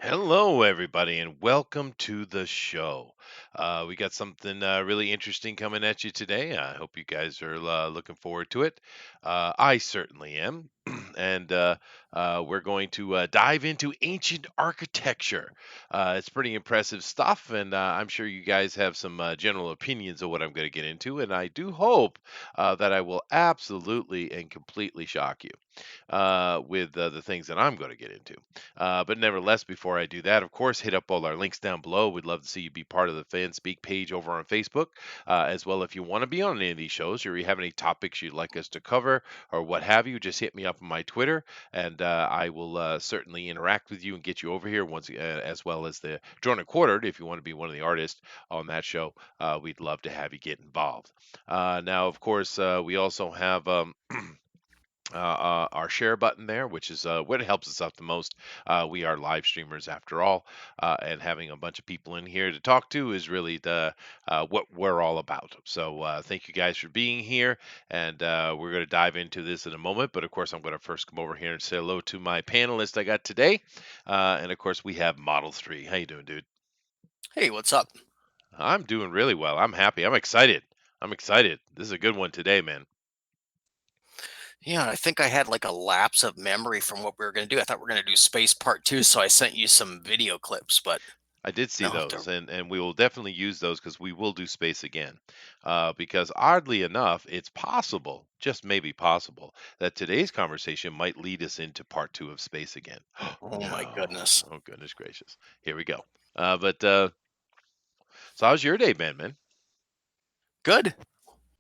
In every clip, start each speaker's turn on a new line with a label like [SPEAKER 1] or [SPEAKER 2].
[SPEAKER 1] Hello, everybody, and welcome to the show. We got something really interesting coming at you today. I hope you guys are looking forward to it. I certainly am. And we're going to dive into ancient architecture. It's pretty impressive stuff, and I'm sure you guys have some general opinions of what I'm going to get into. And I do hope that I will absolutely and completely shock you with the things that I'm going to get into. But nevertheless, before I do that, of course, hit up all our links down below. We'd love to see you be part of the Fan Speak page over on Facebook, as well. If you want to be on any of these shows, or you have any topics you'd like us to cover, or what have you, just hit me up on my Twitter, and I will certainly interact with you and get you over here once, as well as the Drawn and Quartered. If you want to be one of the artists on that show, we'd love to have you get involved. Now, of course, we also have. Our share button there, which is what helps us out the most. We are live streamers after all, and having a bunch of people in here to talk to is really the what we're all about. So thank you guys for being here, and we're going to dive into this in a moment. But of course, I'm going to first come over here and say hello to my panelist I got today, and of course we have Model Three. How you doing, dude?
[SPEAKER 2] Hey, what's up?
[SPEAKER 1] I'm doing really well. I'm happy. I'm excited. I'm excited. This is a good one today, man.
[SPEAKER 2] Yeah, I think I had like a lapse of memory from what we were going to do. I thought we were going to do space part two, so I sent you some video clips, but
[SPEAKER 1] I did see
[SPEAKER 2] no.
[SPEAKER 1] those, and we will definitely use those because we will do space again. Because oddly enough, it's possible, just maybe possible, that today's conversation might lead us into part two of space again.
[SPEAKER 2] Oh my
[SPEAKER 1] No,
[SPEAKER 2] goodness.
[SPEAKER 1] oh goodness gracious, here we go. But so how's your day been, man?
[SPEAKER 2] Good.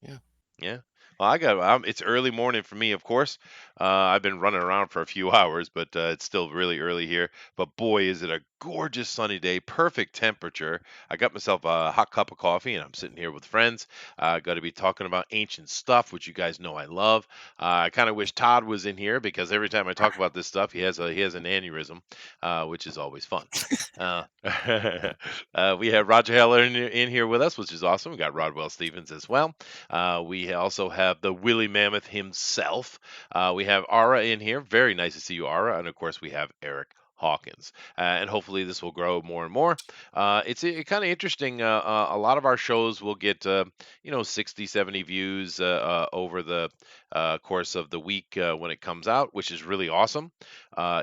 [SPEAKER 2] Yeah.
[SPEAKER 1] Yeah. Well, it's early morning for me, of course. I've been running around for a few hours, but it's still really early here. But boy, is it a gorgeous sunny day, perfect temperature. I got myself a hot cup of coffee, and I'm sitting here with friends. Got to be talking about ancient stuff, which you guys know I love. I kind of wish Todd was in here because every time I talk about this stuff, he has an aneurysm, which is always fun. Uh, we have Roger Heller in here with us, which is awesome. We got Rodwell Stevens as well. We also have the Willie Mammoth himself. We have Ara in here. Very nice to see you, Ara. And of course, we have Eric Hawkins. And hopefully, this will grow more and more. It's kind of interesting. A lot of our shows will get, 60, 70 views over the course of the week when it comes out, which is really awesome.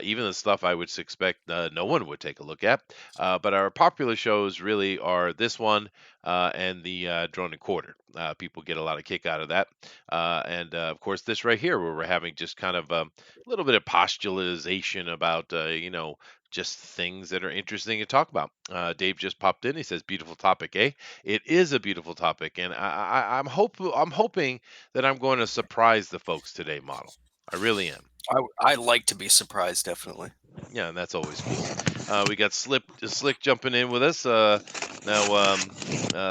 [SPEAKER 1] Even the stuff I would expect no one would take a look at. But our popular shows really are this one and the Drone and Quarter. People get a lot of kick out of that. And of course, this right here, where we're having just kind of a little bit of postulation about, just things that are interesting to talk about. Dave just popped in. He says, "Beautiful topic, eh?" It is a beautiful topic, and I'm hoping that I'm going to surprise the folks today, model. I really am.
[SPEAKER 2] I like to be surprised, definitely.
[SPEAKER 1] Yeah, and that's always cool. We got Slick jumping in with us. Now,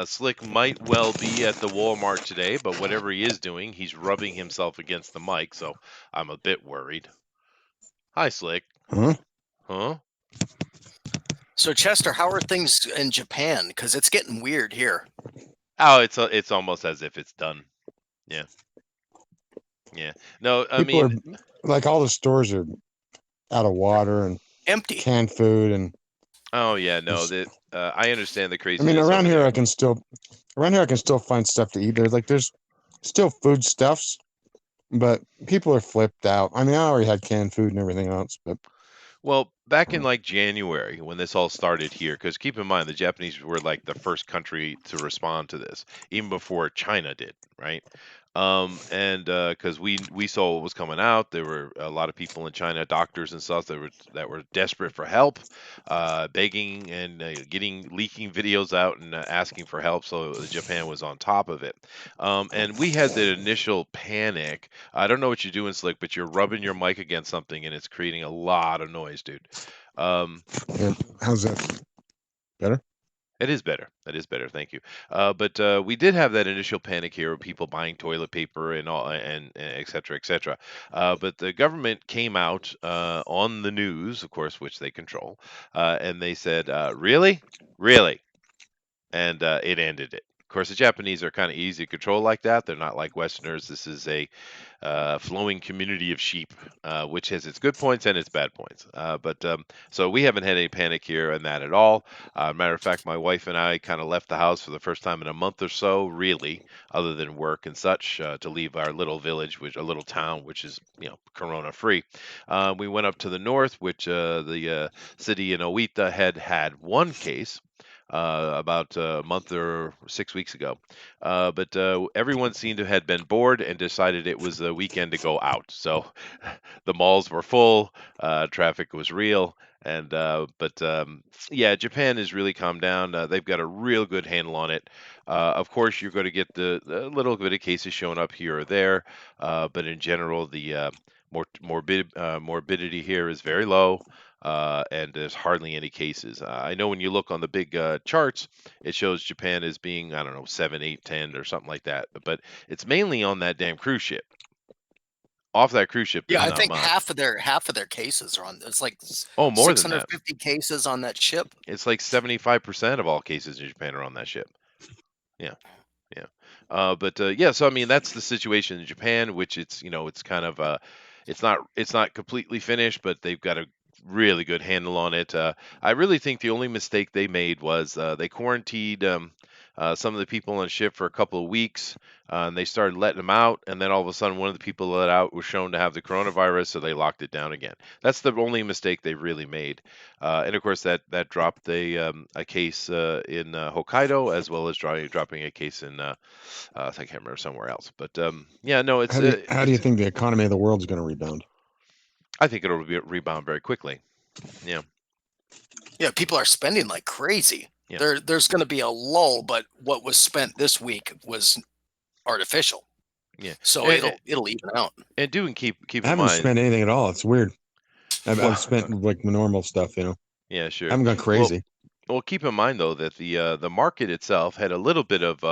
[SPEAKER 1] Slick might well be at the Walmart today, but whatever he is doing, he's rubbing himself against the mic, so I'm a bit worried. Hi, Slick.
[SPEAKER 3] Huh?
[SPEAKER 1] Huh?
[SPEAKER 2] So, Chester, how are things in Japan? Because it's getting weird here.
[SPEAKER 1] Oh, it's almost as if it's done. Yeah, yeah. No, I
[SPEAKER 3] People are
[SPEAKER 1] mean,
[SPEAKER 3] like all the stores are out of water and
[SPEAKER 2] Empty.
[SPEAKER 3] canned food, and
[SPEAKER 1] oh yeah, no.
[SPEAKER 3] there's.
[SPEAKER 1] That I understand the
[SPEAKER 3] I mean,
[SPEAKER 1] craziness over there.
[SPEAKER 3] around here I can still find stuff to eat. There's still foodstuffs, but people are flipped out. I mean, I already had canned food and everything else, but
[SPEAKER 1] Well, back in like January when this all started here, because keep in mind the Japanese were like the first country to respond to this, even before China did, right? And because we saw what was coming out, there were a lot of people in China, doctors and stuff that were desperate for help, begging and getting leaking videos out and asking for help. So Japan was on top of it, and we had the initial panic. I don't know what you're doing, Slick, but you're rubbing your mic against something and it's creating a lot of noise, dude. Um,
[SPEAKER 3] yeah, how's that better?
[SPEAKER 1] it is better. That is better. Thank you. But we did have that initial panic here of people buying toilet paper and all, and et cetera, et cetera. But the government came out on the news, of course, which they control, and they said, "Really, really," and it ended it course, the Japanese are kind of easy to control like that. They're not like Westerners. This is a flowing community of sheep, which has its good points and its bad points. But so we haven't had any panic here and that at all. Matter of fact, my wife and I kind of left the house for the first time in a month or so, really, other than work and such, to leave our little village, which a little town, which is corona free. We went up to the north, which the city in Oita had one case. About a month or 6 weeks ago. But everyone seemed to had been bored and decided it was the weekend to go out. So the malls were full, traffic was real, and yeah, Japan has really calmed down. They've got a real good handle on it. Of course, you're going to get the little bit of cases showing up here or there, but in general, the morbidity here is very low. And there's hardly any cases. I know when you look on the big charts, it shows Japan as being, I don't know, 7, 8, 10 or something like that. But it's mainly on that damn cruise ship. Off that cruise ship,
[SPEAKER 2] Yeah,
[SPEAKER 1] there's
[SPEAKER 2] I
[SPEAKER 1] not
[SPEAKER 2] think
[SPEAKER 1] much.
[SPEAKER 2] half of their cases are on. There's like
[SPEAKER 1] Oh, more than that.
[SPEAKER 2] 650 cases on that ship.
[SPEAKER 1] It's like 75% of all cases in Japan are on that ship. Yeah. Yeah. But yeah, so I mean that's the situation in Japan, which it's kind of it's not completely finished, but they've got a really good handle on it. I really think the only mistake they made was they quarantined some of the people on the ship for a couple of weeks, and they started letting them out, and then all of a sudden one of the people let out was shown to have the coronavirus, so they locked it down again. That's the only mistake they really made, and of course that dropped a case in Hokkaido as well as dropping a case in I can't remember somewhere else. But yeah, no, it's
[SPEAKER 3] How do you think the economy of the world's going to rebound?
[SPEAKER 1] I think it'll rebound very quickly. Yeah,
[SPEAKER 2] Yeah, people are spending like crazy.
[SPEAKER 1] yeah,
[SPEAKER 2] There's going to be a lull, but what was spent this week was artificial,
[SPEAKER 1] yeah.
[SPEAKER 2] so
[SPEAKER 1] And,
[SPEAKER 2] it'll even out.
[SPEAKER 1] and do and keep
[SPEAKER 3] I
[SPEAKER 1] in
[SPEAKER 3] haven't
[SPEAKER 1] mind.
[SPEAKER 3] spent anything at all. It's weird. I've
[SPEAKER 1] Well,
[SPEAKER 3] spent like normal stuff.
[SPEAKER 1] yeah,
[SPEAKER 3] I
[SPEAKER 1] sure.
[SPEAKER 3] haven't gone
[SPEAKER 1] Well,
[SPEAKER 3] crazy.
[SPEAKER 1] Well, keep in mind though that the market itself had a little bit of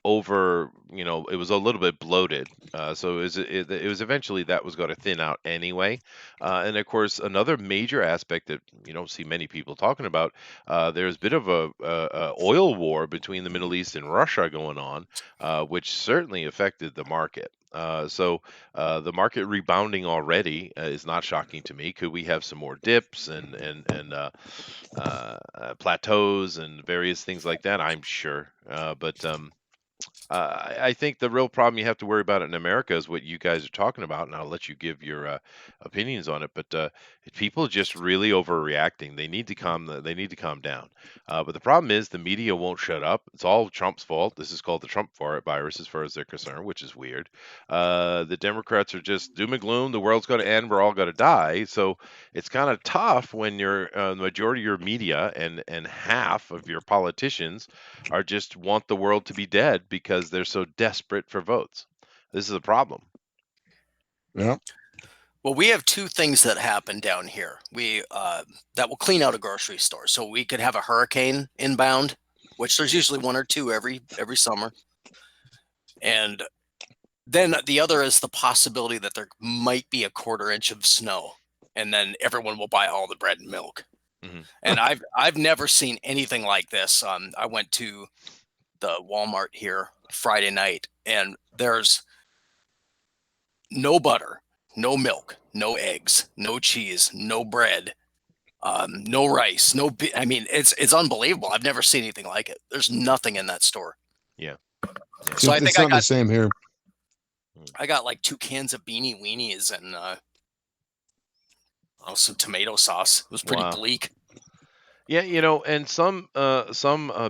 [SPEAKER 1] it was a little bit bloated. So it was eventually that was going to thin out anyway. And of course, another major aspect that you don't see many people talking about, there's a bit of a oil war between the Middle East and Russia going on, which certainly affected the market. So the market rebounding already is not shocking to me. Could we have some more dips and plateaus and various things like that? I'm sure. But I think the real problem you have to worry about in America is what you guys are talking about, and I'll let you give your opinions on it. But people are just really overreacting. They need to calm down. But the problem is the media won't shut up. It's all Trump's fault. This is called the Trump virus, as far as they're concerned, which is weird. The Democrats are just doom and gloom. The world's going to end. We're all going to die. So it's kind of tough when the majority of your media and half of your politicians are just want the world to be dead because they're so desperate for votes. This is a problem.
[SPEAKER 3] Yeah.
[SPEAKER 2] Well, we have two things that happen down here. We that will clean out a grocery store. So we could have a hurricane inbound, which there's usually one or two every summer. And then the other is the possibility that there might be a quarter inch of snow, and then everyone will buy all the bread and milk.
[SPEAKER 1] Hmm.
[SPEAKER 2] And I've never seen anything like this. I went to the Walmart here Friday night, and there's no butter, no milk, no eggs, no cheese, no bread, no rice, I mean, it's unbelievable. I've never seen anything like it. There's nothing in that store.
[SPEAKER 1] Yeah, yeah.
[SPEAKER 2] So I
[SPEAKER 3] It's
[SPEAKER 2] think I
[SPEAKER 3] not the
[SPEAKER 2] got
[SPEAKER 3] same here.
[SPEAKER 2] like 2 cans of beanie weenies and some tomato sauce. It was pretty
[SPEAKER 1] Wow.
[SPEAKER 2] bleak.
[SPEAKER 1] Yeah, and some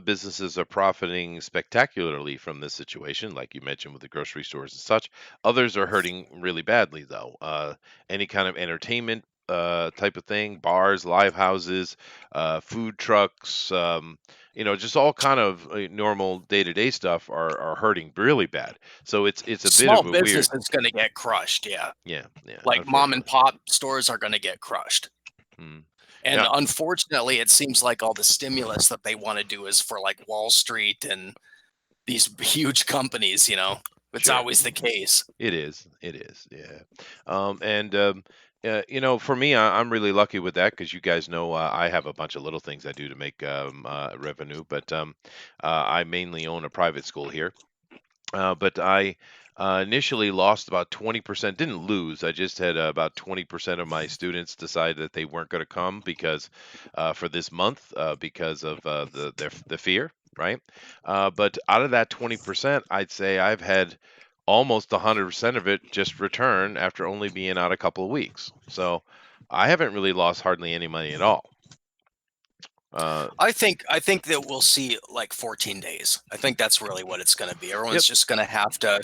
[SPEAKER 1] businesses are profiting spectacularly from this situation, like you mentioned with the grocery stores and such. Others are hurting really badly, though. Any kind of entertainment type of thing, bars, live houses, food trucks, just all kind of normal day-to-day stuff are hurting really bad. So it's a bit
[SPEAKER 2] Small
[SPEAKER 1] of a
[SPEAKER 2] business
[SPEAKER 1] weird,
[SPEAKER 2] is going to get crushed. Yeah.
[SPEAKER 1] yeah, yeah,
[SPEAKER 2] Like mom and
[SPEAKER 1] unfortunately.
[SPEAKER 2] pop stores are going to get crushed.
[SPEAKER 1] Mm.
[SPEAKER 2] And
[SPEAKER 1] Yeah,
[SPEAKER 2] unfortunately, it seems like all the stimulus that they want to do is for like Wall Street and these huge companies. It's
[SPEAKER 1] sure.
[SPEAKER 2] always the case.
[SPEAKER 1] It is. It is. Yeah. And For me, I'm really lucky with that because you guys know I have a bunch of little things I do to make revenue, but I mainly own a private school here. But I initially lost about 20%, didn't lose. I just had about 20% of my students decide that they weren't going to come because for this month because of the fear, right? But out of that 20%, I'd say I've had almost 100% of it just return after only being out a couple of weeks. So I haven't really lost hardly any money at all. Uh,
[SPEAKER 2] I think that we'll see like 14 days. I think that's really what it's going to be.
[SPEAKER 1] yep.
[SPEAKER 2] Everyone's just going to have to,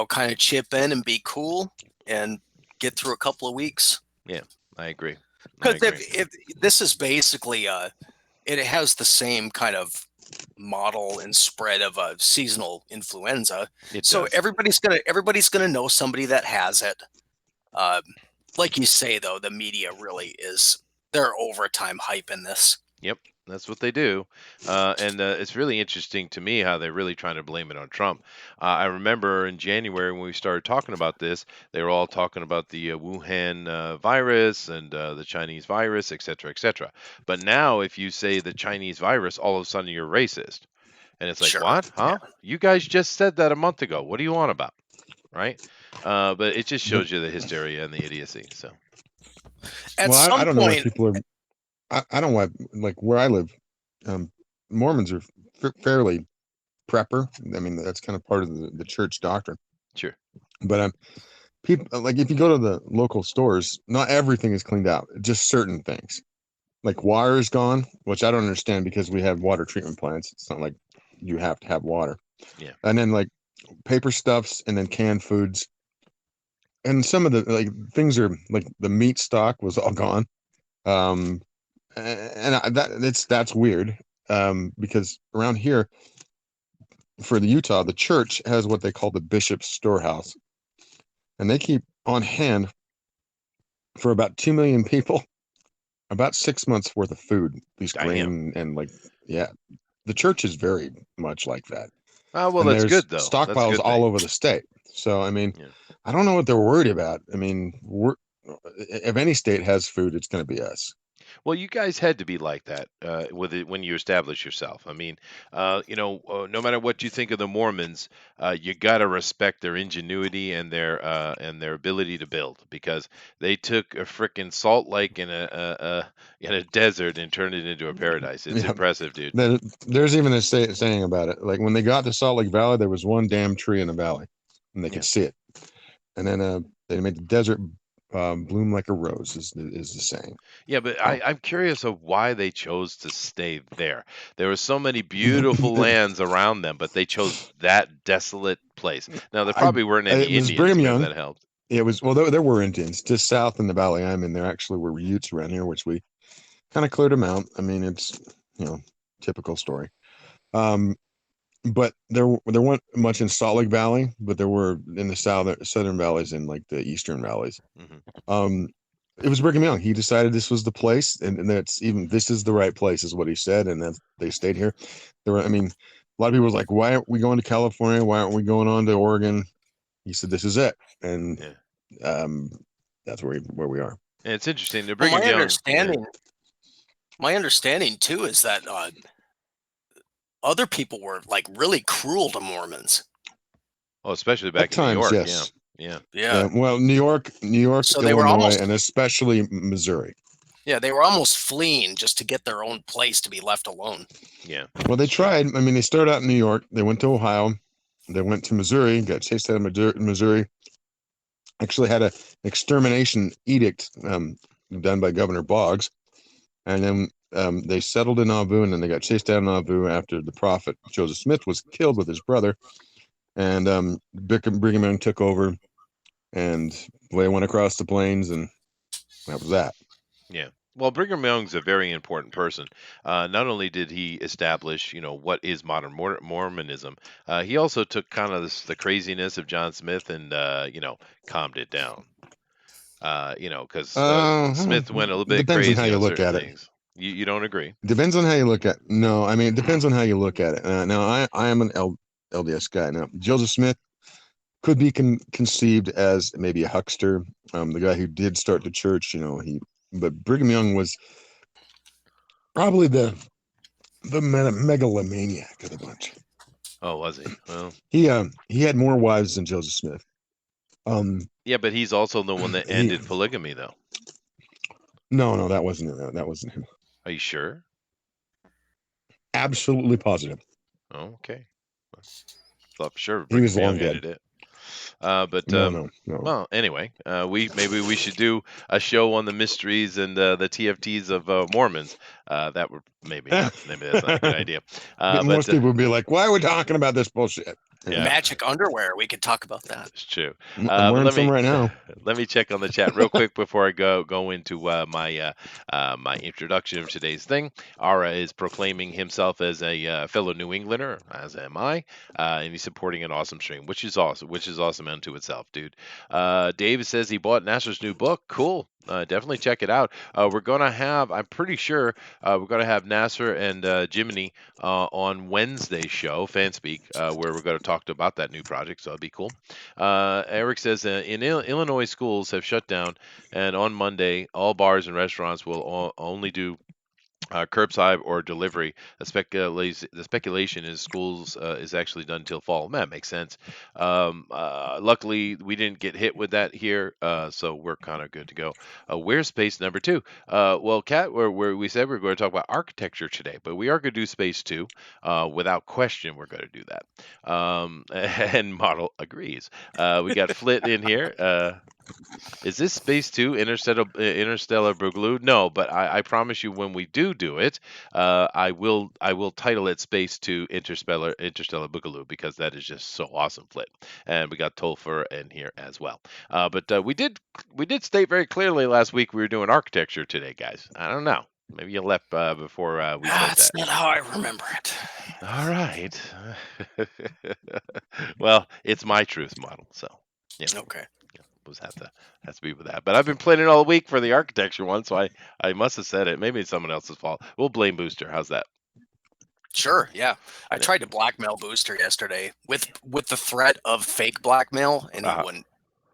[SPEAKER 2] kind of chip in and be cool and get through a couple of weeks.
[SPEAKER 1] Yeah, I agree. I
[SPEAKER 2] Because
[SPEAKER 1] agree.
[SPEAKER 2] if this is basically it has the same kind of model and spread of a seasonal influenza.
[SPEAKER 1] It
[SPEAKER 2] So
[SPEAKER 1] does.
[SPEAKER 2] everybody's gonna know somebody that has it. Uh, like you say though, the media really is they're overtime hype in this.
[SPEAKER 1] Yep, that's what they do. And it's really interesting to me how they're really trying to blame it on Trump. I remember in January when we started talking about this, they were all talking about the Wuhan virus and the Chinese virus, et cetera, et cetera. But now, if you say the Chinese virus, all of a sudden you're racist. And it's like,
[SPEAKER 2] Sure.
[SPEAKER 1] what? Huh?
[SPEAKER 2] Yeah.
[SPEAKER 1] You guys just said that a month ago. What do you want about? Right? But it just
[SPEAKER 3] The,
[SPEAKER 1] shows you the hysteria and the idiocy. So,
[SPEAKER 2] At
[SPEAKER 3] well, I
[SPEAKER 2] some
[SPEAKER 3] don't know why
[SPEAKER 2] point,
[SPEAKER 3] people are. I don't know why, like where I live, Mormons are fairly prepper. I mean, that's kind of part of the church doctrine.
[SPEAKER 1] sure.
[SPEAKER 3] But people like if you go to the local stores, not everything is cleaned out. Just certain things, like water is gone, which I don't understand because we have water treatment plants. It's not like you have to have water.
[SPEAKER 1] Yeah.
[SPEAKER 3] And then like paper stuffs, and then canned foods, and some of the like things are like the meat stock was all gone. Um, and that's weird. Because around here for the Utah, the church has what they call the bishop's storehouse, and they keep on hand for about 2 million people about 6 months worth of food, at least
[SPEAKER 1] Damn.
[SPEAKER 3] grain and like yeah. The church is very much like that,
[SPEAKER 1] Well,
[SPEAKER 3] and
[SPEAKER 1] that's
[SPEAKER 3] there's
[SPEAKER 1] good though. That's a
[SPEAKER 3] stockpiles
[SPEAKER 1] good
[SPEAKER 3] all
[SPEAKER 1] thing.
[SPEAKER 3] over the state. So I mean,
[SPEAKER 1] Yeah.
[SPEAKER 3] I don't know what they're worried about. I mean, if any state has food, it's going to be us.
[SPEAKER 1] Well, you guys had to be like that with it when you establish yourself. I mean, no matter what you think of the Mormons, you got to respect their ingenuity and their ability to build because they took a frickin' Salt Lake in a desert and turned it into a paradise. It's
[SPEAKER 3] Yeah,
[SPEAKER 1] impressive, dude.
[SPEAKER 3] there's even a saying about it. Like when they got to Salt Lake Valley, there was one damn tree in the valley, and they
[SPEAKER 1] Yeah.
[SPEAKER 3] could see it. And then they made the desert bloom like a rose. Is the saying.
[SPEAKER 1] Yeah, but
[SPEAKER 3] So
[SPEAKER 1] I'm curious of why they chose to stay there. There were so many beautiful lands around them, but they chose that desolate place. Now, there
[SPEAKER 3] I
[SPEAKER 1] probably weren't
[SPEAKER 3] it
[SPEAKER 1] any
[SPEAKER 3] was
[SPEAKER 1] Indians.
[SPEAKER 3] Brigham
[SPEAKER 1] Maybe
[SPEAKER 3] Young.
[SPEAKER 1] that helped.
[SPEAKER 3] It was well, there were Indians just south in the valley I'm in. There actually were Utes around here, which we kind of cleared them out. I mean, it's you know typical story. Um, but there weren't much in Salt Lake Valley, but there were in the southern valleys and like the eastern valleys.
[SPEAKER 1] Hmm.
[SPEAKER 3] Um, it was Brigham Young. He decided this was the place, and that's even this is the right place, is what he said, and then they stayed here. There were, I mean, a lot of people was like, why aren't we going to California? Why aren't we going on to Oregon? He said, this is it, and
[SPEAKER 1] Yeah,
[SPEAKER 3] um, that's where we are.
[SPEAKER 1] and it's interesting. The
[SPEAKER 2] well,
[SPEAKER 1] Brigham Young. Yeah.
[SPEAKER 2] my understanding too is that other people were like really cruel to Mormons.
[SPEAKER 1] Oh, especially
[SPEAKER 3] At
[SPEAKER 1] back in New
[SPEAKER 3] times,
[SPEAKER 1] York. Yeah.
[SPEAKER 3] yes.
[SPEAKER 1] Yeah.
[SPEAKER 2] Yeah.
[SPEAKER 3] Well, New York,
[SPEAKER 2] So they were
[SPEAKER 3] Illinois,
[SPEAKER 2] almost
[SPEAKER 3] and especially Missouri.
[SPEAKER 2] yeah, they were almost fleeing just to get their own place to be left alone.
[SPEAKER 1] Yeah.
[SPEAKER 3] Well, they
[SPEAKER 1] That's true.
[SPEAKER 3] tried. I mean, they started out in New York. They went to Ohio. They went to Missouri. Got chased out of Missouri. Actually, had an extermination edict done by Governor Boggs, and then they settled in Nauvoo, and then they got chased out of Nauvoo after the prophet Joseph Smith was killed with his brother, and Brigham Young took over, and they went across the plains, and that was that.
[SPEAKER 1] Yeah. Well, Brigham Young's a very important person. Not only did he establish, what is modern Mormonism, he also took kind of the craziness of John Smith and, calmed it down. Because Smith went a little bit
[SPEAKER 3] Depends on how
[SPEAKER 1] crazy
[SPEAKER 3] you
[SPEAKER 1] on
[SPEAKER 3] look
[SPEAKER 1] certain
[SPEAKER 3] at it.
[SPEAKER 1] things. You don't agree?
[SPEAKER 3] Depends on how you look at. No, I mean it depends on how you look at it. Now I am an LDS guy. Now Joseph Smith, could be conceived as maybe a huckster, the guy who did start the church. But Brigham Young was probably the megalomaniac of the bunch.
[SPEAKER 1] Oh, was he? Well,
[SPEAKER 3] He had more wives than Joseph Smith.
[SPEAKER 1] yeah, but he's also the one that
[SPEAKER 3] He
[SPEAKER 1] ended polygamy, though.
[SPEAKER 3] no, that wasn't him. That wasn't him.
[SPEAKER 1] Are you sure?
[SPEAKER 3] Absolutely positive.
[SPEAKER 1] Oh, okay. Thought for sure
[SPEAKER 3] He was
[SPEAKER 1] Brigham
[SPEAKER 3] long
[SPEAKER 1] Young
[SPEAKER 3] dead.
[SPEAKER 1] ended it. But
[SPEAKER 3] No.
[SPEAKER 1] well, anyway, maybe we should do a show on the mysteries and the TFTs of Mormons. That would maybe not. Maybe that's not a good idea. But
[SPEAKER 3] Most people would be like, "Why are we talking about this bullshit?"
[SPEAKER 1] yeah,
[SPEAKER 2] Magic underwear. We could talk about that.
[SPEAKER 1] it's true.
[SPEAKER 3] I'm
[SPEAKER 1] But
[SPEAKER 3] wearing some right now.
[SPEAKER 1] let me check on the chat real quick before I go into my introduction of today's thing. Ara is proclaiming himself as a fellow New Englander, as am I, and he's supporting an awesome stream, which is awesome. Which is awesome unto itself, dude. Dave says he bought Nasser's new book. Cool. Definitely check it out. We're gonna have, I'm pretty sure, we're gonna have Nasser and Jiminy on Wednesday's show, Fanspeak, where we're going to talk about that new project. So it'll be cool. Eric says Illinois schools have shut down, and on Monday, all bars and restaurants will only do curbside or delivery. The speculation is schools is actually done till fall. That makes sense. Luckily, we didn't get hit with that here, so we're kind of good to go. Where's space number two? Well, Kat, where we said we are going to talk about architecture today, but we are going to do space two. Without question, we're going to do that. And Model agrees. We got Flit in here. Is this Space Two Interstellar Boogaloo? No, but I promise you when we do it, I will title it Space Two Interstellar Boogaloo because that is just so awesome, Flit. And we got Tolfer in here as well. But we did state very clearly last week we were doing architecture today, guys. I don't know. Maybe you left before we said
[SPEAKER 2] That's
[SPEAKER 1] that.
[SPEAKER 2] not how I remember it.
[SPEAKER 1] All right. Well, it's my truth model, so yeah.
[SPEAKER 2] Okay.
[SPEAKER 1] Was have to be with that. But I've been planning all week for the architecture one, so I must have said it. Maybe it's someone else's fault. We'll blame Booster. How's that?
[SPEAKER 2] Sure. Yeah. I
[SPEAKER 1] Yeah.
[SPEAKER 2] tried to blackmail Booster yesterday with the threat of fake blackmail, and
[SPEAKER 1] Uh-huh.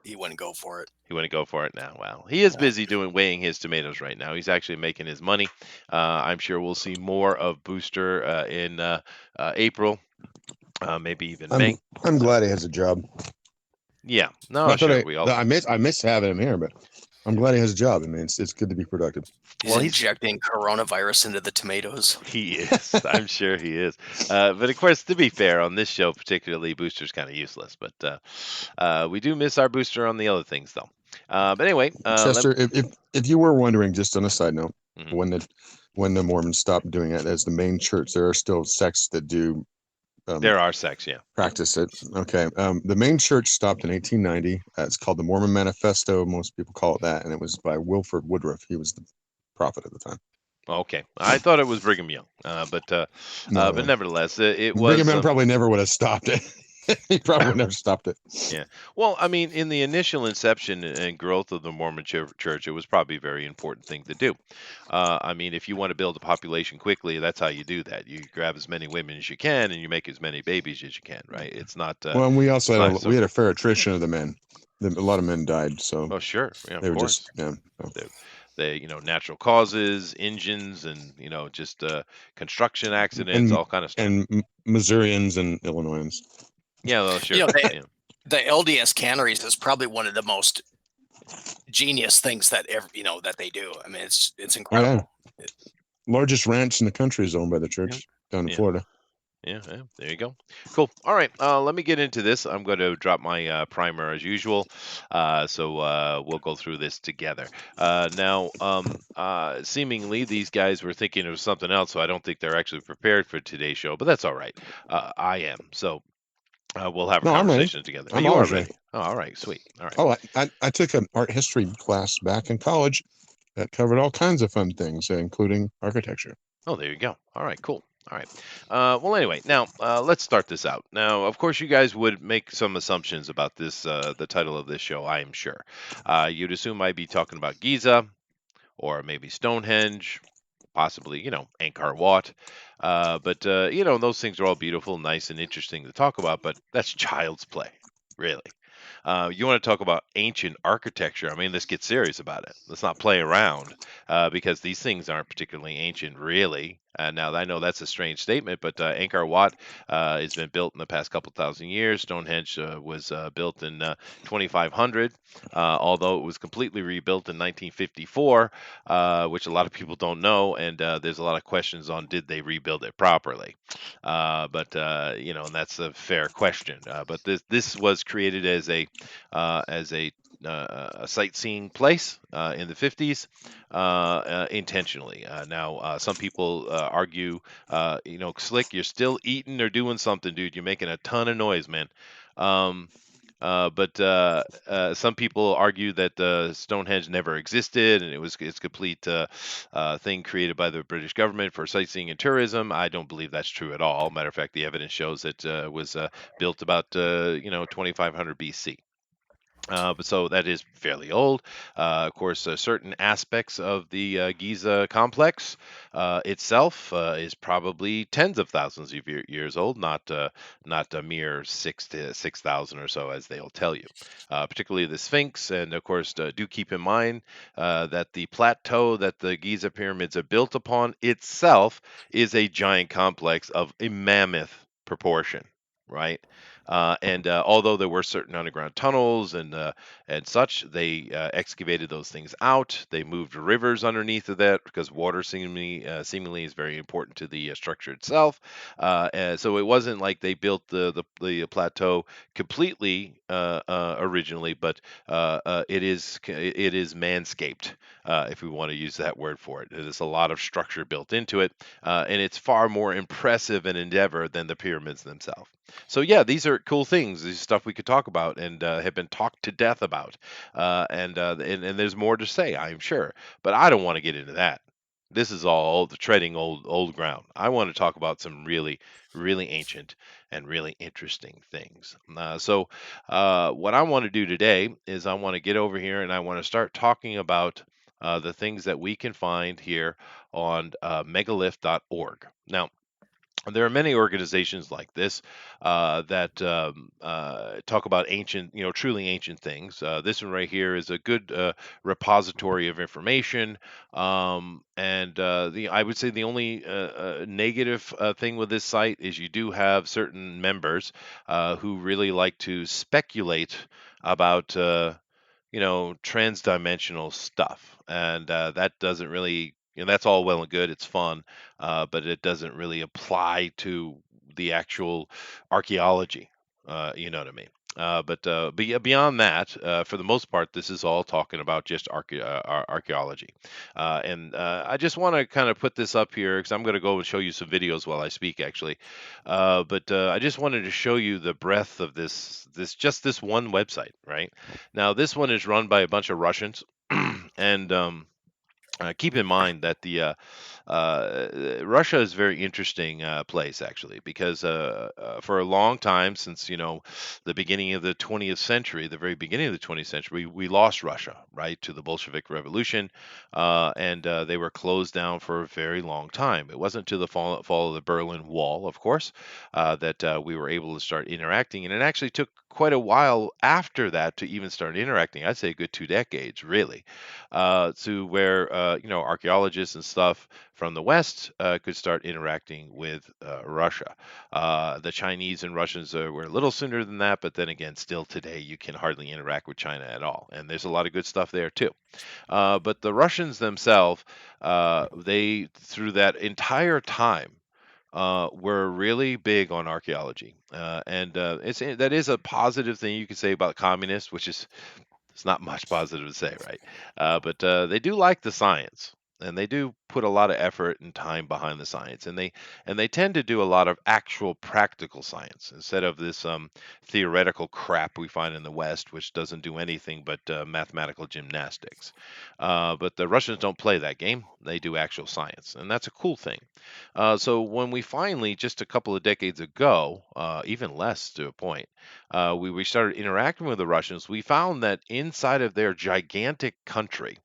[SPEAKER 2] he wouldn't go for it.
[SPEAKER 1] He wouldn't go for it now. Well, he is
[SPEAKER 2] Yeah.
[SPEAKER 1] busy weighing his tomatoes right now. He's actually making his money. I'm sure we'll see more of Booster in April, maybe even May.
[SPEAKER 3] I'm glad he has a job.
[SPEAKER 1] Yeah. No,
[SPEAKER 3] I thought
[SPEAKER 1] sure. We all.
[SPEAKER 3] I miss having him here, but I'm glad he has a job. I mean, it's good to be productive.
[SPEAKER 2] He's
[SPEAKER 1] Well,
[SPEAKER 2] injecting coronavirus into the tomatoes.
[SPEAKER 1] He is. I'm sure he is. But of course, to be fair, on this show particularly, Booster's kind of useless. But we do miss our Booster on the other things, though. But anyway,
[SPEAKER 3] Chester, if you were wondering, just on a side note,
[SPEAKER 1] Mhm.
[SPEAKER 3] when the Mormons stopped doing it as the main church, there are still sects that do
[SPEAKER 1] there are sects, yeah.
[SPEAKER 3] practice it. Okay. The main church stopped in 1890. It's called the Mormon Manifesto. Most people call it that, and it was by Wilford Woodruff. He was the prophet at the time.
[SPEAKER 1] Okay, I thought it was Brigham Young, but
[SPEAKER 3] No.
[SPEAKER 1] nevertheless, it
[SPEAKER 3] Brigham
[SPEAKER 1] was.
[SPEAKER 3] Young probably never would have stopped it. He probably would never stopped it.
[SPEAKER 1] Yeah. Well, I mean, in the initial inception and growth of the Mormon Church, it was probably a very important thing to do. I mean, if you want to build a population quickly, that's how you do that. You grab as many women as you can, and you make as many babies as you can, right? It's not.
[SPEAKER 3] Well, and we also
[SPEAKER 1] not
[SPEAKER 3] we had a fair attrition of the men. A lot of men died, so
[SPEAKER 1] Oh, sure. Yeah,
[SPEAKER 3] they
[SPEAKER 1] of
[SPEAKER 3] were
[SPEAKER 1] course.
[SPEAKER 3] just so.
[SPEAKER 1] They, natural causes, engines, and just construction accidents, all kind of stuff.
[SPEAKER 3] and Missourians and Illinoisans.
[SPEAKER 1] Yeah, well, sure. Yeah.
[SPEAKER 2] The LDS canneries is probably one of the most genius things that that they do. I mean, it's incredible.
[SPEAKER 3] Largest ranch in the country is owned by the church down in
[SPEAKER 1] Yeah.
[SPEAKER 3] Florida.
[SPEAKER 1] Yeah, there you go. Cool. All right, let me get into this. I'm going to drop my primer as usual, so we'll go through this together. Now, seemingly these guys were thinking of something else, so I don't think they're actually prepared for today's show, but that's all right. I am, so we'll have a conversation together.
[SPEAKER 3] I'm
[SPEAKER 1] you are
[SPEAKER 3] always
[SPEAKER 1] ready.
[SPEAKER 3] ready.
[SPEAKER 1] Oh, all right, sweet. All right.
[SPEAKER 3] Oh, I took an art history class back in college that covered all kinds of fun things, including architecture.
[SPEAKER 1] Oh, there you go. All right, cool. All right. Well, anyway, now let's start this out. Now, of course, you guys would make some assumptions about this, the title of this show, I am sure. You'd assume I'd be talking about Giza or maybe Stonehenge, possibly, Angkor Wat. But those things are all beautiful, nice, and interesting to talk about, but that's child's play, really. You want to talk about ancient architecture? I mean, let's get serious about it. Let's not play around, because these things aren't particularly ancient, really. Now, I know that's a strange statement, but Angkor Wat has been built in the past couple thousand years. Stonehenge was built in 2500, although it was completely rebuilt in 1954, which a lot of people don't know, and there's a lot of questions on did they rebuild it properly. But and that's a fair question. But this was created as a sightseeing place in the 50s, intentionally. Now, some people argue, Slick, you're still eating or doing something, dude. You're making a ton of noise, man. Um, but some people argue that Stonehenge never existed and it's a complete thing created by the British government for sightseeing and tourism. I don't believe that's true at all. Matter of fact, the evidence shows it was built about 2500 BC. But so that is fairly old. Of course, certain aspects of the Giza complex itself is probably tens of thousands of years old, not a mere 6,000 or so, as they'll tell you. Particularly the Sphinx, and of course, do keep in mind that the plateau that the Giza pyramids are built upon itself is a giant complex of a mammoth proportion, right? And although there were certain underground tunnels and such, they excavated those things out. They moved rivers underneath of that because water seemingly is very important to the structure itself. And so it wasn't like they built the plateau completely originally, but it is manscaped, if we want to use that word for it. There's a lot of structure built into it, and it's far more impressive an endeavor than the pyramids themselves. So yeah, these are cool things. These stuff we could talk about and have been talked to death about, and there's more to say, I'm sure, but I don't want to get into that. This is all the treading old ground. I want to talk about some really ancient and really interesting things. What I want to do today is I want to get over here and I want to start talking about the things that we can find here on megalith.org. Now, there are many organizations like this that talk about ancient, truly ancient things. This one right here is a good repository of information. And I would say the only negative thing with this site is you do have certain members who really like to speculate about transdimensional stuff, and that doesn't really, that's all well and good. It's fun, but it doesn't really apply to the actual archaeology. You know what I mean? But yeah, beyond that, for the most part, this is all talking about just archaeology. And I just want to kind of put this up here because I'm going to go and show you some videos while I speak, actually. But I just wanted to show you the breadth of this one website, right? Now, this one is run by a bunch of Russians, and keep in mind that the Russia is a very interesting place, actually, because for a long time, since the beginning of the 20th century, the very beginning of the 20th century, we lost Russia, right, to the Bolshevik Revolution, and they were closed down for a very long time. It wasn't to the fall of the Berlin Wall, of course, that we were able to start interacting, and it actually took quite a while after that to even start interacting. I'd say a good 2 decades, really, to where archaeologists and stuff from the West could start interacting with Russia. The Chinese and Russians were a little sooner than that, but then again, still today, you can hardly interact with China at all. And there's a lot of good stuff there too. But the Russians themselves, they, through that entire time, were really big on archaeology, and that is a positive thing you could say about communists, which is it's not much positive to say, right? But they do like the science, and they do put a lot of effort and time behind the science, and they tend to do a lot of actual practical science instead of this theoretical crap we find in the West, which doesn't do anything but mathematical gymnastics. But the Russians don't play that game; they do actual science, and that's a cool thing. So when we finally, just a couple of decades ago, even less to a point, we started interacting with the Russians, we found that inside of their gigantic country,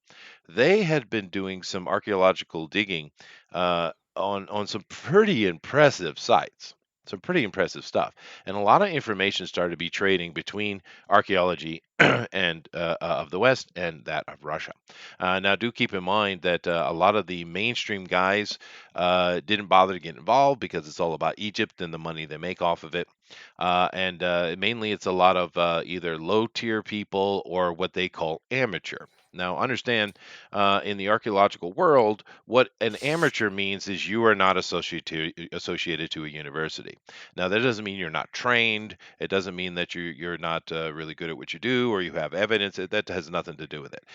[SPEAKER 1] they had been doing some archaeological digging on some pretty impressive sites. Some pretty impressive stuff. And a lot of information started to be trading between archaeology and of the West and that of Russia. Now, do keep in mind that a lot of the mainstream guys didn't bother to get involved because it's all about Egypt and the money they make off of it. And mainly it's a lot of either low tier people or what they call amateur. Now, understand in the archaeological world, what an amateur means is you are not associated to a university. Now, that doesn't mean you're not trained. It doesn't mean that you're not really good at what you do or you have evidence. That has nothing to do with it.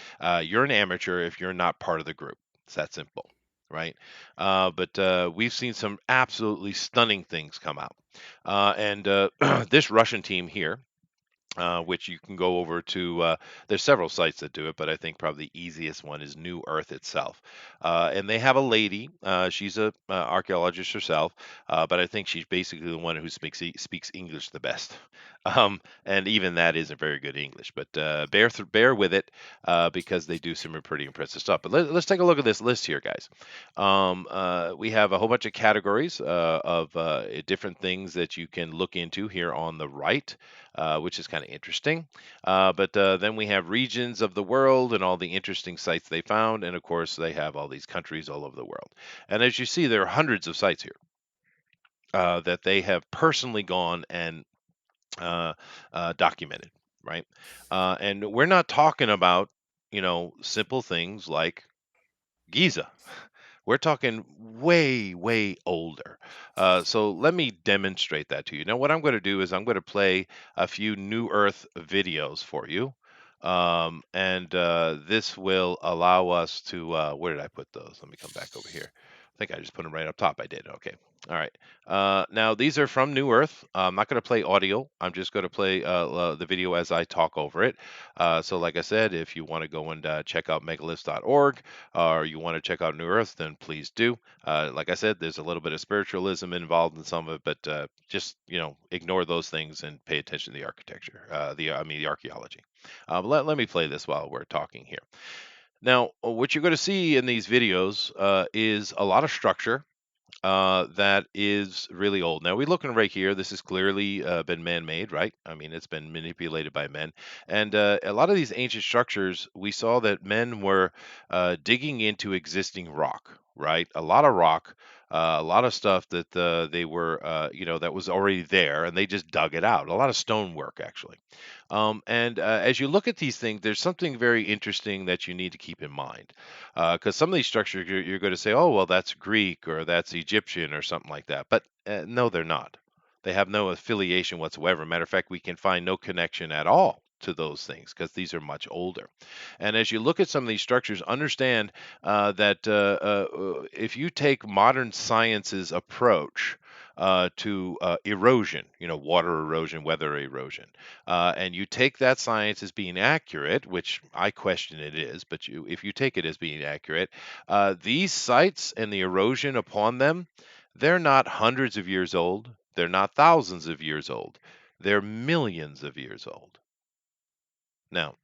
[SPEAKER 1] You're an amateur if you're not part of the group. It's that simple, right? But we've seen some absolutely stunning things come out. And this Russian team here, which you can go over to. There's several sites that do it, but I think probably the easiest one is New Earth itself. And they have a lady. She's a archaeologist herself, but I think she's basically the one who speaks English the best. And even that isn't very good English. But bear with it because they do some pretty impressive stuff. But let's take a look at this list here, guys. We have a whole bunch of categories of different things that you can look into here on the right, which is kind of interesting. But then we have regions of the world and all the interesting sites they found. And of course, they have all these countries all over the world. And as you see, there are hundreds of sites here that they have personally gone and documented, right? And we're not talking about, simple things like Giza. We're talking way, way older. So let me demonstrate that to you. Now, what I'm going to do is I'm going to play a few New Earth videos for you. And this will allow us to, where did I put those? Let me come back over here. I think I just put them right up top. I did. Okay. All right. Now, these are from New Earth. I'm not going to play audio. I'm just going to play the video as I talk over it. So, like I said, if you want to go and check out megaliths.org, or you want to check out New Earth, then please do. Like I said, there's a little bit of spiritualism involved in some of it, but just ignore those things and pay attention to the architecture, the archaeology. Let me play this while we're talking here. Now, what you're going to see in these videos is a lot of structure that is really old. Now, we're looking right here. This has clearly been man-made, right? I mean, it's been manipulated by men. And a lot of these ancient structures, we saw that men were digging into existing rock, right? A lot of rock, a lot of stuff that they were, that was already there, and they just dug it out. A lot of stonework, actually. And as you look at these things, there's something very interesting that you need to keep in mind. Because some of these structures, you're going to say, oh, well, that's Greek or that's Egyptian or something like that. But no, they're not. They have no affiliation whatsoever. Matter of fact, we can find no connection at all to those things because these are much older. And as you look at some of these structures, understand that if you take modern science's approach to erosion, water erosion, weather erosion, and you take that science as being accurate, which I question it is, but if you take it as being accurate, these sites and the erosion upon them, they're not hundreds of years old. They're not thousands of years old. They're millions of years old. Now,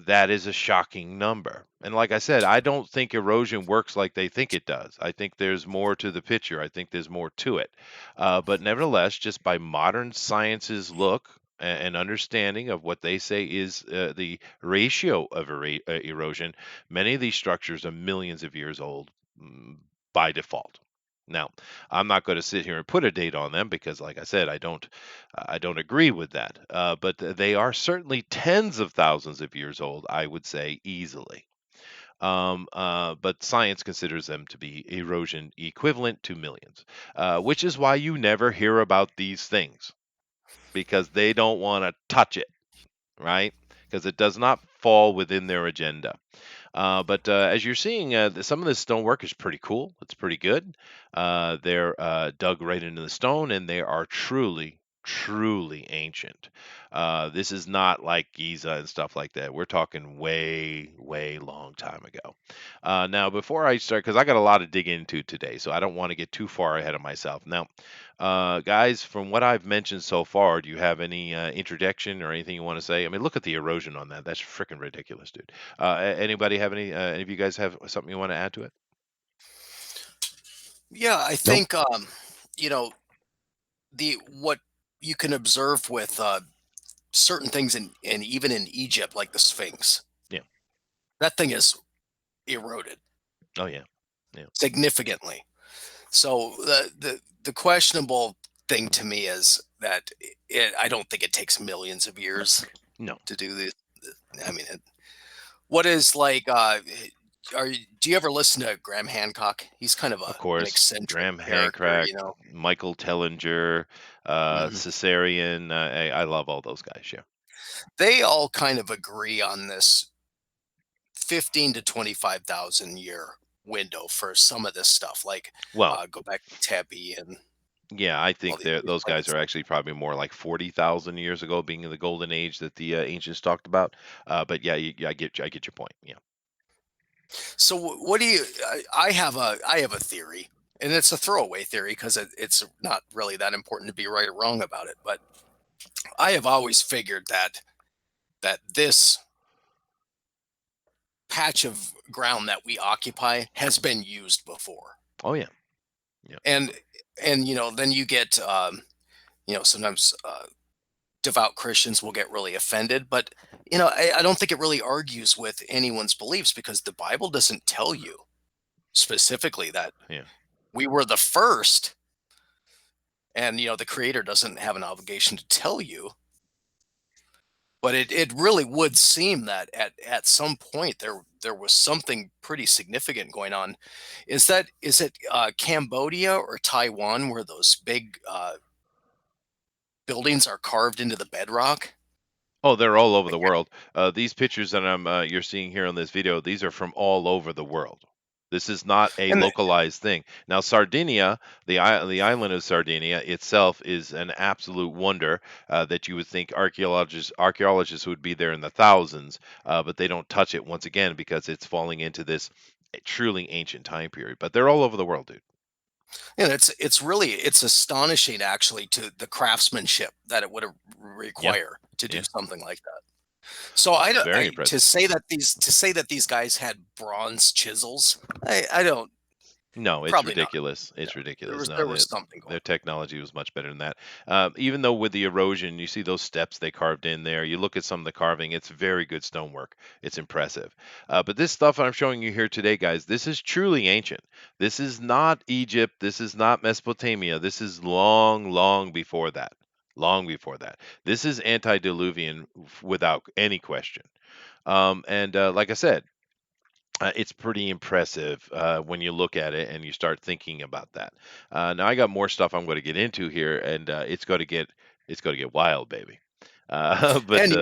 [SPEAKER 1] that is a shocking number. And like I said, I don't think erosion works like they think it does. I think there's more to the picture. I think there's more to it. But nevertheless, just by modern science's look and understanding of what they say is the ratio of erosion, many of these structures are millions of years old by default. Now, I'm not going to sit here and put a date on them because, like I said, I don't agree with that. But they are certainly tens of thousands of years old, I would say easily. But science considers them to be erosion equivalent to millions, which is why you never hear about these things because they don't want to touch it, right? Because it does not fall within their agenda. But as you're seeing, some of this stonework is pretty cool. It's pretty good. They're dug right into the stone, and they are truly, truly ancient. This is not like Giza and stuff like that. We're talking way, way long time ago. Now, before I start, because I got a lot to dig into today, so I don't want to get too far ahead of myself. Now, guys, from what I've mentioned so far, do you have any introduction or anything you want to say? I mean, look at the erosion on that. That's freaking ridiculous, dude. Anybody have any of you guys have something you want to add to it?
[SPEAKER 2] Yeah, I
[SPEAKER 3] Nope.
[SPEAKER 2] think you know the what you can observe with certain things in even in Egypt, like the Sphinx,
[SPEAKER 1] Yeah.
[SPEAKER 2] that thing is eroded
[SPEAKER 1] Oh yeah. Yeah.
[SPEAKER 2] significantly. So the questionable thing to me is that I don't think it takes millions of years
[SPEAKER 1] No.
[SPEAKER 2] to do this. I mean, what is like? Do you ever listen to Graham Hancock? He's kind of
[SPEAKER 1] Of
[SPEAKER 2] an
[SPEAKER 1] course,
[SPEAKER 2] eccentric
[SPEAKER 1] Graham
[SPEAKER 2] character,
[SPEAKER 1] Hancock, Michael Tellinger,
[SPEAKER 2] Mhm.
[SPEAKER 1] Caesarion. I love all those guys. Yeah.
[SPEAKER 2] They all kind of agree on this 15 to 25,000 year window for some of this stuff. Like
[SPEAKER 1] Well,
[SPEAKER 2] go back to Tebi and
[SPEAKER 1] yeah, I
[SPEAKER 2] all
[SPEAKER 1] think
[SPEAKER 2] these
[SPEAKER 1] those guys
[SPEAKER 2] planets.
[SPEAKER 1] are actually probably more like 40,000 years ago, being in the golden age that the ancients talked about. But yeah, I get your point. Yeah.
[SPEAKER 2] So what do you? I have a theory, and it's a throwaway theory because it's not really that important to be right or wrong about it. But I have always figured that this patch of ground that we occupy has been used before,
[SPEAKER 1] Oh yeah. Yeah.
[SPEAKER 2] and then you get sometimes devout Christians will get really offended, but I don't think it really argues with anyone's beliefs because the Bible doesn't tell you specifically that
[SPEAKER 1] Yeah.
[SPEAKER 2] we were the first. And the creator doesn't have an obligation to tell you, but it really would seem that at some point there was something pretty significant going on. Is it Cambodia or Taiwan where those big buildings are carved into the bedrock?
[SPEAKER 1] Oh, they're all over
[SPEAKER 2] I
[SPEAKER 1] the
[SPEAKER 2] can't,
[SPEAKER 1] world. These pictures that you're seeing here on this video, these are from all over the world. This is not a
[SPEAKER 2] and
[SPEAKER 1] localized thing. Now, Sardinia, the island of Sardinia itself, is an absolute wonder that you would think archaeologists would be there in the thousands, but they don't touch it once again because it's falling into this truly ancient time period. But they're all over the world, dude.
[SPEAKER 2] it's astonishing actually to the craftsmanship that it would
[SPEAKER 1] Yeah,
[SPEAKER 2] require to do
[SPEAKER 1] yeah,
[SPEAKER 2] something like that. So I don't
[SPEAKER 1] very
[SPEAKER 2] to
[SPEAKER 1] impressive.
[SPEAKER 2] say that these guys had bronze chisels. I don't.
[SPEAKER 1] No, it's
[SPEAKER 2] Probably not.
[SPEAKER 1] ridiculous.
[SPEAKER 2] No,
[SPEAKER 1] It's ridiculous.
[SPEAKER 2] there
[SPEAKER 1] No,
[SPEAKER 2] was something going
[SPEAKER 1] their
[SPEAKER 2] on.
[SPEAKER 1] technology was much better than that. Even though with the erosion, you see those steps they carved in there. You look at some of the carving; it's very good stonework. It's impressive. But this stuff I'm showing you here today, guys, this is truly ancient. This is not Egypt. This is not Mesopotamia. This is long, long before that. Long before that. This is antediluvian without any question. And like I said, it's pretty impressive when you look at it and you start thinking about that. Now I got more stuff I'm going to get into here, and it's going to get wild, baby. But
[SPEAKER 2] And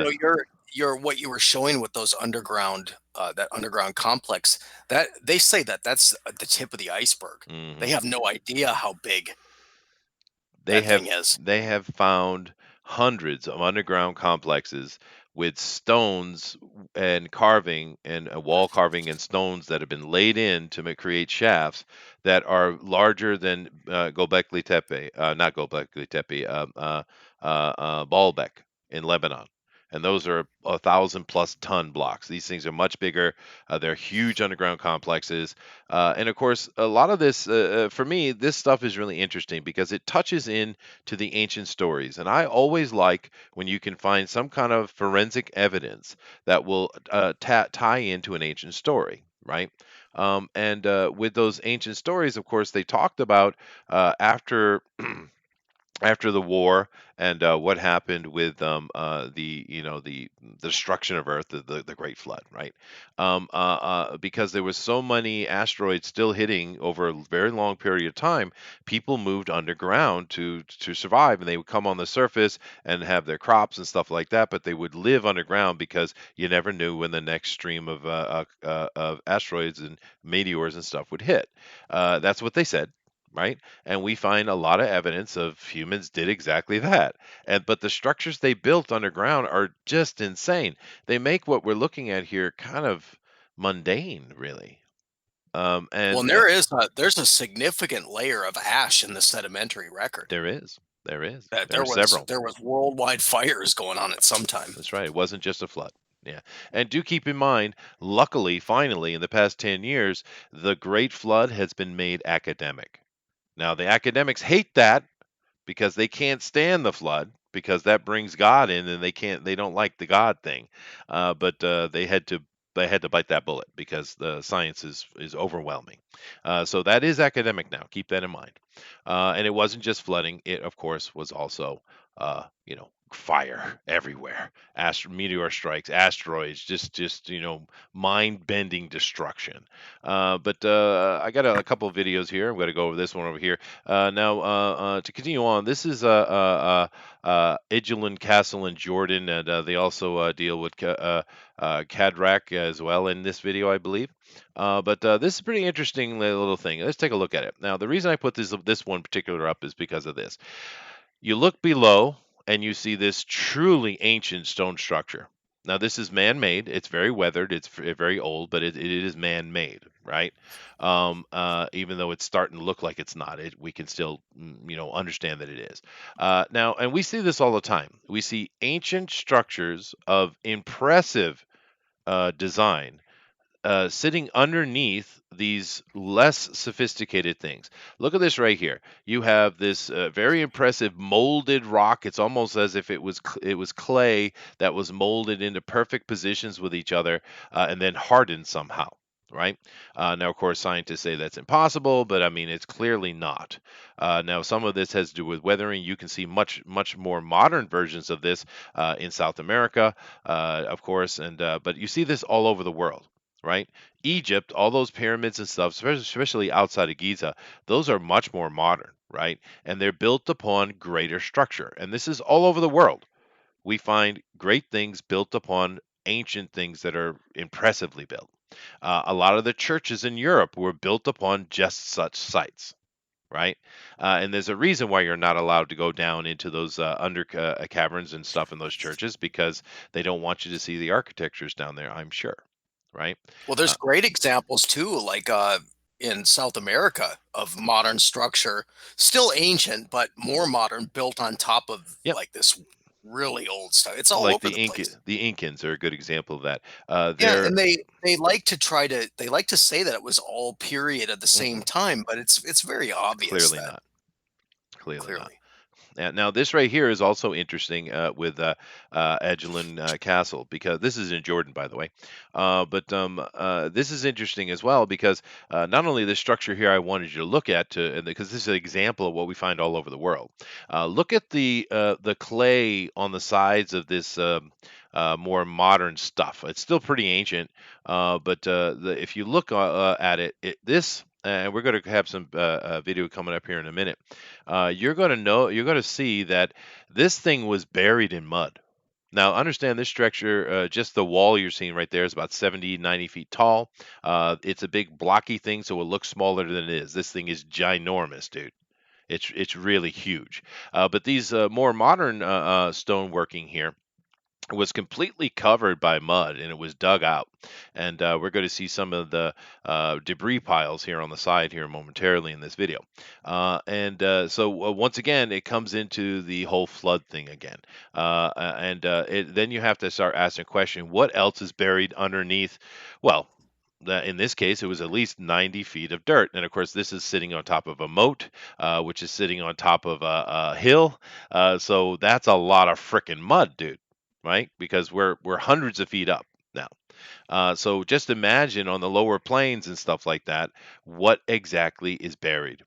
[SPEAKER 2] your what you were showing with those underground that underground complex, that they say that that's the tip of the iceberg. They
[SPEAKER 1] mhm.
[SPEAKER 2] have no idea how big
[SPEAKER 1] They
[SPEAKER 2] that
[SPEAKER 1] have
[SPEAKER 2] thing is.
[SPEAKER 1] they have found hundreds of underground complexes with stones and carving and wall carving and stones that have been laid in to create shafts that are larger than Gobekli Tepe, not Gobekli Tepe, Baalbek in Lebanon. And those are 1,000 plus ton blocks. These things are much bigger. They're huge underground complexes. And of course, a lot of this, for me, this stuff is really interesting because it touches in to the ancient stories. And I always like when you can find some kind of forensic evidence that will tie into an ancient story, right? And with those ancient stories, of course, they talked about after after the war and what happened with the the destruction of Earth, the Great Flood, right? Because there was so many asteroids still hitting over a very long period of time, people moved underground to survive, and they would come on the surface and have their crops and stuff like that, but they would live underground because you never knew when the next stream of asteroids and meteors and stuff would hit. That's what they said. Right, and we find a lot of evidence of humans did exactly that. And but the structures they built underground are just insane. They make what we're looking at here kind of mundane, really.
[SPEAKER 2] Well,
[SPEAKER 1] And
[SPEAKER 2] and there's a significant layer of ash in the sedimentary record.
[SPEAKER 1] there is, there is,
[SPEAKER 2] That
[SPEAKER 1] there are several.
[SPEAKER 2] there was worldwide fires going on at some time.
[SPEAKER 1] That's right. It wasn't just a flood. Yeah. And do keep in mind, luckily, finally, in the past 10 years, the Great Flood has been made academic. Now, the academics hate that because they can't stand the flood because that brings God in, and they don't like the God thing. But they had to bite that bullet because the science is overwhelming. So that is academic now. Keep that in mind. And it wasn't just flooding. It of course was also fire everywhere, meteor strikes, asteroids, just mind-bending destruction. But I got a couple of videos here. I'm going to go over this one over here. Now, to continue on, this is Idulin Castle in Jordan, and they also deal with Cadrak as well in this video, I believe. But this is a pretty interesting little thing. Let's take a look at it. Now, the reason I put this one particular up is because of this. You look below and you see this truly ancient stone structure. Now, this is man-made. It's very weathered. It's very old, but it is man-made, right? Even though it's starting to look like it's not, we can still, understand that it is. Now, and we see this all the time. We see ancient structures of impressive design sitting underneath these less sophisticated things. Look at this right here. You have this very impressive molded rock. It's almost as if it was clay that was molded into perfect positions with each other and then hardened somehow. Right now, of course, scientists say that's impossible, but I mean it's clearly not. Now, some of this has to do with weathering. You can see much more modern versions of this in South America, of course, and but you see this all over the world, right? Egypt, all those pyramids and stuff, especially outside of Giza, those are much more modern, right? And they're built upon greater structure. And this is all over the world. We find great things built upon ancient things that are impressively built. A lot of the churches in Europe were built upon just such sites, right? And there's a reason why you're not allowed to go down into those under caverns and stuff in those churches because they don't want you to see the architectures down there, I'm sure, right?
[SPEAKER 2] Well, there's
[SPEAKER 1] Uh,
[SPEAKER 2] great examples too, like in South America of modern structure, still ancient, but more modern, built on top of
[SPEAKER 1] yep.
[SPEAKER 2] like this really old stuff. It's all
[SPEAKER 1] Like
[SPEAKER 2] over the place.
[SPEAKER 1] The Incans are a good example of that.
[SPEAKER 2] Yeah,
[SPEAKER 1] They're
[SPEAKER 2] and they like to say that it was all period at the same
[SPEAKER 1] mm-mm,
[SPEAKER 2] time, but it's very obvious
[SPEAKER 1] clearly
[SPEAKER 2] that
[SPEAKER 1] not. Clearly not.
[SPEAKER 2] clearly.
[SPEAKER 1] Now, this right here is also interesting with Agilent Castle because this is in Jordan, by the way. But this is interesting as well because not only the structure here I wanted you to look at, because this is an example of what we find all over the world. Look at the clay on the sides of this more modern stuff. It's still pretty ancient, but if you look at it, this. And we're going to have some video coming up here in a minute. You're going to see that this thing was buried in mud. Now, understand this structure, just the wall you're seeing right there is about 70, 90 feet tall. It's a big blocky thing, so it looks smaller than it is. This thing is ginormous, dude. It's really huge. But these more modern stoneworking here was completely covered by mud and it was dug out. And we're going to see some of the debris piles here on the side here momentarily in this video. And so once again, it comes into the whole flood thing again. Then you have to start asking a question, what else is buried underneath? Well, in this case, it was at least 90 feet of dirt. And of course, this is sitting on top of a moat, which is sitting on top of a hill. So that's a lot of frickin' mud, dude, right? Because we're hundreds of feet up now. So just imagine on the lower plains and stuff like that, what exactly is buried,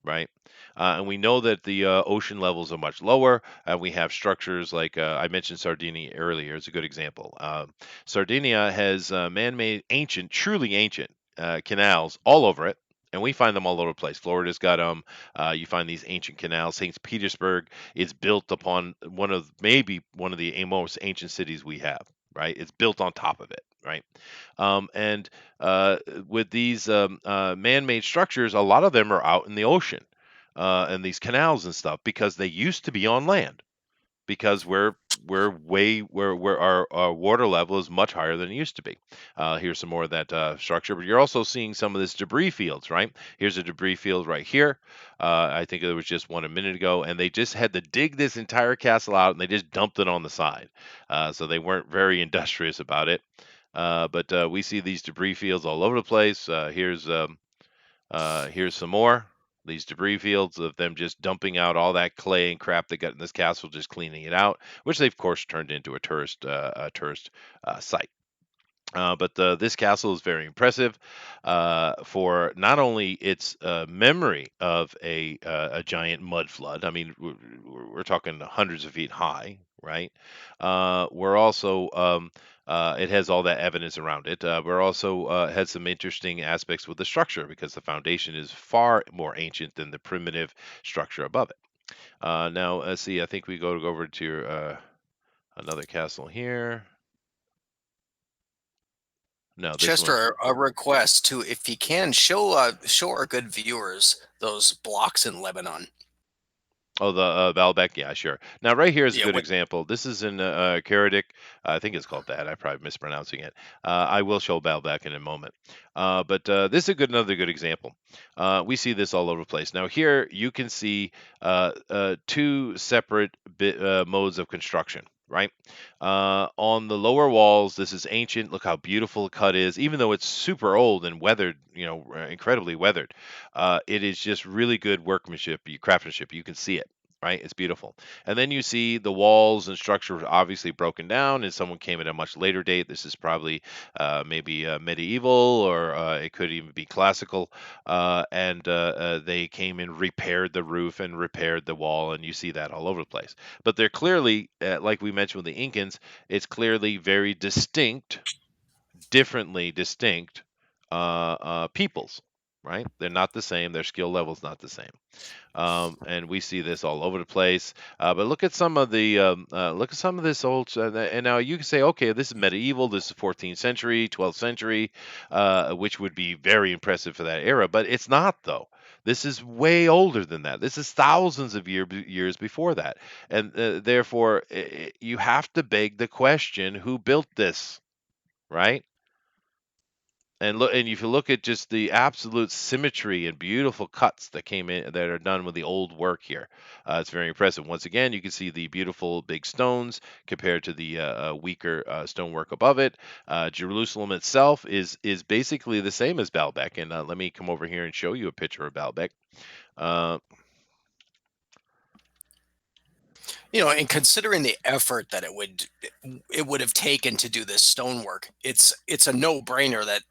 [SPEAKER 1] right? And we know that the ocean levels are much lower, and we have structures like I mentioned Sardinia earlier. It's a good example. Sardinia has man-made, ancient, truly ancient canals all over it. And we find them all over the place. Florida's got them. You find these ancient canals. St. Petersburg is built upon maybe one of the most ancient cities we have. Right? It's built on top of it. Right? And with these man-made structures, a lot of them are out in the ocean and these canals and stuff because they used to be on land because where our water level is much higher than it used to be. Here's some more of that structure, but you're also seeing some of this debris fields, right? Here's a debris field right here. I think there was just one a minute ago, and they just had to dig this entire castle out and they just dumped it on the side. So they weren't very industrious about it. But we see these debris fields all over the place. Here's some more. these debris fields of them just dumping out all that clay and crap they got in this castle, just cleaning it out, which they've of course turned into a tourist site. But this castle is very impressive for not only its memory of a giant mud flood. I mean, we're talking hundreds of feet high, right? We're also it has all that evidence around it. We're also had some interesting aspects with the structure because the foundation is far more ancient than the primitive structure above it. Now, let's see. I think we go over to another castle here. No, this one.
[SPEAKER 2] Chester, a request to, if you can, show our good viewers those blocks in Lebanon.
[SPEAKER 1] Oh, the Baalbek, yeah, sure. Now, right here is a
[SPEAKER 2] Yeah,
[SPEAKER 1] good
[SPEAKER 2] what
[SPEAKER 1] example. This is in Karadik. I think it's called that. I'm probably mispronouncing it. I will show Baalbek in a moment. But this is another good example. We see this all over the place. Now, here you can see two separate modes of construction. Right on the lower walls, this is ancient. Look how beautiful the cut is, even though it's super old and weathered. Incredibly weathered. It is just really good workmanship, craftsmanship. You can see it, right? It's beautiful. And then you see the walls and structure obviously broken down, and someone came at a much later date. This is probably maybe medieval, or it could even be classical. And they came and repaired the roof and repaired the wall, and you see that all over the place. But they're clearly, like we mentioned with the Incans, it's clearly very distinct, differently distinct peoples, right? They're not the same. Their skill level's not the same. And we see this all over the place. But look at some of the look at some of this old. And now you can say, okay, this is medieval. This is 14th century, 12th century, which would be very impressive for that era. But it's not though. This is way older than that. This is thousands of years before that, and therefore you have to beg the question: who built this, right? And look, and if you look at just the absolute symmetry and beautiful cuts that came in that are done with the old work here, it's very impressive. Once again, you can see the beautiful big stones compared to the weaker stonework above it. Jerusalem itself is basically the same as Baalbek, and let me come over here and show you a picture of Baalbek. Uh,
[SPEAKER 2] and considering the effort that it would have taken to do this stonework, it's a no-brainer that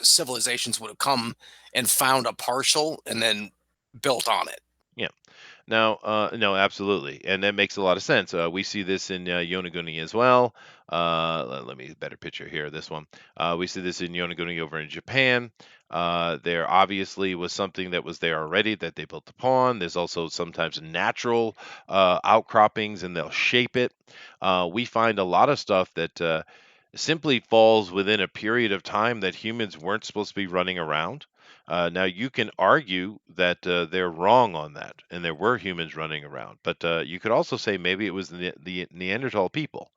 [SPEAKER 2] civilizations would have come and found a partial and then built on it.
[SPEAKER 1] yeah. Now, no, absolutely, and that makes a lot of sense. We see this in Yonaguni as well. Let me better picture here. This one, we see this in Yonaguni over in Japan. There obviously was something that was there already that they built upon. There's also sometimes natural outcroppings, and they'll shape it. We find a lot of stuff that simply falls within a period of time that humans weren't supposed to be running around. Now, you can argue that they're wrong on that, and there were humans running around. But you could also say maybe it was the Neanderthal people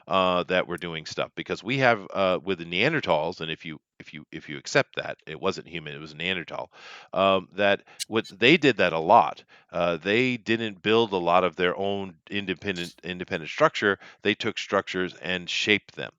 [SPEAKER 1] that were doing stuff, because we have with the Neanderthals, and if you accept that it wasn't human, it was Neanderthal. That what they did that a lot. They didn't build a lot of their own independent structure. They took structures and shaped them,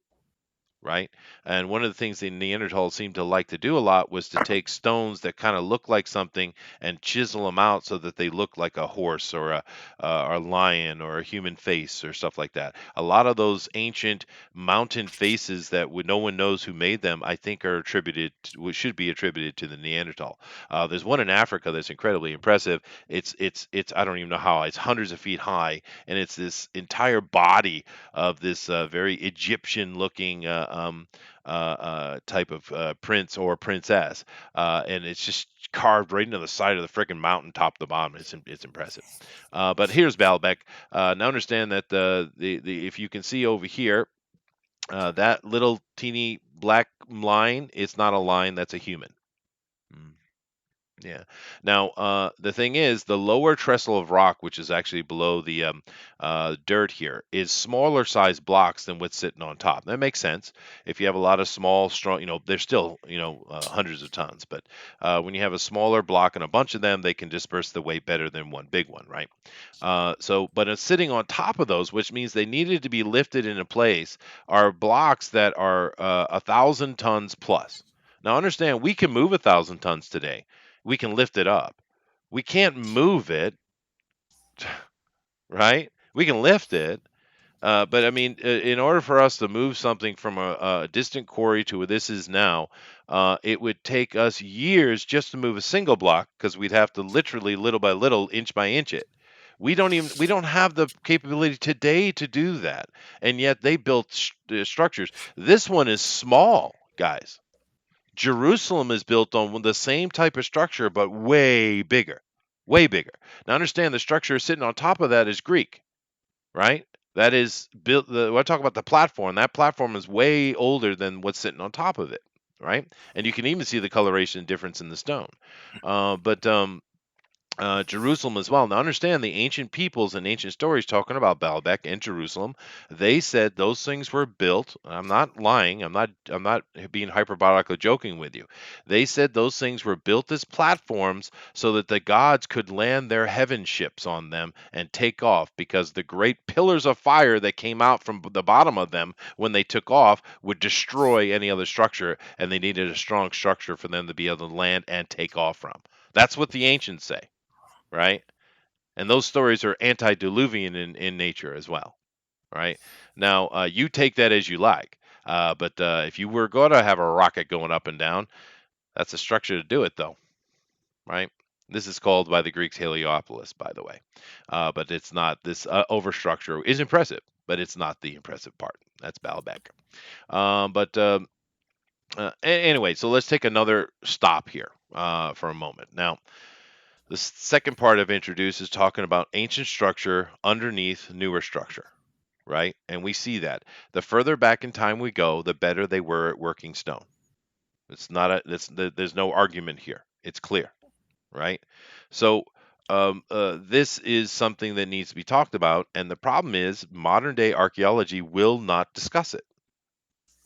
[SPEAKER 1] right? And one of the things the Neanderthals seemed to like to do a lot was to take stones that kind of look like something and chisel them out so that they look like a horse or a lion or a human face or stuff like that. A lot of those ancient mountain faces that no one knows who made them, I think, are should be attributed to the Neanderthal. There's one in Africa that's incredibly impressive. It's I don't even know how. It's hundreds of feet high, and it's this entire body of this very Egyptian-looking type of prince or princess, and it's just carved right into the side of the freaking mountain, top to bottom. It's impressive. But here's Baalbek. Now understand that the if you can see over here, that little teeny black line, it's not a line. That's a human. Mm. Yeah. Now, the thing is, the lower trestle of rock, which is actually below the dirt here, is smaller size blocks than what's sitting on top. That makes sense. If you have a lot of small, strong, they're still, hundreds of tons. But when you have a smaller block and a bunch of them, they can disperse the weight better than one big one, right? But it's sitting on top of those, which means they needed to be lifted into place, are blocks that are 1,000 tons plus. Now, understand, we can move 1,000 tons today. We can lift it up, We can't move it, right? We can lift it, but I mean, in order for us to move something from a distant quarry to where this is now, it would take us years just to move a single block because we'd have to literally little by little, inch by inch it. We don't have the capability today to do that, and yet they built structures. This one is small, guys. Jerusalem is built on the same type of structure, but way bigger, way bigger. Now, understand the structure sitting on top of that is Greek, right? That is built. When I talk about the platform, that platform is way older than what's sitting on top of it, right? And you can even see the coloration difference in the stone. But Jerusalem as well. Now, understand the ancient peoples and ancient stories talking about Baalbek and Jerusalem. They said those things were built. I'm not lying. I'm not being hyperbolic or joking with you. They said those things were built as platforms so that the gods could land their heaven ships on them and take off because the great pillars of fire that came out from the bottom of them when they took off would destroy any other structure, and they needed a strong structure for them to be able to land and take off from. That's what the ancients say, right? And those stories are antediluvian in nature as well, right? Now, you take that as you like, but if you were going to have a rocket going up and down, that's a structure to do it, though, right? This is called by the Greeks Heliopolis, by the way, but it's not. This overstructure is impressive, but it's not the impressive part. That's Baalbek. But anyway, so let's take another stop here for a moment. Now, the second part I've introduced is talking about ancient structure underneath newer structure, right? And we see that the further back in time we go, the better they were at working stone. It's not a, there's no argument here. It's clear, right? So this is something that needs to be talked about, and the problem is modern day archaeology will not discuss it,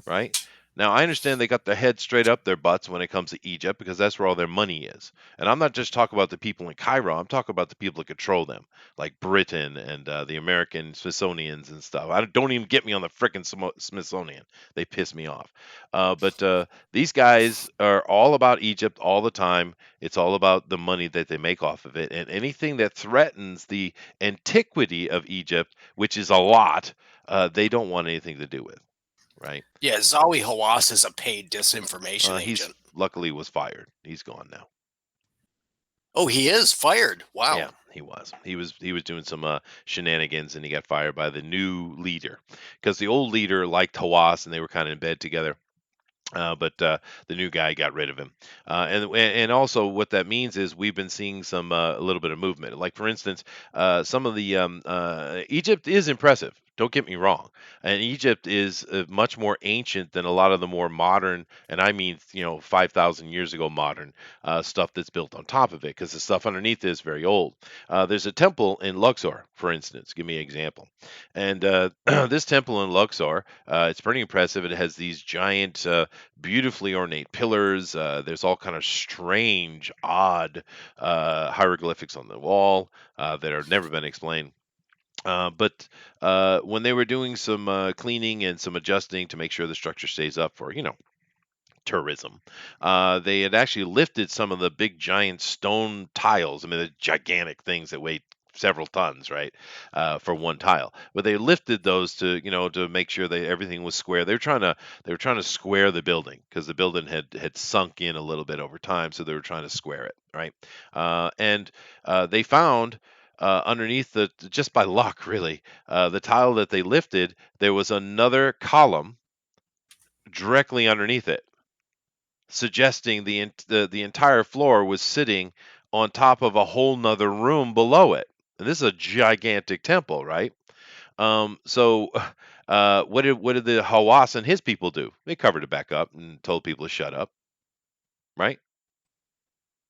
[SPEAKER 1] right? Now, I understand they got their head straight up their butts when it comes to Egypt because that's where all their money is. And I'm not just talking about the people in Cairo, I'm talking about the people that control them, like Britain and the American Smithsonians and stuff. I don't even get me on the frickin' Smithsonian. They piss me off. But these guys are all about Egypt all the time. It's all about the money that they make off of it. And anything that threatens the antiquity of Egypt, which is a lot, they don't want anything to do with, right?
[SPEAKER 2] Yeah, Zawi Hawass is a paid disinformation
[SPEAKER 1] He's
[SPEAKER 2] agent.
[SPEAKER 1] luckily was fired. He's gone now.
[SPEAKER 2] Oh, he is fired. Wow.
[SPEAKER 1] Yeah, he was. He was doing some shenanigans, and he got fired by the new leader because the old leader liked Hawass, and they were kind of in bed together. But the new guy got rid of him, and also what that means is we've been seeing some a little bit of movement. Like for instance, some of the Egypt is impressive. Don't get me wrong, and Egypt is much more ancient than a lot of the more modern, and I mean 5,000 years ago modern stuff that's built on top of it, because the stuff underneath is very old. There's a temple in Luxor, for instance. Give me an example, and this temple in Luxor, it's pretty impressive. It has these giant beautifully ornate pillars. There's all kind of strange, odd hieroglyphics on the wall that have never been explained. But when they were doing some cleaning and some adjusting to make sure the structure stays up for, tourism, they had actually lifted some of the big giant stone tiles. I mean, the gigantic things that weigh several tons, right, for one tile. But they lifted those to, to make sure that everything was square. They were trying to square the building because the building had sunk in a little bit over time, so they were trying to square it, right? And they found. Underneath just by luck, really, the tile that they lifted, there was another column directly underneath it, suggesting the entire floor was sitting on top of a whole nother room below it. And this is a gigantic temple, right? So what did the Hawass and his people do? They covered it back up and told people to shut up, right?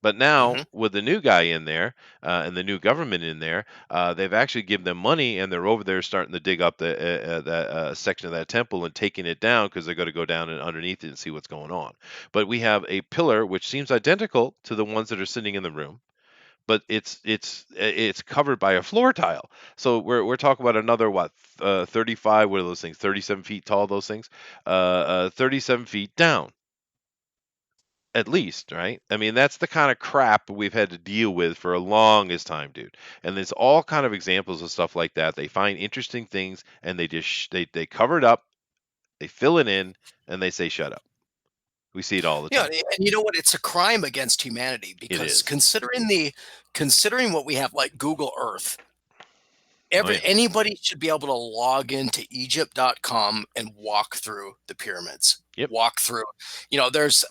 [SPEAKER 1] But now
[SPEAKER 2] Hmm.
[SPEAKER 1] with the new guy in there and the new government in there, they've actually given them money, and they're over there starting to dig up that section of that temple and taking it down because they're going to go down and underneath it and see what's going on. But we have a pillar which seems identical to the ones that are sitting in the room, but it's covered by a floor tile. So we're talking about another 35. What are those things? 37 feet tall. Those things, 37 feet down. At least, right? I mean, that's the kind of crap we've had to deal with for a longest time, dude. And there's all kind of examples of stuff like that. They find interesting things and they just they cover it up, they fill it in, and they say shut up. We see it all the
[SPEAKER 2] Yeah,
[SPEAKER 1] time.
[SPEAKER 2] and you know what? It's a crime against humanity
[SPEAKER 1] It
[SPEAKER 2] because
[SPEAKER 1] is.
[SPEAKER 2] considering what we have like Google Earth,
[SPEAKER 1] Oh yeah.
[SPEAKER 2] anybody should be able to log into Egypt.com and walk through the pyramids.
[SPEAKER 1] Yep.
[SPEAKER 2] Walk through. You know, there's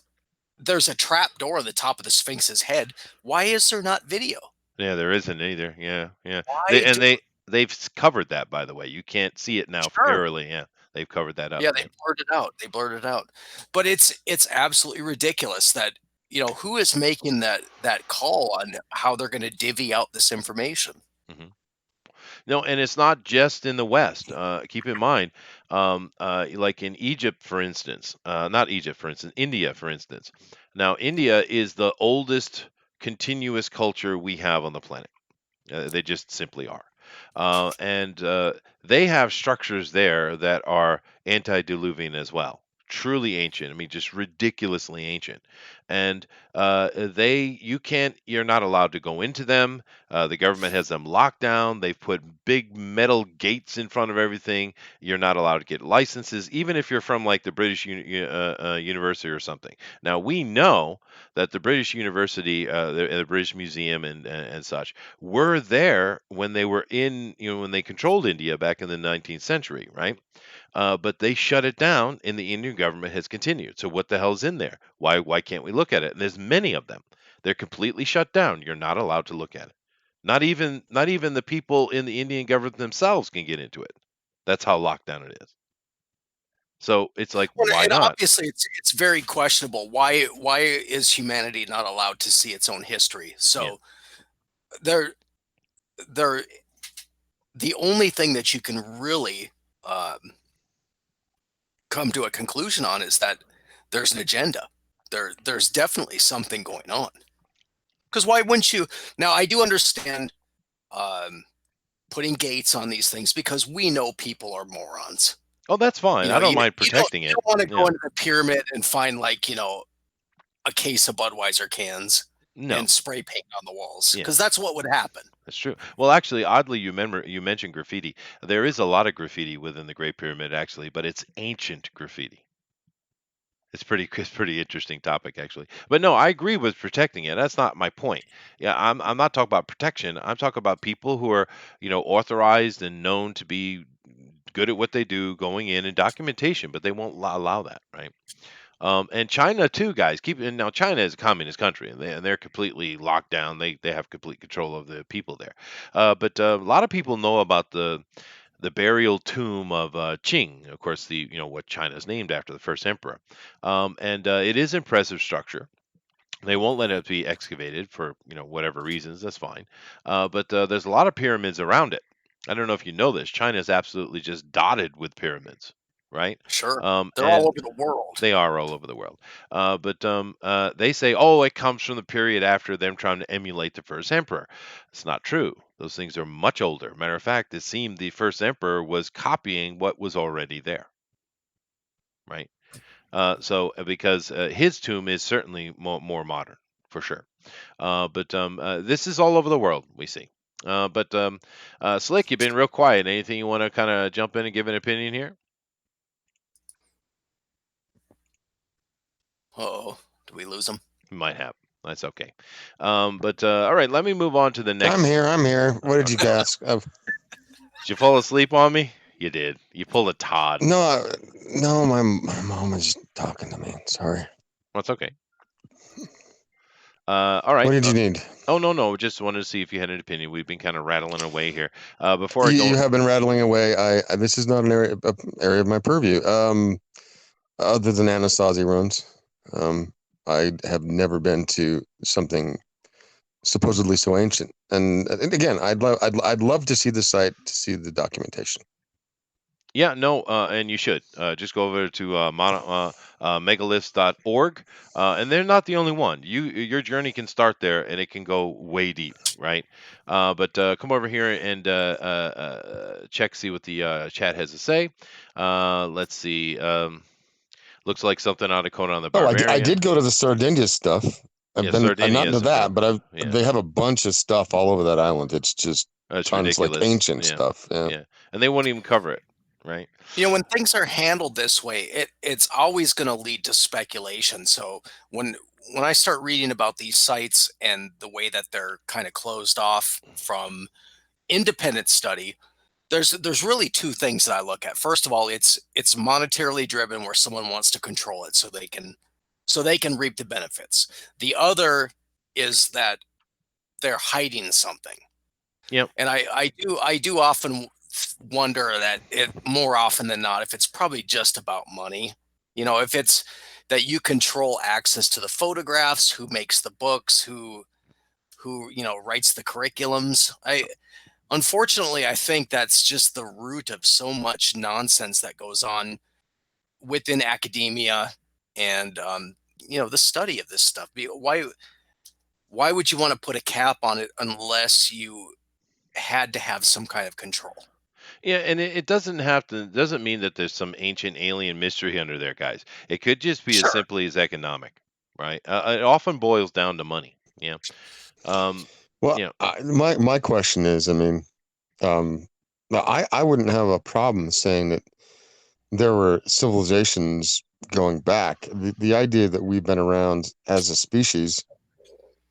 [SPEAKER 2] a trap door at the top of the Sphinx's head. Why is there not video?
[SPEAKER 1] Yeah, there isn't either. Yeah, yeah. They
[SPEAKER 2] Why
[SPEAKER 1] and
[SPEAKER 2] do
[SPEAKER 1] they've covered that, by the way. You can't see it now
[SPEAKER 2] Sure.
[SPEAKER 1] airily. Yeah, they've covered that up.
[SPEAKER 2] Yeah, they
[SPEAKER 1] Yeah.
[SPEAKER 2] blurred it out. They blurred it out. But it's absolutely ridiculous that, you know, who is making that call on how they're going to divvy out this information?
[SPEAKER 1] hmm No, and it's not just in the West. Keep in mind, like in Egypt, for instance, not Egypt, for instance, India, for instance. Now, India is the oldest continuous culture we have on the planet. They just simply are. And they have structures there that are antediluvian as well. Truly ancient. I mean, just ridiculously ancient. And you're not allowed to go into them. The government has them locked down. They've put big metal gates in front of everything. You're not allowed to get licenses, even if you're from like the British University or something. Now, we know that the British University, the British Museum, and such were there when they were when they controlled India back in the 19th century, right? But they shut it down, and the Indian government has continued. So what the hell's in there? Why can't we look at it? And there's many of them. They're completely shut down. You're not allowed to look at it. Not even the people in the Indian government themselves can get into it. That's how locked down it is. So it's like,
[SPEAKER 2] Well,
[SPEAKER 1] why
[SPEAKER 2] and
[SPEAKER 1] not?
[SPEAKER 2] obviously it's very questionable. Why is humanity not allowed to see its own history?
[SPEAKER 1] Yeah.
[SPEAKER 2] So they're they're the only thing that you can really um, come to a conclusion on is that there's an agenda. There's definitely something going on. Because why wouldn't you? Now I do understand um, putting gates on these things because we know people are morons.
[SPEAKER 1] Oh, that's fine.
[SPEAKER 2] You
[SPEAKER 1] I
[SPEAKER 2] know,
[SPEAKER 1] don't mind
[SPEAKER 2] you don't
[SPEAKER 1] protecting
[SPEAKER 2] you
[SPEAKER 1] it.
[SPEAKER 2] don't want to go
[SPEAKER 1] Yeah.
[SPEAKER 2] into the pyramid and find like a case of Budweiser cans
[SPEAKER 1] No.
[SPEAKER 2] and spray paint on the walls
[SPEAKER 1] Yeah.
[SPEAKER 2] because that's what would happen.
[SPEAKER 1] That's true. Well, actually, oddly, you mentioned graffiti. There is a lot of graffiti within the Great Pyramid, actually, but it's ancient graffiti. It's pretty interesting topic, actually. But no, I agree with protecting it. That's not my point. Yeah, I'm not talking about protection. I'm talking about people who are, authorized and known to be good at what they do, going in and documentation, but they won't allow that, right? And China too, guys. Now China is a communist country, and they're completely locked down. They have complete control of the people there. But a lot of people know about the burial tomb of Qing. Of course, what China is named after, the first emperor. And it is impressive structure. They won't let it be excavated for whatever reasons. That's fine. But there's a lot of pyramids around it. I don't know if you know this. China is absolutely just dotted with pyramids, right?
[SPEAKER 2] Sure, they're all
[SPEAKER 1] And
[SPEAKER 2] over the world.
[SPEAKER 1] they are all over the world. But they say, oh, it comes from the period after them trying to emulate the first emperor. It's not true. Those things are much older. Matter of fact, it seemed the first emperor was copying what was already there, right? Because his tomb is certainly more modern, for sure. But this is all over the world, we see. Slick, you've been real quiet. Anything you want to kind of jump in and give an opinion here?
[SPEAKER 2] Oh, do we lose them?
[SPEAKER 1] You might have. That's okay. But all right, let me move on to the
[SPEAKER 3] I'm
[SPEAKER 1] next.
[SPEAKER 3] here. I'm here. What did you ask?
[SPEAKER 1] Did you fall asleep on me? You did. You pulled a Todd.
[SPEAKER 3] No, no. My mom was talking to me. Sorry.
[SPEAKER 1] That's okay. All right.
[SPEAKER 3] What did you need?
[SPEAKER 1] Oh no. Just wanted to see if you had an opinion. We've been kind of rattling away here. Before I
[SPEAKER 3] You
[SPEAKER 1] go,
[SPEAKER 3] have been rattling away. This is not an area of my purview. Other than Anasazi ruins, I have never been to something supposedly so ancient. And again, I'd love to see the site to see the documentation.
[SPEAKER 1] yeah, no, and you should just go over to megaliths.org, and they're not the only one. Your journey can start there, and it can go way deep, right? But come over here and check, see what the chat has to say. Let's see. Looks like something out of Conan the
[SPEAKER 3] Oh, I
[SPEAKER 1] Barbarian.
[SPEAKER 3] did go to the Sardinia stuff. I've
[SPEAKER 1] Yeah,
[SPEAKER 3] been
[SPEAKER 1] Sardinia
[SPEAKER 3] not to
[SPEAKER 1] is some
[SPEAKER 3] that,
[SPEAKER 1] good.
[SPEAKER 3] but I've
[SPEAKER 1] Yeah,
[SPEAKER 3] they have a bunch of stuff all over that island. It's just
[SPEAKER 1] that's
[SPEAKER 3] tons like
[SPEAKER 1] ridiculous.
[SPEAKER 3] ancient
[SPEAKER 1] Yeah,
[SPEAKER 3] stuff. Yeah,
[SPEAKER 1] yeah, and they won't even cover it, right?
[SPEAKER 2] When things are handled this way, it's always going to lead to speculation. So when when I start reading about these sites and the way that they're kind of closed off from independent study, there's really two things that I look at. First of all, it's monetarily driven, where someone wants to control it so they can reap the benefits. The other is that they're hiding something.
[SPEAKER 1] Yep.
[SPEAKER 2] And I do often wonder that it more often than not, if it's probably just about money. If it's that you control access to the photographs, who makes the books, who writes the curriculums. Unfortunately, I think that's just the root of so much nonsense that goes on within academia and the study of this stuff. Why would you want to put a cap on it unless you had to have some kind of control?
[SPEAKER 1] Yeah, and it doesn't have to doesn't mean that there's some ancient alien mystery under there, guys. It could just be as
[SPEAKER 2] Sure.
[SPEAKER 1] simply as economic, right? It often boils down to money. Yeah. Um.
[SPEAKER 3] well,
[SPEAKER 1] Yeah.
[SPEAKER 3] my question is, I mean, um, I wouldn't have a problem saying that there were civilizations going back. The idea that we've been around as a species,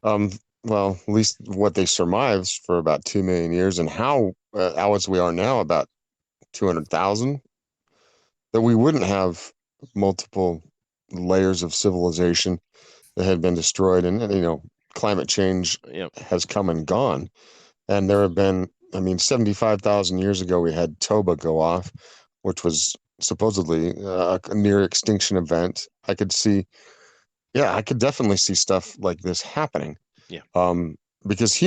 [SPEAKER 3] um, well, at least what they survived for about 2 million years, and how as we are now about 200,000, that we wouldn't have multiple layers of civilization that had been destroyed, and climate change
[SPEAKER 1] Yeah.
[SPEAKER 3] has come and gone. And there have been, I mean, 75,000 years ago, we had Toba go off, which was supposedly a near extinction event. Yeah, I could definitely see stuff like this happening.
[SPEAKER 1] Yeah.
[SPEAKER 3] Um, because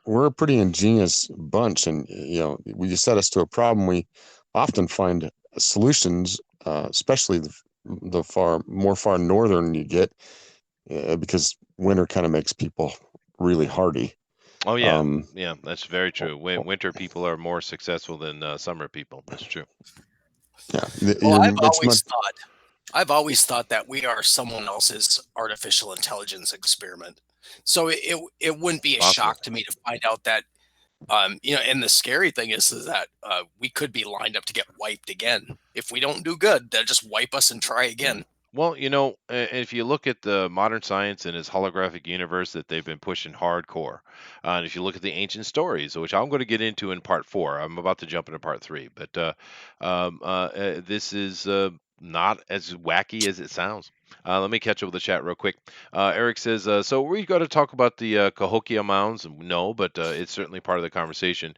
[SPEAKER 3] we're a pretty ingenious bunch, and when you set us to a problem, we often find solutions, especially the far northern you get, because winter kind of makes people really hardy.
[SPEAKER 1] Oh yeah.
[SPEAKER 3] Um,
[SPEAKER 1] Yeah. That's very true. Winter people are more successful than summer people. That's true.
[SPEAKER 3] yeah,
[SPEAKER 2] Well,
[SPEAKER 3] it's much.
[SPEAKER 2] I've always thought that we are someone else's artificial intelligence experiment. So it wouldn't be a
[SPEAKER 1] Possible.
[SPEAKER 2] shock to me to find out that and the scary thing is that we could be lined up to get wiped again. If we don't do good, they'll just wipe us and try
[SPEAKER 1] Mm.
[SPEAKER 2] again.
[SPEAKER 1] Well, if you look at the modern science and its holographic universe that they've been pushing hardcore, and if you look at the ancient stories, which I'm going to get into in part four, I'm about to jump into part three, but this is not as wacky as it sounds. Let me catch up with the chat real quick. Eric says, "So we got to talk about the Cahokia Mounds." No, but it's certainly part of the conversation.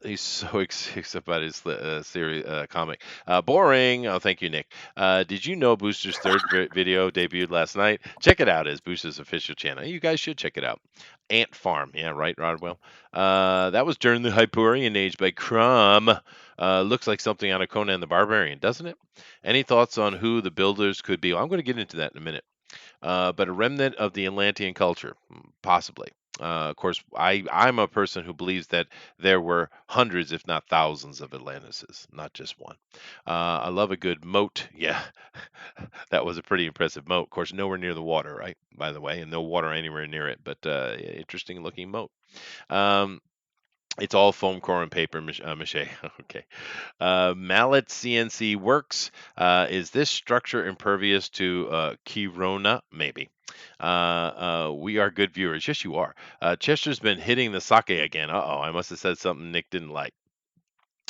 [SPEAKER 1] He's so excited about his series comic. Boring. Oh, thank you, Nick. Did you know Booster's third video debuted last night? Check it out as Booster's official channel. You guys should check it out. Ant Farm. Yeah, right, Rodwell. That was during the Hyperion Age by Crumb. Looks like something out of Conan the Barbarian, doesn't it? Any thoughts on who the builders could be? Well, I'm going to get into that in a minute. But a remnant of the Atlantean culture, possibly. Of course, I'm a person who believes that there were hundreds, if not thousands, of Atlantises, not just one. I love a good moat. Yeah, that was a pretty impressive moat. Of course, nowhere near the water, right? By the way, and no water anywhere near it, but interesting looking moat. Um, it's all foam core and paper mache. Okay. Mallet CNC works. Is this structure impervious to Kirona? Maybe. We are good viewers. Yes, you are. Chester's been hitting the sake again. Uh-oh, I must have said something Nick didn't like.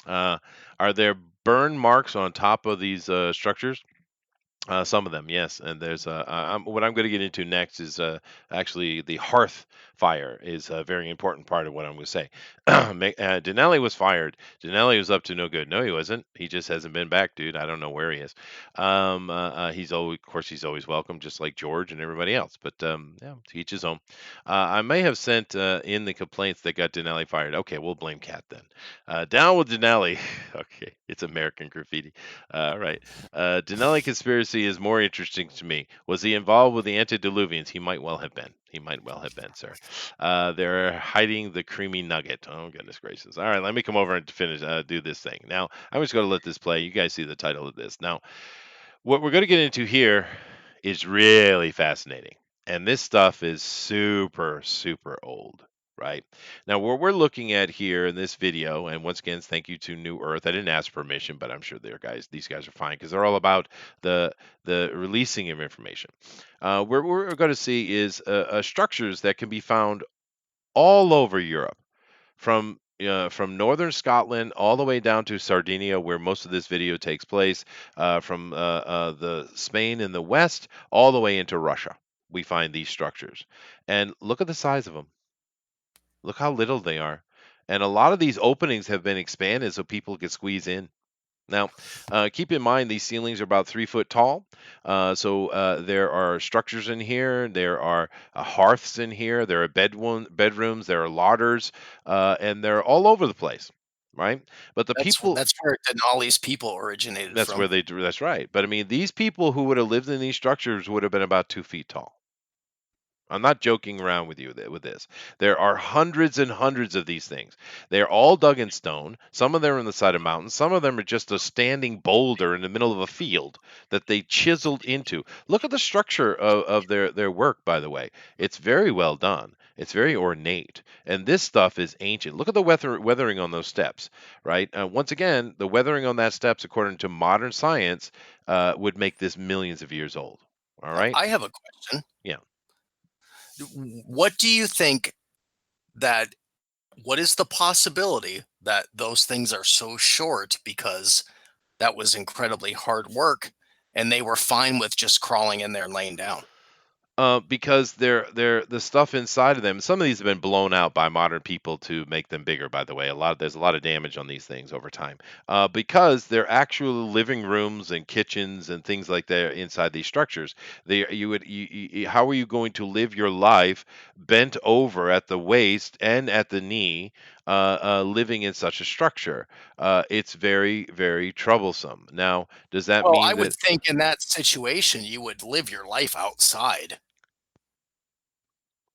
[SPEAKER 1] Are there burn marks on top of these structures? Some of them, yes. And there's what I'm going to get into next is actually the hearth fire is a very important part of what I'm going to say. Dinale was fired. Dinale was up to no good. No, he wasn't. He just hasn't been back, dude. I don't know where he is. He's always, of course, he's always welcome, just like George and everybody else. But yeah, to each his own. I may have sent in the complaints that got Dinale fired. Okay, we'll blame Cat then. Down with Dinale. Okay, it's American graffiti. All right. Denali conspiracy is more interesting to me. Was he involved with the antediluvians? He might well have been. He might well have been, sir. They're hiding the creamy nugget. Oh goodness gracious! All right, let me come over and finish do this thing. Now I'm just going to let this play. You guys see the title of this. Now What we're going to get into here is really fascinating. And this stuff is super, super old, right? Now, what we're looking at here in this video, and once again, thank you to New Earth. I didn't ask permission, but I'm sure these guys are fine because they're all about the releasing of information. What we're going to see is structures that can be found all over Europe from northern Scotland all the way down to Sardinia, where most of this video takes place, from the Spain in the west all the way into Russia. We find these structures, and look at the size of them. Look how little they are, and a lot of these openings have been expanded so people could squeeze in. Now, keep in mind these ceilings are about 3 foot tall. So there are structures in here. There are hearths in here. There are bedrooms. There are ladders, and they're all over the place, right? But the people,
[SPEAKER 2] That's where Denali's people originated
[SPEAKER 1] that's where
[SPEAKER 2] from.
[SPEAKER 1] they do. That's right. But I mean, these people who would have lived in these structures would have been about 2 feet tall. I'm not joking around with you with this. There are hundreds and hundreds of these things. They're all dug in stone. Some of them are in the side of mountains. Some of them are just a standing boulder in the middle of a field that they chiseled into. Look at the structure of their work, by the way. It's very well done. It's very ornate. And this stuff is ancient. Look at the weathering on those steps, right? Once again, the weathering on that steps, according to modern science, would make this millions of years old. All right?
[SPEAKER 2] I have a question.
[SPEAKER 1] Yeah.
[SPEAKER 2] What do you think that what is the possibility that those things are so short because that was incredibly hard work and they were fine with just crawling in there and laying down?
[SPEAKER 1] Because they're the stuff inside of them. Some of these have been blown out by modern people to make them bigger. By the way, there's a lot of damage on these things over time. Because they're actual living rooms and kitchens and things like that inside these structures. How are you going to live your life bent over at the waist and at the knee, living in such a structure? It's very, very troublesome. Now, does that
[SPEAKER 2] Well, I
[SPEAKER 1] mean
[SPEAKER 2] would
[SPEAKER 1] that?
[SPEAKER 2] think in that situation you would live your life outside,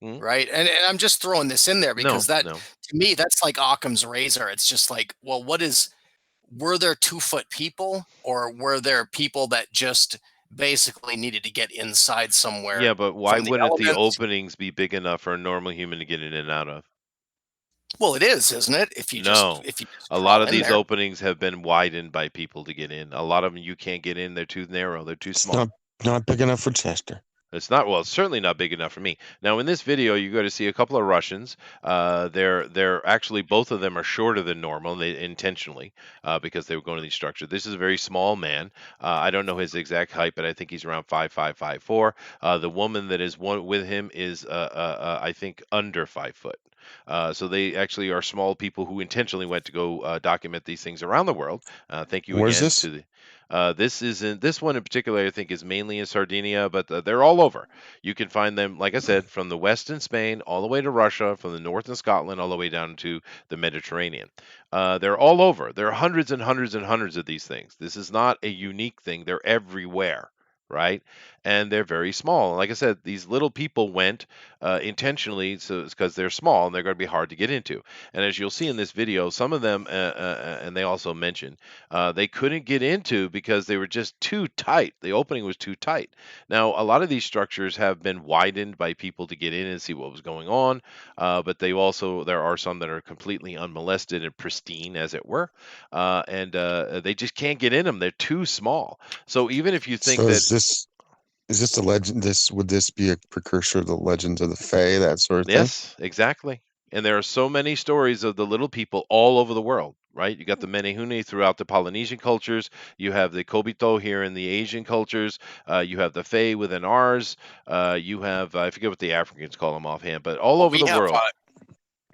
[SPEAKER 1] Hmm?
[SPEAKER 2] right? And I'm just throwing this in there because
[SPEAKER 1] No,
[SPEAKER 2] that
[SPEAKER 1] no.
[SPEAKER 2] to me that's like Occam's razor. It's just like, well, were there 2 foot people or were there people that just basically needed to get inside somewhere
[SPEAKER 1] Yeah, but why
[SPEAKER 2] from the
[SPEAKER 1] wouldn't the
[SPEAKER 2] elements?
[SPEAKER 1] openings be big enough for a normal human to get in and out of?
[SPEAKER 2] Well, it is, isn't it? If you just
[SPEAKER 1] No.
[SPEAKER 2] if you just
[SPEAKER 1] A lot
[SPEAKER 2] crawl
[SPEAKER 1] of
[SPEAKER 2] in
[SPEAKER 1] these
[SPEAKER 2] there.
[SPEAKER 1] openings have been widened by people to get in. A lot of them you can't get in, they're too narrow, they're too
[SPEAKER 3] It's
[SPEAKER 1] small.
[SPEAKER 3] not big enough for Chester.
[SPEAKER 1] It's not well, it's certainly not big enough for me. Now, in this video, you go to see a couple of Russians. They're actually both of them are shorter than normal, they intentionally, because they were going to these structures. This is a very small man. I don't know his exact height, but I think he's around 5'5", 5'4". The woman that is one with him is, I think, under 5 foot. So they actually are small people who intentionally went to go document these things around the world. Thank you
[SPEAKER 3] Where's
[SPEAKER 1] again
[SPEAKER 3] this?
[SPEAKER 1] to the this one in particular, I think, is mainly in Sardinia, but they're all over. You can find them, like I said, from the west in Spain all the way to Russia, from the north in Scotland all the way down to the Mediterranean. They're all over. There are hundreds and hundreds and hundreds of these things. This is not a unique thing. They're everywhere, right? And they're very small. Like I said, these little people went intentionally, so it's because they're small and they're going to be hard to get into. And as you'll see in this video, some of them, and they also mention, they couldn't get into because they were just too tight. The opening was too tight. Now, a lot of these structures have been widened by people to get in and see what was going on, but there are some that are completely unmolested and pristine, as it were, and they just can't get in them. They're too small. So even if you think
[SPEAKER 3] So
[SPEAKER 1] that,
[SPEAKER 3] is this the legend? Would this be a precursor to the legends of the Fae, that sort of thing?
[SPEAKER 1] yes, exactly. And there are so many stories of the little people all over the world, right? You got the Menehune throughout the Polynesian cultures. You have the Kobito here in the Asian cultures. You have the Fae within ours. You have, I forget what the Africans call them offhand, but all
[SPEAKER 2] Well,
[SPEAKER 1] over the world.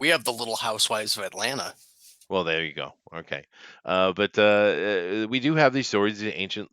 [SPEAKER 2] we have the Little Housewives of Atlanta.
[SPEAKER 1] Well, there you go. Okay, but we do have these stories,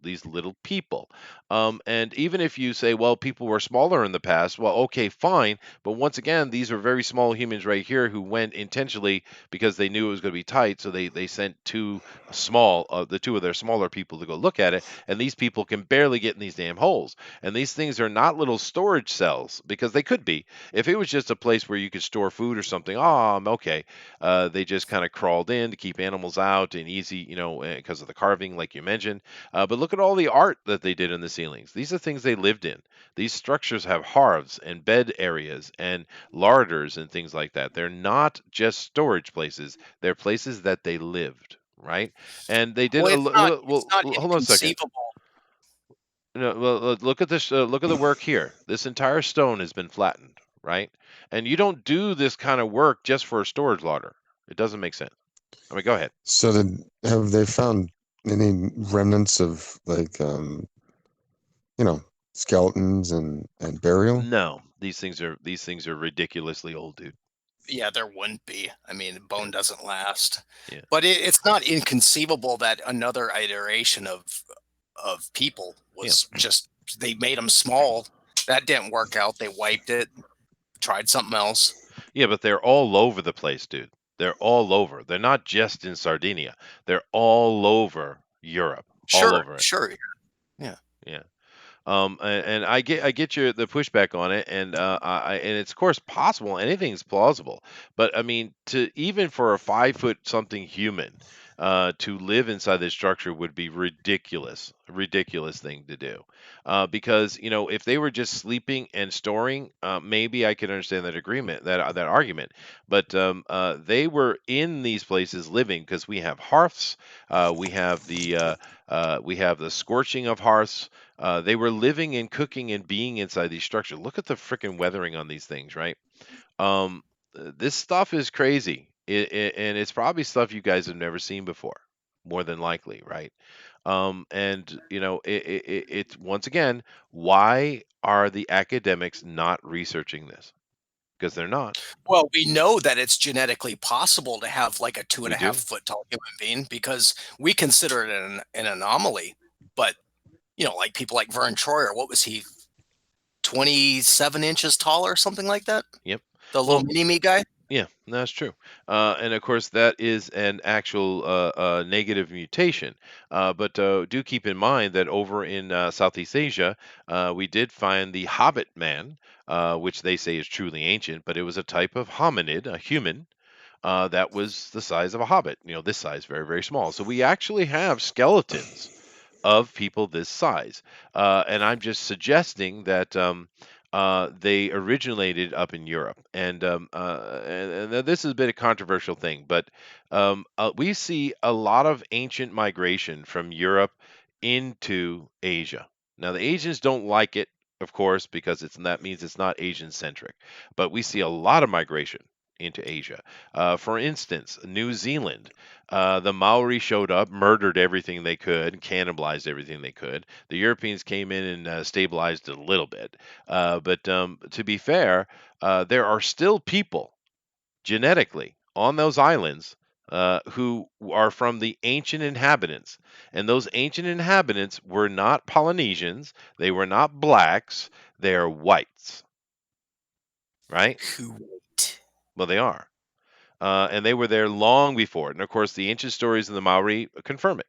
[SPEAKER 1] these little people, and even if you say, well, people were smaller in the past, well, okay, fine. But once again, these are very small humans right here who went intentionally because they knew it was going to be tight, so they sent the two of their smaller people to go look at it, and these people can barely get in these damn holes. And these things are not little storage cells because they could be. If it was just a place where you could store food or something, oh, I'm okay. They just kind of crawled in to keep animals animals out and easy, because of the carving, like you mentioned. But look at all the art that they did in the ceilings. These are things they lived in. These structures have hearths and bed areas and larders and things like that. They're not just storage places. They're places that they lived, right? And they did
[SPEAKER 2] Well,
[SPEAKER 1] a
[SPEAKER 2] it's
[SPEAKER 1] well.
[SPEAKER 2] not
[SPEAKER 1] Hold on a second.
[SPEAKER 2] inconceivable.
[SPEAKER 1] No, well, look at this. Look at the work here. This entire stone has been flattened, right? And you don't do this kind of work just for a storage larder. It doesn't make sense. I mean, go ahead.
[SPEAKER 3] So have they found any remnants of skeletons and burial?
[SPEAKER 1] No, these things are ridiculously old, dude.
[SPEAKER 2] Yeah, there wouldn't be. I mean,
[SPEAKER 1] Yeah,
[SPEAKER 2] bone doesn't last.
[SPEAKER 1] yeah,
[SPEAKER 2] But it's not inconceivable that another iteration of people
[SPEAKER 1] yeah,
[SPEAKER 2] was just they made them small. That didn't work out. They wiped it, tried something else.
[SPEAKER 1] yeah. But they're all over the place, dude. They're all over. They're not just in Sardinia. They're all over Europe, all
[SPEAKER 2] Sure,
[SPEAKER 1] over it.
[SPEAKER 2] sure. Yeah.
[SPEAKER 1] Yeah. And I get the pushback on it, and and it's of course possible. Anything's plausible, but I mean, to even for a 5 foot something human, to live inside this structure would be ridiculous, ridiculous thing to do. Because if they were just sleeping and storing, maybe I could understand that agreement, that argument. But they were in these places living because we have hearths, we have the scorching of hearths. They were living and cooking and being inside these structures. Look at the freaking weathering on these things, right? This stuff is crazy, and it's probably stuff you guys have never seen before, more than likely, right? And it's once again, why are the academics not researching this? Because they're not.
[SPEAKER 2] Well, we know that it's genetically possible to have like a two and
[SPEAKER 1] We
[SPEAKER 2] a half
[SPEAKER 1] do.
[SPEAKER 2] foot tall human being because we consider it an anomaly. But like people like Vern Troyer, what was he, 27 inches tall or something like that?
[SPEAKER 1] Yep.
[SPEAKER 2] The little
[SPEAKER 1] Well,
[SPEAKER 2] mini me guy.
[SPEAKER 1] yeah, that's true. And of course, that is an actual negative mutation. But do keep in mind that over in Southeast Asia, we did find the Hobbit man, which they say is truly ancient, but it was a type of hominid, a human, that was the size of a hobbit. This size, very, very small. So we actually have skeletons of people this size. And I'm just suggesting that they originated up in Europe. And this is a bit of controversial thing, but we see a lot of ancient migration from Europe into Asia. Now, the Asians don't like it, of course, because that means it's not Asian centric, but we see a lot of migration into Asia. For instance, New Zealand, the Maori showed up, murdered everything they could, cannibalized everything they could. The Europeans came in and stabilized it a little bit. But to be fair, there are still people genetically on those islands who are from the ancient inhabitants. And those ancient inhabitants were not Polynesians, they were not blacks, they are whites, right?
[SPEAKER 2] Kuwait.
[SPEAKER 1] Well, they are. And they were there long before it. And of course, the ancient stories of the Maori confirm it.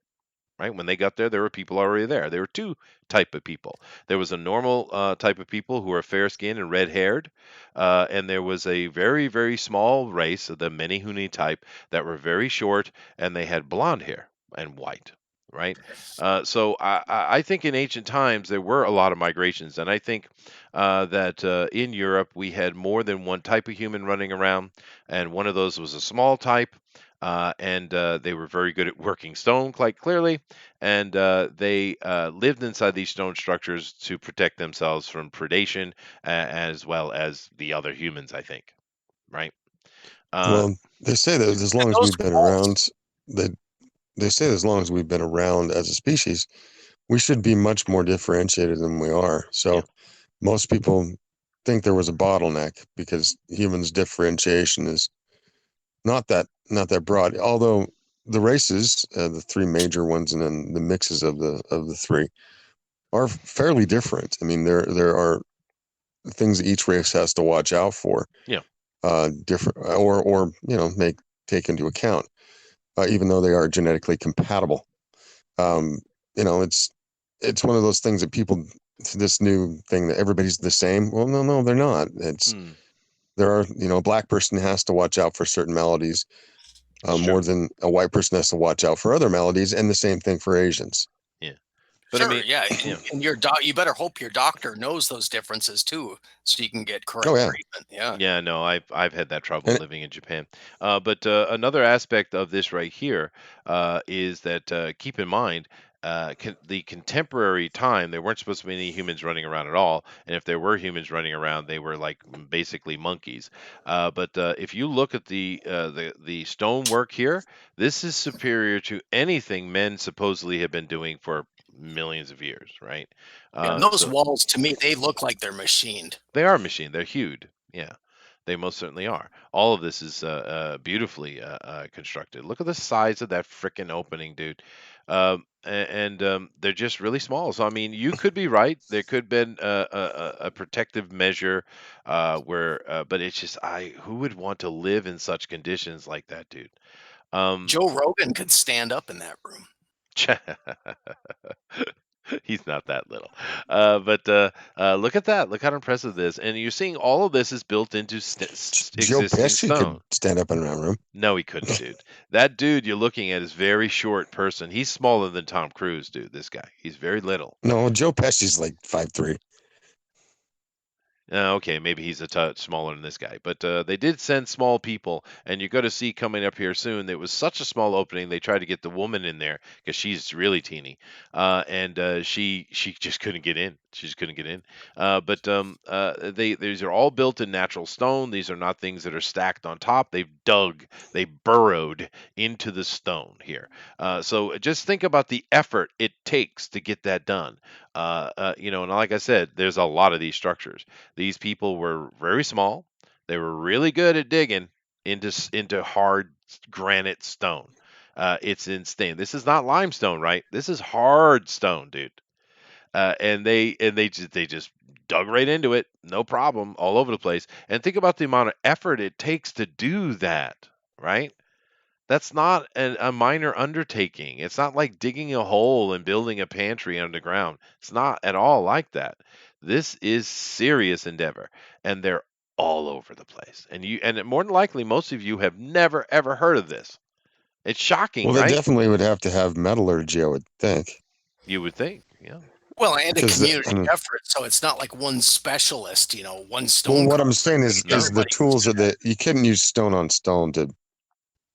[SPEAKER 1] Right when they got there were people already there. There were two type of people. There was a normal type of people who are fair skinned and red haired, and there was a very very small race of the Menehune type that were very short and they had blonde hair and white. Right. So I think in ancient times there were a lot of migrations, and I think that in Europe we had more than one type of human running around, and one of those was a small type, and they were very good at working stone, quite clearly, and they lived inside these stone structures to protect themselves from predation, as well as the other humans, I think. Right? Uh,
[SPEAKER 3] Well, they say that as long
[SPEAKER 2] And
[SPEAKER 3] as
[SPEAKER 2] those
[SPEAKER 3] we've been
[SPEAKER 2] walls.
[SPEAKER 3] around, they they say as long as we've been around as a species, we should be much more differentiated than we are.
[SPEAKER 1] yeah.
[SPEAKER 3] So most people think there was a bottleneck because humans' differentiation is not that broad. Although the races, the three major ones, and then the mixes of the three are fairly different. I mean, there are things that each race has to watch out for,
[SPEAKER 1] Yeah.
[SPEAKER 3] different or make take into account, even though they are genetically compatible. Um, it's one of those things that people this new thing that everybody's the same. Well, no, they're not. It's
[SPEAKER 1] Mm,
[SPEAKER 3] there are a black person has to watch out for certain maladies.
[SPEAKER 1] It's true.
[SPEAKER 3] more than a white person has to watch out for other maladies, and the same thing for Asians.
[SPEAKER 1] Yeah. But I
[SPEAKER 2] Sure,
[SPEAKER 1] mean,
[SPEAKER 2] yeah,
[SPEAKER 1] yeah.
[SPEAKER 2] and your you better hope your doctor knows those differences too, so you can get
[SPEAKER 3] Oh
[SPEAKER 2] correct
[SPEAKER 3] yeah,
[SPEAKER 2] treatment. Yeah,
[SPEAKER 1] Yeah, no, I've had that trouble
[SPEAKER 3] and
[SPEAKER 1] living in Japan. But another aspect of this right here is that keep in mind the contemporary time there weren't supposed to be any humans running around at all, and if there were humans running around, they were like basically monkeys. But if you look at the stonework here, this is superior to anything men supposedly have been doing for millions of years, right?
[SPEAKER 2] yeah. And those
[SPEAKER 1] So
[SPEAKER 2] walls, to me, they look like they're machined.
[SPEAKER 1] they are machine. They're huge. Yeah, they most certainly are. All of this is beautifully constructed. Look at the size of that frickin' opening, dude. They're just really small. So I mean, you could be right. There could have been a protective measure but it's just I who would want to live in such conditions like that, dude? Um,
[SPEAKER 2] Joe Rogan could stand up in that room.
[SPEAKER 1] He's not that little. Look at that. Look how impressive this. And you're seeing all of this is built into
[SPEAKER 3] Joe
[SPEAKER 1] existing
[SPEAKER 3] Pesci
[SPEAKER 1] stone.
[SPEAKER 3] could stand up in that room.
[SPEAKER 1] No, he couldn't, dude. That dude you're looking at is very short person. He's smaller than Tom Cruise, dude. This guy. He's very little.
[SPEAKER 3] No, Joe Pesci's like 5'3".
[SPEAKER 1] Okay, maybe he's a touch smaller than this guy, but they did send small people, and you're going to see coming up here soon. There was such a small opening. They tried to get the woman in there because she's really teeny, and she just couldn't get in. She just couldn't get in. They these are all built in natural stone. These are not things that are stacked on top. They burrowed into the stone here. So just think about the effort it takes to get that done. And like I said, there's a lot of these structures. These people were very small. They were really good at digging into hard granite stone. It's insane. This is not limestone, right? This is hard stone, dude. And they just dug right into it, no problem, all over the place. And think about the amount of effort it takes to do that, right? That's not a minor undertaking. It's not like digging a hole and building a pantry underground. It's not at all like that. This is serious endeavor, and they're all over the place. And more than likely, most of you have never ever heard of this. It's shocking,
[SPEAKER 3] Well, they
[SPEAKER 1] right?
[SPEAKER 3] definitely would have to have metallurgy, I would think,
[SPEAKER 1] You would think, yeah.
[SPEAKER 2] Well, and a
[SPEAKER 3] because
[SPEAKER 2] community effort, so it's not like one specialist, one
[SPEAKER 3] well,
[SPEAKER 2] stone
[SPEAKER 3] what I'm
[SPEAKER 2] carver.
[SPEAKER 3] saying is
[SPEAKER 1] No,
[SPEAKER 3] the
[SPEAKER 2] Everybody can
[SPEAKER 3] tools
[SPEAKER 2] do
[SPEAKER 3] are
[SPEAKER 2] that.
[SPEAKER 3] that you couldn't use stone on stone to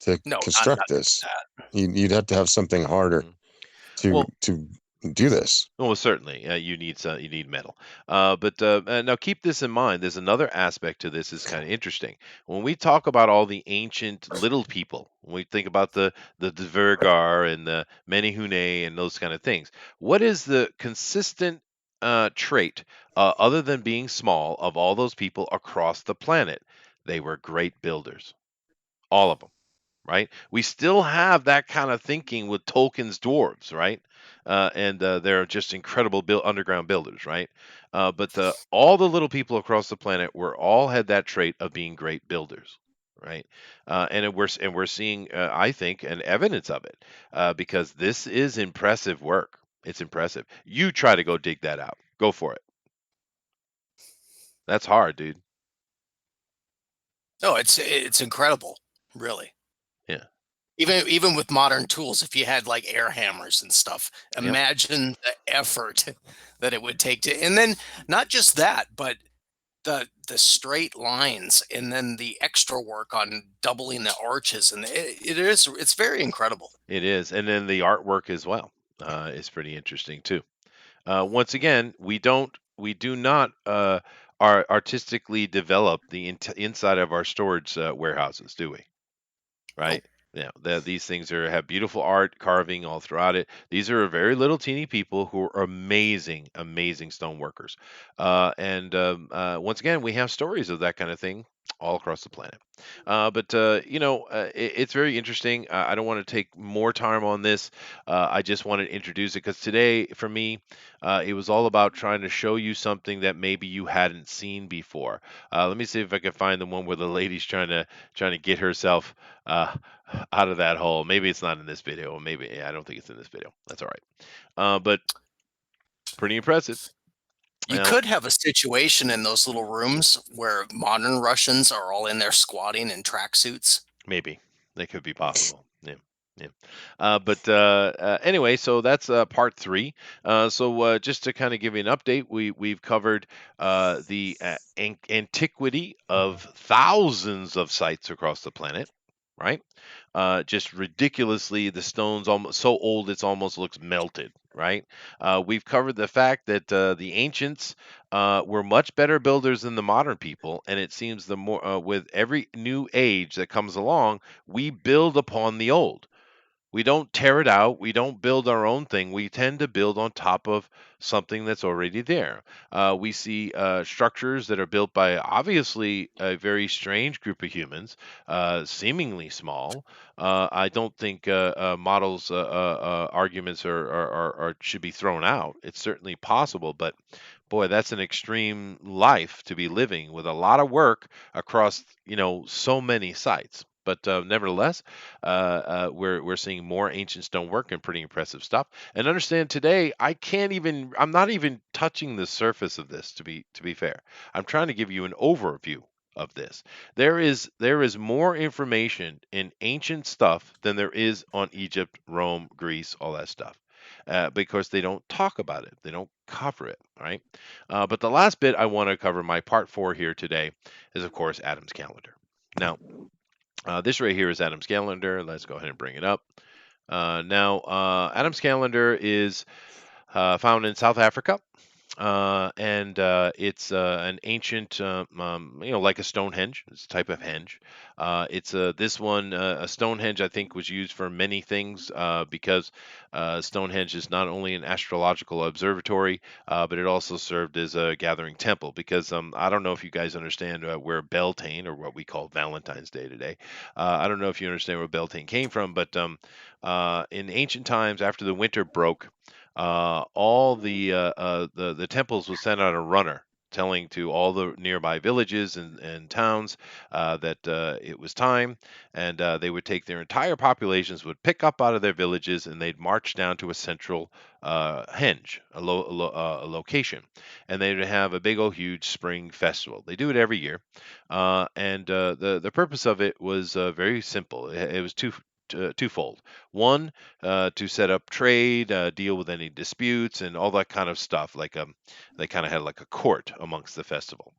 [SPEAKER 2] No, not
[SPEAKER 3] construct this.
[SPEAKER 2] that.
[SPEAKER 3] You'd have to have something harder
[SPEAKER 1] mhm.
[SPEAKER 3] to
[SPEAKER 1] Well,
[SPEAKER 3] to do this.
[SPEAKER 1] Well, certainly, you need metal. Now keep this in mind. There's another aspect to this is kind of interesting. When we talk about all the ancient little people, when we think about the Dvergar and the Menehune and those kind of things, what is the consistent trait other than being small of all those people across the planet? They were great builders, all of them, right? We still have that kind of thinking with Tolkien's dwarves, right? And they're just incredible underground builders, right? But all the little people across the planet were all had that trait of being great builders, right? We're seeing, I think, an evidence of it because this is impressive work. It's impressive. You try to go dig that out. Go for it. That's hard, dude.
[SPEAKER 2] No, it's incredible, really.
[SPEAKER 1] Yeah.
[SPEAKER 2] Even with modern tools, if you had like air hammers and stuff,
[SPEAKER 1] Yep.
[SPEAKER 2] imagine the effort that it would take to, and then not just that, but the straight lines, and then the extra work on doubling the arches, and it's very incredible.
[SPEAKER 1] It is, and then the artwork as well is pretty interesting too. Once again, we do not artistically develop the inside of our storage warehouses, do we?
[SPEAKER 2] Nope.
[SPEAKER 1] Right? Yeah, these things have beautiful art carving all throughout it. These are very little teeny people who are amazing, amazing stone workers. Once again, we have stories of that kind of thing all across the planet. It's very interesting. I don't want to take more time on this. I just wanted to introduce it because today, for me, it was all about trying to show you something that maybe you hadn't seen before. Let me see if I can find the one where the lady's trying to get herself uh, out of that hole. Maybe it's not in this video. Maybe yeah, I don't think it's in this video. That's all right. But pretty impressive.
[SPEAKER 2] You
[SPEAKER 1] Now,
[SPEAKER 2] could have a situation in those little rooms where modern Russians are all in there squatting in tracksuits.
[SPEAKER 1] maybe. That could be possible. Yeah. Yeah. Anyway, so that's part three. Just to kind of give you an update, we've covered the antiquity of thousands of sites across the planet, right? Just ridiculously, the stone's almost so old it's almost looks melted, right? We've covered the fact that the ancients were much better builders than the modern people, and it seems the more with every new age that comes along, we build upon the old. We don't tear it out. We don't build our own thing. We tend to build on top of something that's already there. We see structures that are built by obviously a very strange group of humans, seemingly small. I don't think models arguments should be thrown out. It's certainly possible, but boy, that's an extreme life to be living with a lot of work across so many sites. But nevertheless, we're seeing more ancient stonework and pretty impressive stuff. And understand today, I'm not even touching the surface of this. To be fair, I'm trying to give you an overview of this. There is more information in ancient stuff than there is on Egypt, Rome, Greece, all that stuff. Because they don't talk about it, they don't cover it, right? But the last bit I want to cover, my part four here today, is of course Adam's calendar. Now, this right here is Adam's calendar. Let's go ahead and bring it up. Adam's calendar is found in South Africa, and it's an ancient, like a Stonehenge. It's a type of henge. It's this one, a Stonehenge. I think was used for many things because Stonehenge is not only an astrological observatory, but it also served as a gathering temple. Because I don't know if you guys understand where Beltane, or what we call Valentine's Day today. I don't know if you understand where Beltane came from, but in ancient times, after the winter broke, all the temples would send out a runner telling to all the nearby villages and towns that it was time, and they would take their entire populations, would pick up out of their villages, and they'd march down to a central henge, a location, and they would have a big old huge spring festival. They do it every year, and the purpose of it was very simple. It was twofold. One, to set up trade, deal with any disputes, and all that kind of stuff. They kind of had like a court amongst the festival,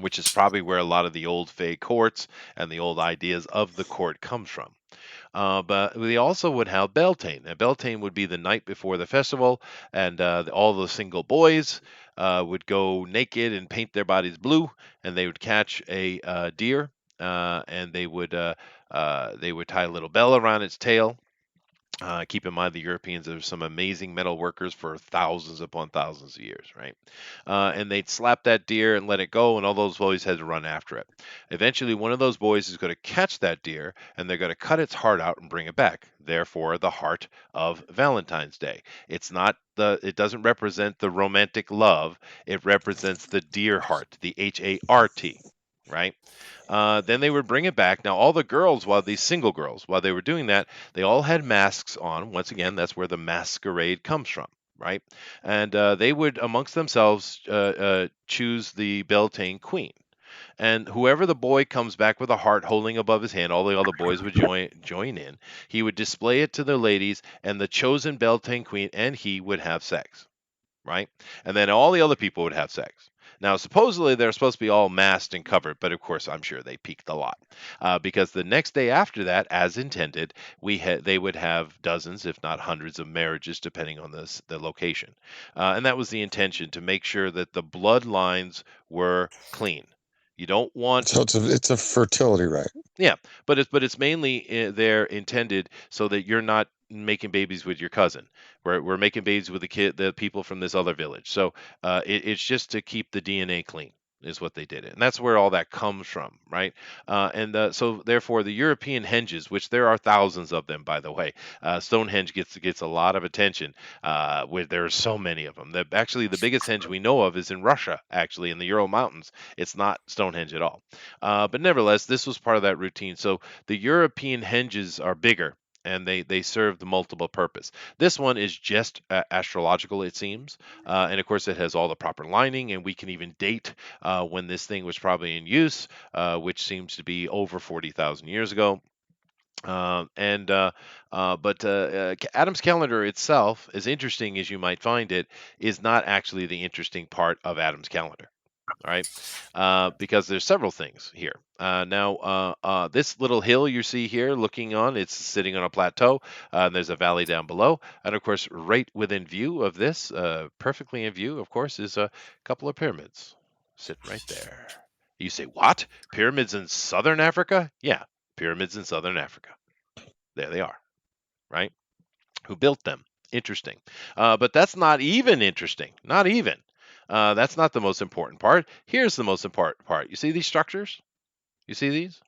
[SPEAKER 1] which is probably where a lot of the old fey courts and the old ideas of the court comes from. But we also would have Beltane. Now, Beltane would be the night before the festival, and all the single boys would go naked and paint their bodies blue, and they would catch a deer, and they would tie a little bell around its tail. Keep in mind the Europeans are some amazing metal workers for thousands upon thousands of years, right? And they'd slap that deer and let it go, and all those boys had to run after it. Eventually, one of those boys is going to catch that deer, and they're going to cut its heart out and bring it back. Therefore, the heart of Valentine's Day. It doesn't represent the romantic love. It represents the deer heart, the HART, right? Then they would bring it back. Now, all the girls, these single girls, while they were doing that, they all had masks on. Once again, that's where the masquerade comes from, right? And they would, amongst themselves, choose the Beltane queen. And whoever the boy comes back with a heart holding above his hand, all the other boys would join in. He would display it to the ladies, and the chosen Beltane queen and he would have sex, right? And then all the other people would have sex. Now, supposedly they're supposed to be all masked and covered, but of course, I'm sure they peaked a lot because the next day after that, as intended, they would have dozens, if not hundreds, of marriages, depending on the location, and that was the intention, to make sure that the bloodlines were clean. You don't want.
[SPEAKER 3] So it's a fertility right.
[SPEAKER 1] Yeah, but it's mainly they're intended so that you're not making babies with your cousin. We're making babies with the people from this other village. So it's just to keep the DNA clean is what they did it, and that's where all that comes from, right? And so therefore, the European henges, which there are thousands of them, by the way, Stonehenge gets a lot of attention. Where there are so many of them. Actually, the biggest henge we know of is in Russia, actually in the Ural Mountains. It's not Stonehenge at all. But nevertheless, this was part of that routine. So the European henges are bigger, and they serve the multiple purpose. This one is just astrological, it seems. And of course, it has all the proper lining, and we can even date when this thing was probably in use, which seems to be over 40,000 years ago. And but Adam's calendar itself, as interesting as you might find it, is not actually the interesting part of Adam's calendar. All right, because there's several things here. This little hill you see here, looking on, it's sitting on a plateau. And there's a valley down below, and of course, right within view of this, perfectly in view, of course, is a couple of pyramids sitting right there. You say, what? Pyramids in southern Africa? Yeah, pyramids in southern Africa. There they are, right? Who built them? Interesting. But that's not even interesting. Not even. That's not the most important part. Here's the most important part. You see these structures? You see these?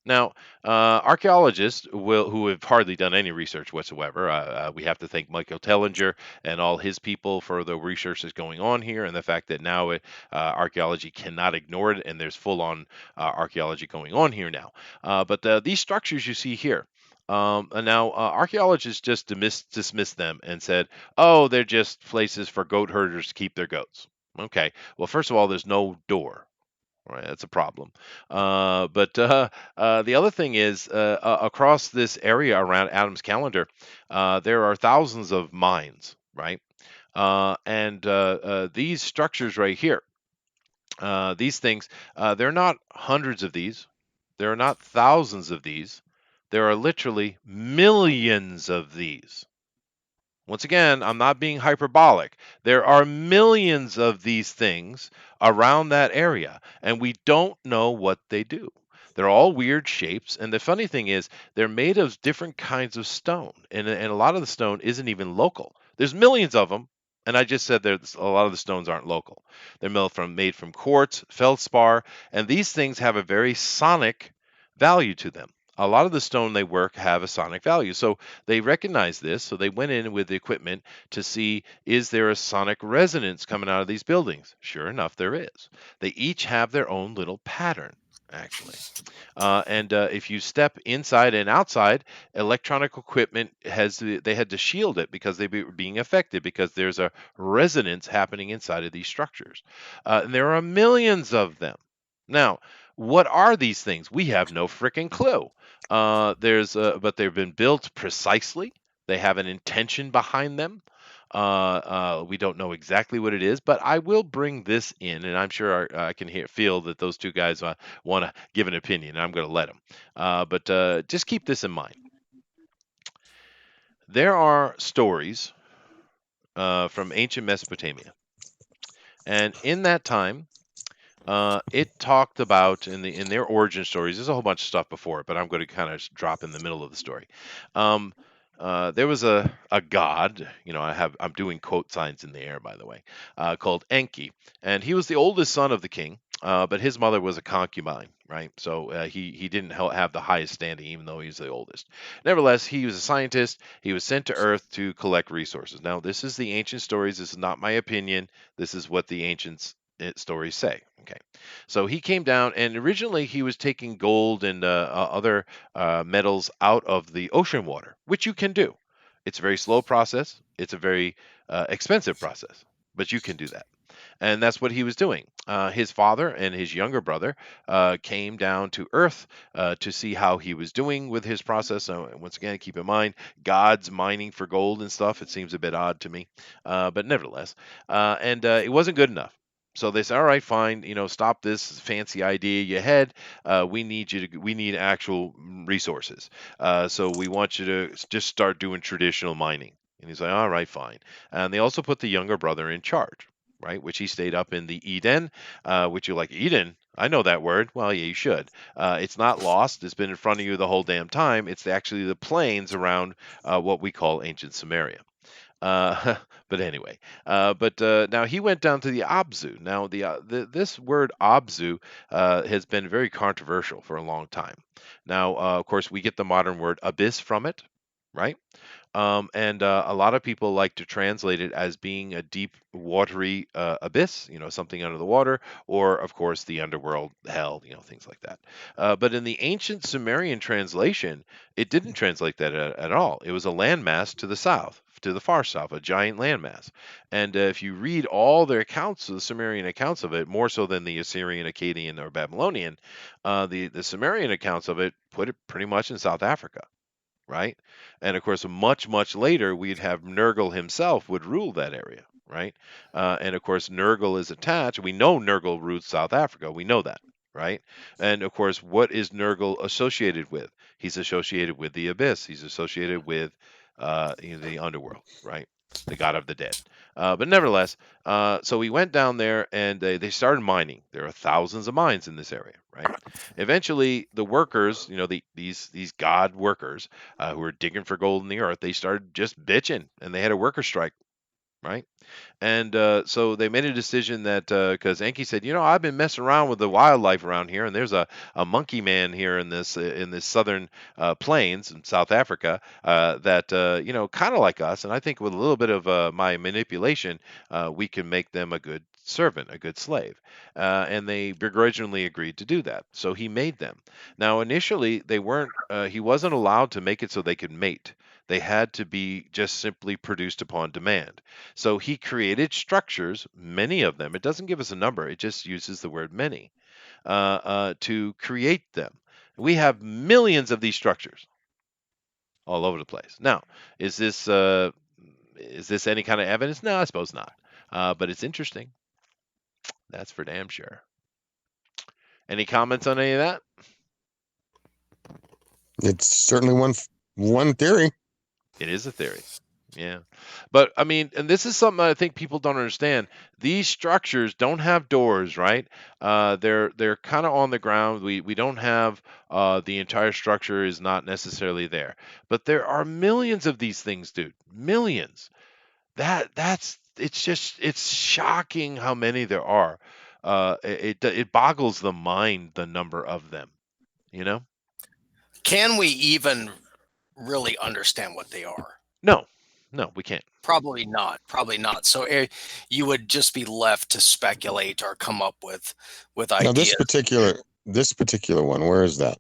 [SPEAKER 1] Now, archaeologists who have hardly done any research whatsoever, we have to thank Michael Tellinger and all his people for the research that's going on here, and the fact that now archaeology cannot ignore it, and there's full-on archaeology going on here now. But these structures you see here, and now archaeologists just dismissed them and said, "Oh, they're just places for goat herders to keep their goats." Okay. Well, first of all, there's no door. Right, that's a problem. The other thing is, across this area around Adam's calendar, there are thousands of mines, right? These structures right here, these things, there are not hundreds of these, there are not thousands of these, there are literally millions of these. Once again, I'm not being hyperbolic. There are millions of these things around that area, and we don't know what they do. They're all weird shapes, and the funny thing is, they're made of different kinds of stone, and a lot of the stone isn't even local. There's millions of them, and I just said there's a lot of the stones aren't local. They're made from quartz, feldspar, and these things have a very sonic value to them. A lot of the stone they work have a sonic value. So they recognized this, so they went in with the equipment to see, is there a sonic resonance coming out of these buildings? Sure enough, there is. They each have their own little pattern, actually. If you step inside and outside, electronic equipment they had to shield it because they were being affected because there's a resonance happening inside of these structures. And there are millions of them. Now, what are these things? We have no freaking clue. But they've been built precisely. They have an intention behind them. We don't know exactly what it is, but I will bring this in, and I'm sure I can feel that those two guys want to give an opinion, and I'm going to let them. But just keep this in mind. There are stories from ancient Mesopotamia, and in that time, it talked about in their origin stories. There's a whole bunch of stuff before it, but I'm going to kind of drop in the middle of the story. Um, there was a god, I'm doing quote signs in the air, by the way, called Enki, and he was the oldest son of the king. But his mother was a concubine, right? So he didn't have the highest standing, even though he's the oldest. Nevertheless, he was a scientist. He was sent to Earth to collect resources. Now, this is the ancient stories. This is not my opinion. This is what the ancients stories say. Okay, so he came down, and originally he was taking gold and other metals out of the ocean water, which you can do. It's a very slow process. It's a very expensive process, but you can do that. And that's what he was doing. His father and his younger brother came down to Earth to see how he was doing with his process. So once again, keep in mind, God's mining for gold and stuff. It seems a bit odd to me, but nevertheless, it wasn't good enough. So they said, "All right, fine. Stop this fancy idea you had. We need actual resources. So we want you to just start doing traditional mining." And he's like, "All right, fine." And they also put the younger brother in charge, right? Which he stayed up in the Eden, which you're like, Eden? I know that word. Well, yeah, you should. It's not lost. It's been in front of you the whole damn time. It's actually the plains around what we call ancient Samaria. Uh, but anyway, now he went down to the Abzu. Now, this word Abzu has been very controversial for a long time. Now, of course, we get the modern word abyss from it, right? A lot of people like to translate it as being a deep, watery abyss, something under the water, or, of course, the underworld, hell, things like that. But in the ancient Sumerian translation, it didn't translate that at all. It was a landmass to the south, off to the far south, a giant landmass. And if you read all their accounts, the Sumerian accounts of it, more so than the Assyrian, Akkadian, or Babylonian, the Sumerian accounts of it put it pretty much in South Africa, right? And of course, much later, we'd have Nergal himself would rule that area, right? And of course, Nergal is attached. We know Nergal rules South Africa. We know that, right? And of course, what is Nergal associated with? He's associated with the abyss. He's associated with the underworld, right? The god of the dead. But nevertheless, so we went down there and they started mining. There are thousands of mines in this area, right? Eventually, the workers, these god workers who were digging for gold in the earth, they started just bitching, and they had a worker strike, right? And so they made a decision that because Enki said, I've been messing around with the wildlife around here, and there's a monkey man here in this southern plains in South Africa that kind of like us, and I think with a little bit of my manipulation, we can make them a good servant, a good slave. And they begrudgingly agreed to do that. So he made them. Now initially they weren't. He wasn't allowed to make it so they could mate. They had to be just simply produced upon demand. So he created structures, many of them. It doesn't give us a number, it just uses the word many to create them. We have millions of these structures all over the place. Now, is this any kind of evidence? No, I suppose not. But it's interesting. That's for damn sure. Any comments on any of that?
[SPEAKER 3] It's certainly one theory.
[SPEAKER 1] It is a theory. Yeah. But I mean, and this is something I think people don't understand. These structures don't have doors, right? They're kind of on the ground. We don't have the entire structure is not necessarily there. But there are millions of these things, dude. Millions. That's it's shocking how many there are. It boggles the mind, the number of them, you know?
[SPEAKER 2] Can we even really understand what they are?
[SPEAKER 1] No. No, we can't.
[SPEAKER 2] Probably not. Probably not. So you would just be left to speculate or come up with
[SPEAKER 3] Now,
[SPEAKER 2] ideas.
[SPEAKER 3] this particular one, where is that?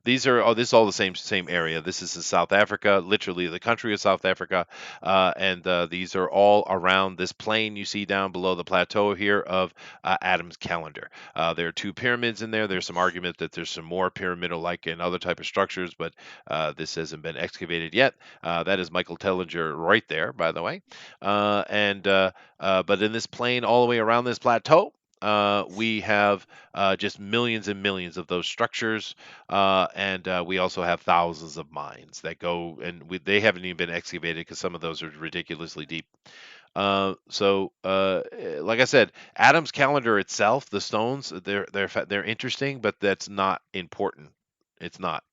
[SPEAKER 1] This is all the same area. This is in South Africa, literally the country of South Africa, and these are all around this plain you see down below the plateau here of Adam's calendar. There are two pyramids in there. There's some argument that there's some more pyramidal-like and other type of structures, but this hasn't been excavated yet. That is Michael Tellinger right there, by the way. But in this plain all the way around this plateau, we have just millions and millions of those structures, and we also have thousands of mines that go, and they haven't even been excavated because some of those are ridiculously deep. Like I said, Adam's calendar itself, the stones, they're interesting, but that's not important. It's not.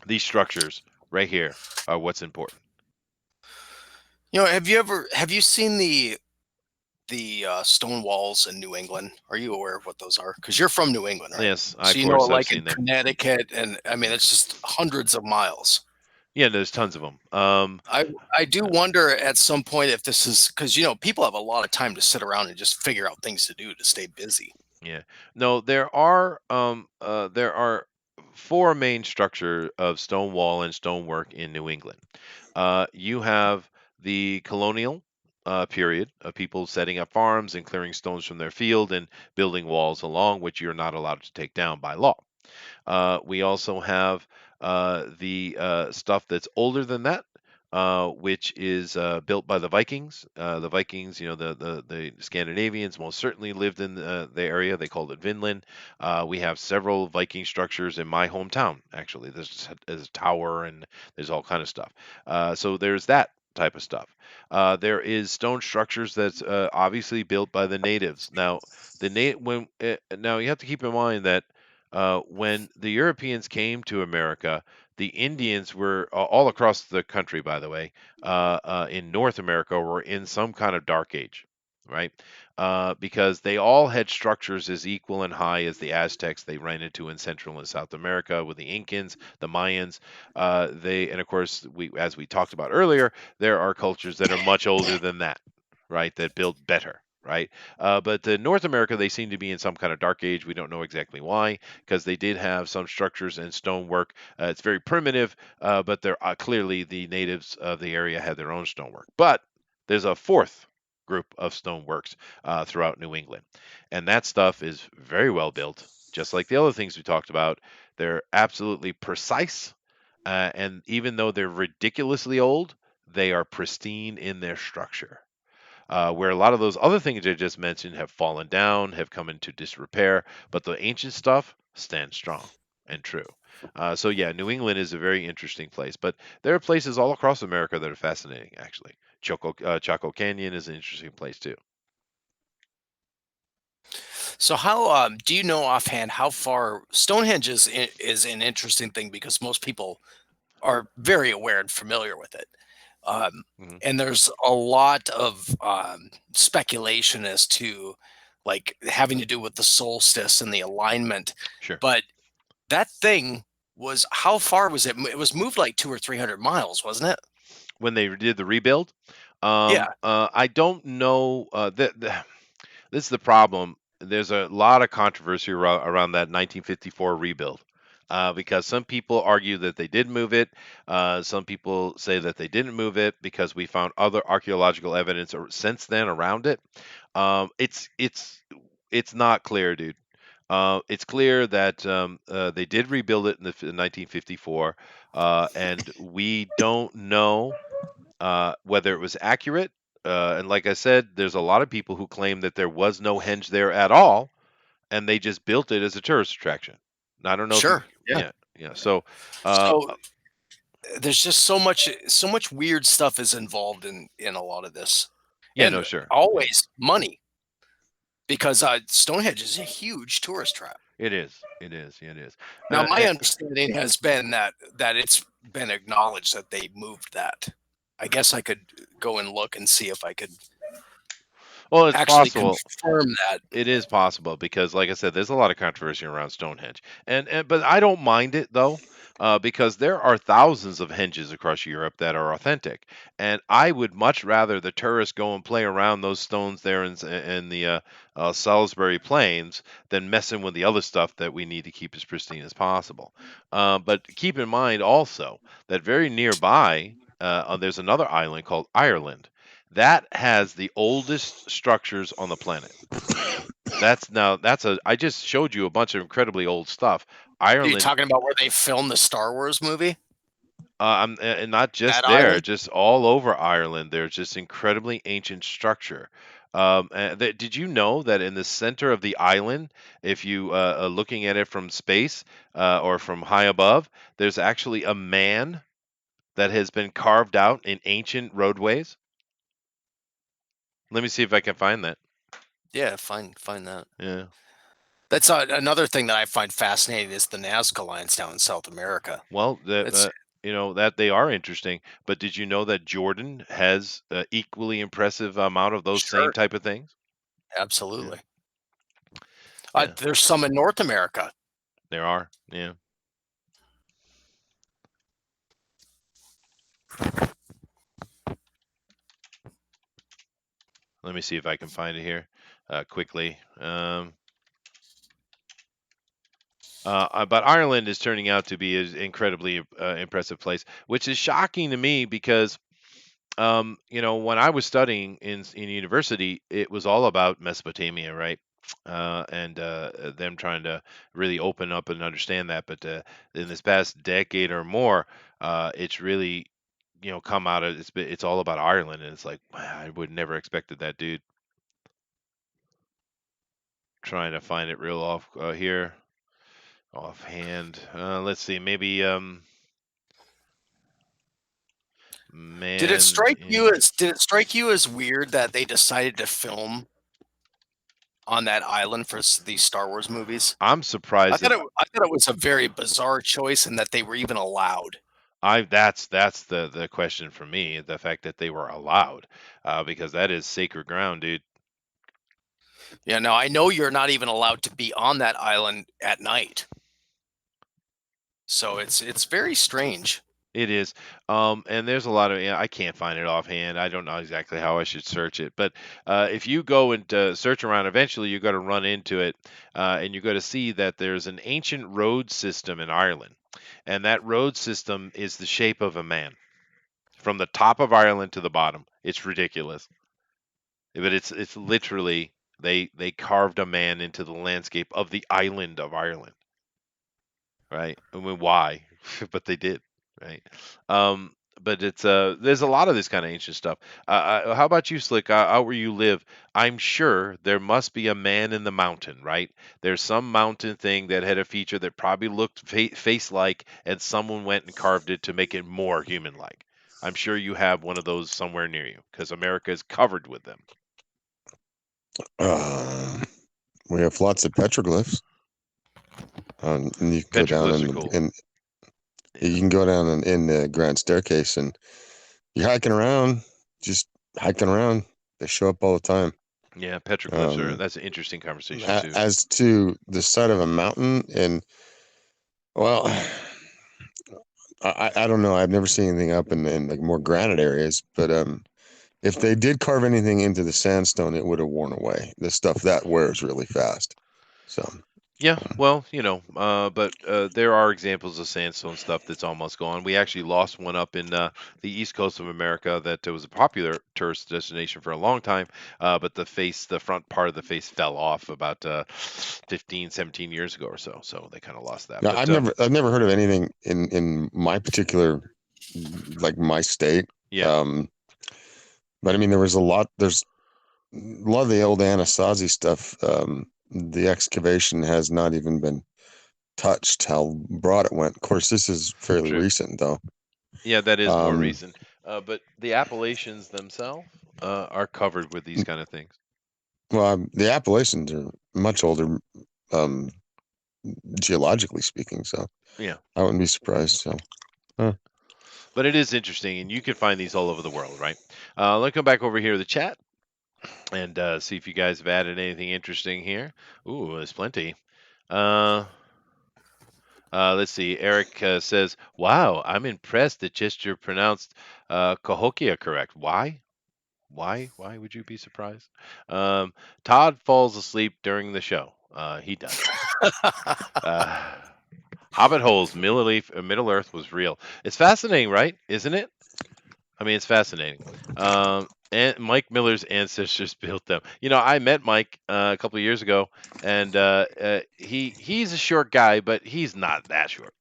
[SPEAKER 1] These structures right here are what's important.
[SPEAKER 2] Have you seen the stone walls in New England? Are you aware of what those are? Because you're from New England, right?
[SPEAKER 1] Yes,
[SPEAKER 2] So
[SPEAKER 1] of course I've
[SPEAKER 2] like in
[SPEAKER 1] seen them.
[SPEAKER 2] Connecticut, and I mean it's just hundreds of miles.
[SPEAKER 1] Yeah, there's tons of them.
[SPEAKER 2] I do wonder at some point if this is because people have a lot of time to sit around and just figure out things to do to stay busy.
[SPEAKER 1] Yeah. No, there are four main structure of stone wall and stonework in New England. You have the colonial period of people setting up farms and clearing stones from their field and building walls along, which you're not allowed to take down by law. We also have the stuff that's older than that, which is built by the Vikings. The Vikings, the Scandinavians most certainly lived in the area. They called it Vinland. We have several Viking structures in my hometown, actually. There's a tower and there's all kind of stuff. So there's that type of stuff. There is stone structures that's obviously built by the natives. Now, now you have to keep in mind that when the Europeans came to America, the Indians were all across the country, by the way, in North America, were in some kind of dark age, right? Because they all had structures as equal and high as the Aztecs they ran into in Central and South America with the Incans, the Mayans. And of course, as we talked about earlier, there are cultures that are much older than that, right? That built better. right? But North America, they seem to be in some kind of dark age. We don't know exactly why, because they did have some structures and stonework. It's very primitive, but they're clearly the natives of the area had their own stonework. But there's a fourth group of stoneworks throughout New England, and that stuff is very well built, just like the other things we talked about. They're absolutely precise, and even though they're ridiculously old, they are pristine in their structure. Where a lot of those other things I just mentioned have fallen down, have come into disrepair, but the ancient stuff stands strong and true. So yeah, New England is a very interesting place, but there are places all across America that are fascinating. Actually, Chaco Canyon is an interesting place too.
[SPEAKER 2] So how do you know offhand how far Stonehenge is an interesting thing because most people are very aware and familiar with it. Um,
[SPEAKER 1] Hmm.
[SPEAKER 2] and there's a lot of speculation as to like having to do with the solstice and the alignment.
[SPEAKER 1] Sure.
[SPEAKER 2] But that thing was how far was it? It was moved like 200 or 300 miles, wasn't it?
[SPEAKER 1] When they did the rebuild,
[SPEAKER 2] Yeah,
[SPEAKER 1] I don't know. This is the problem. There's a lot of controversy around that 1954 rebuild. Because some people argue that they did move it. Some people say that they didn't move it because we found other archaeological evidence since then around it. It's not clear, dude. It's clear that they did rebuild it in 1954, and we don't know whether it was accurate. And like I said, there's a lot of people who claim that there was no henge there at all, and they just built it as a tourist attraction. I don't know if you,
[SPEAKER 2] sure. Yeah.
[SPEAKER 1] yeah, yeah. So,
[SPEAKER 2] So there's just so much weird stuff is involved in a lot of this,
[SPEAKER 1] yeah, no,
[SPEAKER 2] and
[SPEAKER 1] sure, yeah,
[SPEAKER 2] always money because Stonehenge is a huge tourist trap.
[SPEAKER 1] it is, it is, it is.
[SPEAKER 2] Now, my
[SPEAKER 1] And,
[SPEAKER 2] understanding has been that it's been acknowledged that they moved that. I guess I could go and look and see if I could
[SPEAKER 1] well, it's
[SPEAKER 2] actually
[SPEAKER 1] possible.
[SPEAKER 2] confirm that.
[SPEAKER 1] It is possible because, like I said, there's a lot of controversy around Stonehenge, and but I don't mind it though, because there are thousands of henges across Europe that are authentic, and I would much rather the tourists go and play around those stones there in the Salisbury Plains than messing with the other stuff that we need to keep as pristine as possible. But keep in mind also that very nearby, there's another island called Ireland that has the oldest structures on the planet. That's a I just showed you a bunch of incredibly old stuff.
[SPEAKER 2] Are you
[SPEAKER 1] Ireland,
[SPEAKER 2] talking about where they filmed the Star Wars movie?
[SPEAKER 1] and not
[SPEAKER 2] That
[SPEAKER 1] just there,
[SPEAKER 2] island?
[SPEAKER 1] just all over Ireland. There's just incredibly ancient structure. Did you know that in the center of the island, if you are looking at it from space or from high above, there's actually a man that has been carved out in ancient roadways? Let me see if I can find that.
[SPEAKER 2] Yeah, find that.
[SPEAKER 1] Yeah.
[SPEAKER 2] That's another thing that I find fascinating is the Nazca lines down in South America.
[SPEAKER 1] Well,
[SPEAKER 2] It's
[SPEAKER 1] that they are interesting. But did you know that Jordan has equally impressive amount of those same
[SPEAKER 2] sure,
[SPEAKER 1] type of things? Yeah,
[SPEAKER 2] absolutely.
[SPEAKER 1] yeah,
[SPEAKER 2] There's some in North America.
[SPEAKER 1] there are. Yeah. Let me see if I can find it here quickly. But Ireland is turning out to be an incredibly impressive place, which is shocking to me because when I was studying in university, it was all about Mesopotamia, right? And them trying to really open up and understand that. But in this past decade or more, it's really come out of it's all about Ireland, and it's like wow, I would never expected that, dude. Trying to find it real off here offhand. Let's see, maybe man, yeah.
[SPEAKER 2] Did it strike you as weird that they decided to film on that island for these Star Wars movies?
[SPEAKER 1] I'm surprised that
[SPEAKER 2] I thought it was a very bizarre choice and that they were even allowed.
[SPEAKER 1] that's the question for me, the fact that they were allowed, because that is sacred ground, dude.
[SPEAKER 2] Yeah, now I know you're not even allowed to be on that island at night. So it's very strange.
[SPEAKER 1] It is. And there's a lot of, yeah, I can't find it offhand. I don't know exactly how I should search it. But if you go and search around, eventually you're going to run into it. And you're going to see that there's an ancient road system in Ireland. And that road system is the shape of a man from the top of Ireland to the bottom. It's ridiculous. But it's literally they carved a man into the landscape of the island of Ireland, right? I mean, why? But they did, right? Um, but it's there's a lot of this kind of ancient stuff. How about you, Slick? Out where you live, I'm sure there must be a man in the mountain, right? There's some mountain thing that had a feature that probably looked face-like, and someone went and carved it to make it more human-like. I'm sure you have one of those somewhere near you, because America is covered with them.
[SPEAKER 3] Uh, we have lots of petroglyphs. And you can go down
[SPEAKER 1] Petroglyphs are cool.
[SPEAKER 3] and
[SPEAKER 1] Yeah,
[SPEAKER 3] you can go down in the grand staircase, and you're hiking around, just hiking around. They show up all the time.
[SPEAKER 1] yeah, petroglyphs are
[SPEAKER 3] Um,
[SPEAKER 1] that's an interesting conversation too.
[SPEAKER 3] as to the side of a mountain, and well, I don't know. I've never seen anything up in like more granite areas, but if they did carve anything into the sandstone, it would have worn away. The stuff that wears really fast. So
[SPEAKER 1] Yeah, well, but there are examples of sandstone stuff that's almost gone. We actually lost one up in the east coast of America that was a popular tourist destination for a long time, but the front part of the face fell off about 15, 17 years ago or so. So they kind of lost that.
[SPEAKER 3] now
[SPEAKER 1] But
[SPEAKER 3] I've never heard of anything in my particular like my state.
[SPEAKER 1] yeah,
[SPEAKER 3] Um, but I mean, there was a lot. There's a lot of the old Anasazi stuff. The excavation has not even been touched. How broad it went. Of course, this is fairly
[SPEAKER 1] true.
[SPEAKER 3] recent, though.
[SPEAKER 1] Yeah, that is more
[SPEAKER 3] Um,
[SPEAKER 1] recent. But the Appalachians themselves are covered with these kind of things.
[SPEAKER 3] well, the Appalachians are much older, um, geologically speaking. So
[SPEAKER 1] Yeah.
[SPEAKER 3] I wouldn't be surprised. So, huh.
[SPEAKER 1] But it is interesting, and you can find these all over the world, right? Let's go back over here to the chat and see if you guys have added anything interesting here. Ooh, there's plenty. Uh, let's see. Eric says, "Wow, I'm impressed that Gesture pronounced Cahokia correct. Why? Why would you be surprised?" Um, Todd falls asleep during the show. He does. Uh, Hobbit holes, Middle Earth was real. It's fascinating, right? Isn't it? I mean, it's fascinating. And Mike Miller's ancestors built them. I met Mike a couple of years ago, and he's a short guy, but he's not that short.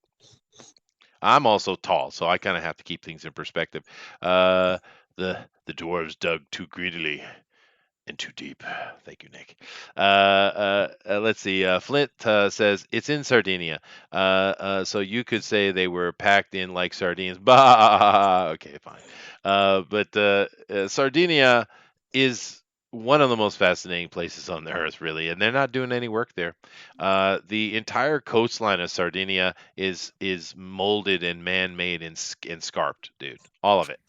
[SPEAKER 1] I'm also tall, so I kind of have to keep things in perspective. Uh, the dwarves dug too greedily and too deep. Thank you, Nick. Let's see. Flint says it's in Sardinia. So you could say they were packed in like sardines. Bah. Okay, fine. But Sardinia is one of the most fascinating places on the earth, really, and they're not doing any work there. The entire coastline of Sardinia is molded and man-made and scarped, dude. All of it.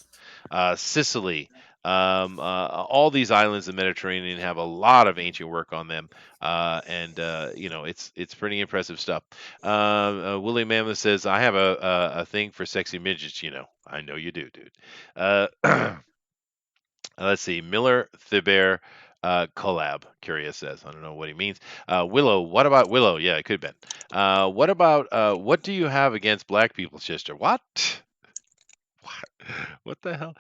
[SPEAKER 1] Sicily, all these islands in the Mediterranean have a lot of ancient work on them, and it's pretty impressive stuff. Willie Mammoth says, "I have a thing for sexy midgets." I know you do, dude. Let's see, Miller Thibair. Collab, Curious says. I don't know what he means. Willow, what about Willow? Yeah, it could have been. What about what do you have against black people, sister? What? What the hell?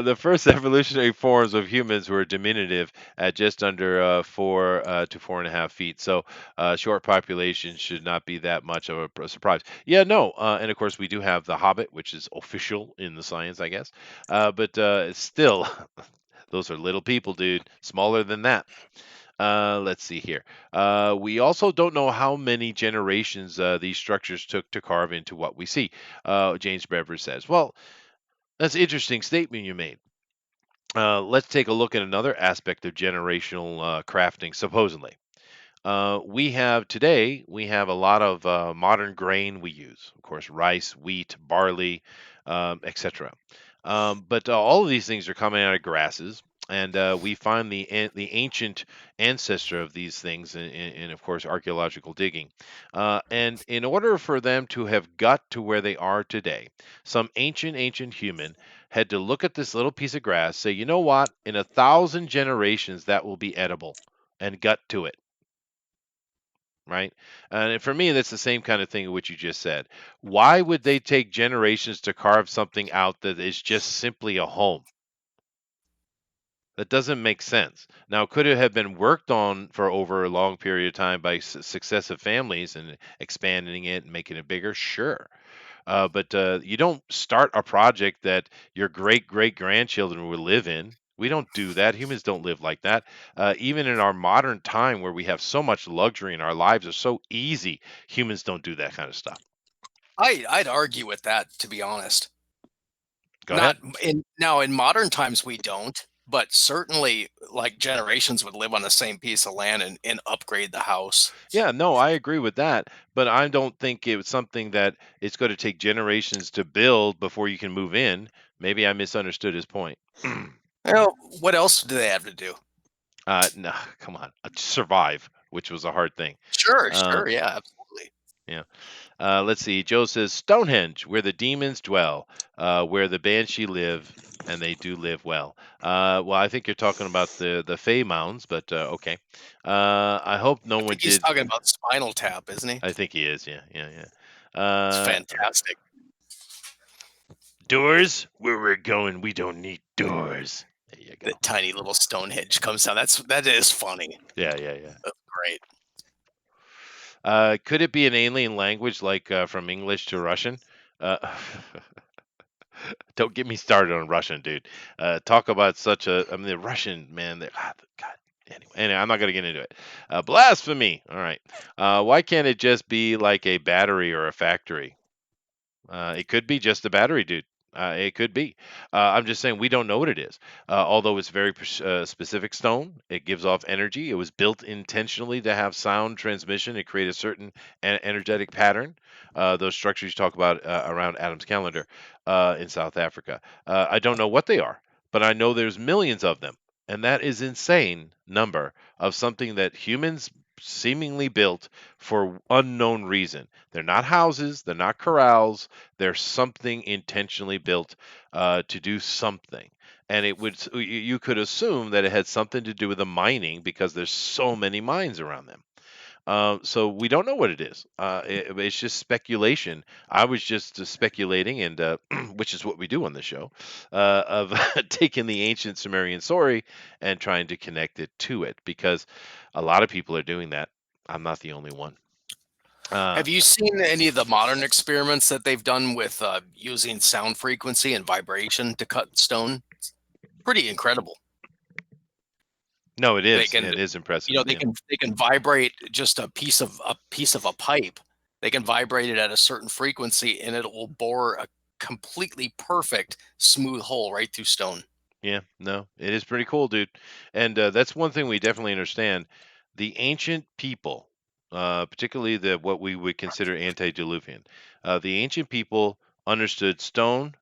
[SPEAKER 1] The first evolutionary forms of humans were diminutive at just under 4 to 4.5 feet. So, short population should not be that much of a surprise. Yeah, no. And of course, we do have the Hobbit, which is official in the science, I guess. But still, those are little people, dude. Smaller than that. Let's see here. We also don't know how many generations these structures took to carve into what we see. James Bever says. Well, that's an interesting statement you made. Let's take a look at another aspect of generational crafting, supposedly. We have a lot of modern grain we use, of course, rice, wheat, barley, etc. But all of these things are coming out of grasses. and we find the ancient ancestor of these things in of course archaeological digging. And in order for them to have got to where they are today, some ancient human had to look at this little piece of grass, say, you know what, in 1,000 generations that will be edible, and gut to it. Right. And for me, that's the same kind of thing of what you just said. Why would they take generations to carve something out that is just simply a home? That doesn't make sense. Now, could it have been worked on for over a long period of time by successive families and expanding it and making it bigger? Sure. But you don't start a project that your great grandchildren will live in. We don't do that. Humans don't live like that. Even in our modern time where we have so much luxury and our lives are so easy, humans don't do that kind of stuff.
[SPEAKER 2] I'd argue with that, to be honest.
[SPEAKER 1] Go
[SPEAKER 2] Not
[SPEAKER 1] ahead.
[SPEAKER 2] in modern times we don't, but certainly like generations would live on the same piece of land and upgrade the house.
[SPEAKER 1] Yeah, no, I agree with that, but I don't think it was something that it's going to take generations to build before you can move in. Maybe I misunderstood his point.
[SPEAKER 2] You know, what else do they have to do?
[SPEAKER 1] No, come on, survive, which was a hard thing.
[SPEAKER 2] Sure,
[SPEAKER 1] Uh,
[SPEAKER 2] sure, yeah, absolutely.
[SPEAKER 1] yeah. Let's see. Joe says Stonehenge, where the demons dwell, where the banshee live, and they do live well. Well, I think you're talking about the Fey Mounds, but okay. I hope no
[SPEAKER 2] I
[SPEAKER 1] one
[SPEAKER 2] think he's
[SPEAKER 1] did.
[SPEAKER 2] talking about Spinal Tap, isn't he?
[SPEAKER 1] I think he is. Yeah, yeah, yeah.
[SPEAKER 2] It's fantastic.
[SPEAKER 1] Doors, where we're going, we don't need doors. There you
[SPEAKER 2] The
[SPEAKER 1] go.
[SPEAKER 2] tiny little Stonehenge comes down. That is funny.
[SPEAKER 1] Yeah, yeah, yeah.
[SPEAKER 2] That's great.
[SPEAKER 1] Could it be an alien language like from English to Russian? Uh, don't get me started on Russian, dude. Talk about such a. I mean, the Russian man. God. Anyway, I'm not gonna get into it. Blasphemy. All right. Why can't it just be like a battery or a factory? It could be just a battery, dude. It could be. I'm just saying we don't know what it is. Although it's very specific stone, it gives off energy. It was built intentionally to have sound transmission and create a certain energetic pattern. Those structures you talk about around Adam's calendar in South Africa. I don't know what they are, but I know there's millions of them, and that is insane number of something that humans seemingly built for unknown reason. They're not houses, they're not corrals, they're something intentionally built to do something. And it would you could assume that it had something to do with the mining because there's so many mines around them. So we don't know what it is. It's just speculation. I was just speculating, and which is what we do on the show, of taking the ancient Sumerian story and trying to connect it to it, because a lot of people are doing that. I'm not the only one. Uh,
[SPEAKER 2] Have you seen any of the modern experiments that they've done with using sound frequency and vibration to cut stone? Pretty incredible.
[SPEAKER 1] no, it
[SPEAKER 2] They
[SPEAKER 1] is.
[SPEAKER 2] can,
[SPEAKER 1] It is
[SPEAKER 2] you
[SPEAKER 1] impressive.
[SPEAKER 2] know,
[SPEAKER 1] Yeah.
[SPEAKER 2] they can vibrate just a pipe. They can vibrate it at a certain frequency, and it will bore a completely perfect smooth hole right through stone.
[SPEAKER 1] Yeah, no, it is pretty cool, dude. And that's one thing we definitely understand. The ancient people, particularly the what we would consider antediluvian, the ancient people understood stone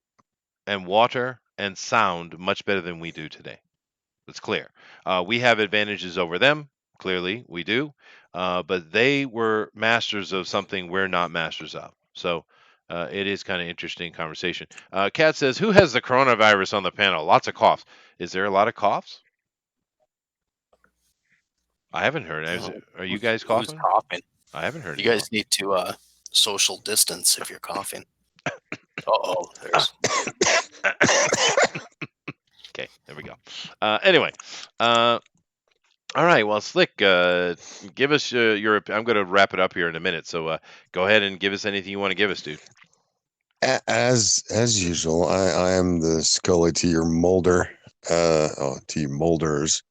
[SPEAKER 1] and water and sound much better than we do today. It's clear. We have advantages over them. Clearly, we do. But they were masters of something we're not masters of. So it is kind of interesting conversation. Kat says, "Who has the coronavirus on the panel? Lots of coughs. Is there a lot of coughs? I haven't heard. Are you guys
[SPEAKER 2] Who's
[SPEAKER 1] coughing?
[SPEAKER 2] coughing?
[SPEAKER 1] I haven't heard
[SPEAKER 2] You
[SPEAKER 1] any cough.
[SPEAKER 2] guys need to social distance if you're coughing. Oh, there's
[SPEAKER 1] Okay, there we go. Anyway, all right. Well, Slick, give us your. I'm going to wrap it up here in a minute. So go ahead and give us anything you want to give us, dude.
[SPEAKER 3] As usual, I am the Scully to your Mulder, to you Mulders.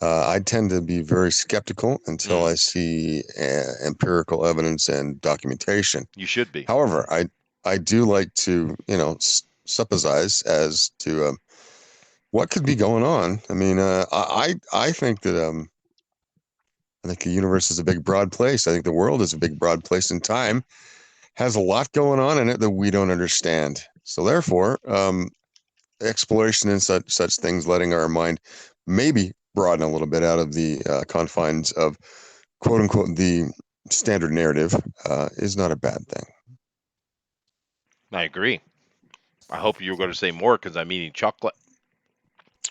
[SPEAKER 3] I tend to be very skeptical until
[SPEAKER 1] Mm,
[SPEAKER 3] I see empirical evidence and documentation.
[SPEAKER 1] you should be.
[SPEAKER 3] However, I do like to, supposize as to what could be going on. I mean, I think that I think the universe is a big broad place. I think the world is a big broad place, and time has a lot going on in it that we don't understand. So therefore, exploration and such things, letting our mind maybe broaden a little bit out of the confines of quote unquote the standard narrative is not a bad thing.
[SPEAKER 1] I agree. I hope you were going to say more because I'm eating chocolate.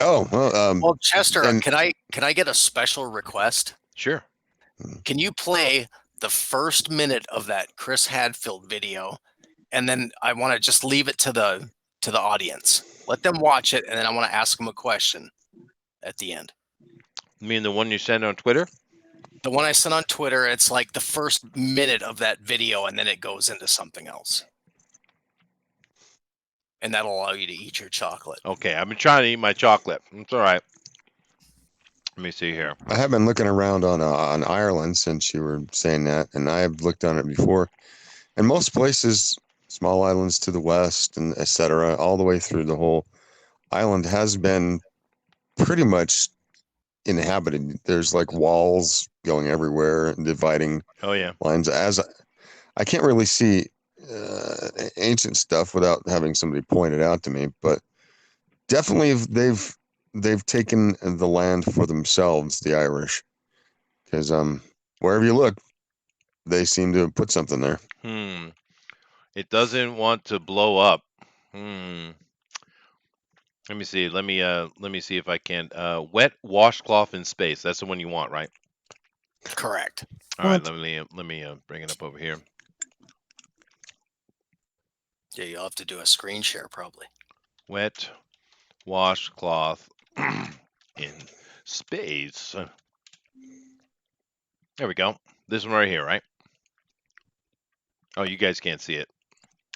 [SPEAKER 3] Oh well,
[SPEAKER 2] Well, Chester,
[SPEAKER 3] and
[SPEAKER 2] can I get a special request?
[SPEAKER 1] Sure.
[SPEAKER 2] Can you play the first minute of that Chris Hadfield video, and then I want to just leave it to the audience. Let them watch it, and then I want to ask them a question at the end.
[SPEAKER 1] You mean the one you sent on Twitter?
[SPEAKER 2] The one I sent on Twitter, it's like the first minute of that video, and then it goes into something else. And that'll allow you to eat your chocolate.
[SPEAKER 1] Okay, I've been trying to eat my chocolate. It's all right. Let me see here.
[SPEAKER 3] I have been looking around on Ireland since you were saying that, and I have looked on it before. And most places, small islands to the west, and etc., all the way through the whole island has been pretty much inhabited. There's like walls going everywhere and dividing
[SPEAKER 1] Oh yeah.
[SPEAKER 3] lines. As I can't really see ancient stuff without having somebody point it out to me, but definitely they've taken the land for themselves, the Irish, because wherever you look, they seem to have put something there.
[SPEAKER 1] It doesn't want to blow up. Let me see. Let me see if I can. Wet washcloth in space. That's the one you want, right?
[SPEAKER 2] Correct.
[SPEAKER 1] All right. Let me bring it up over here.
[SPEAKER 2] Yeah, you'll have to do a screen share probably.
[SPEAKER 1] Wet washcloth in space. There we go. This one right here, right? Oh, you guys can't see it.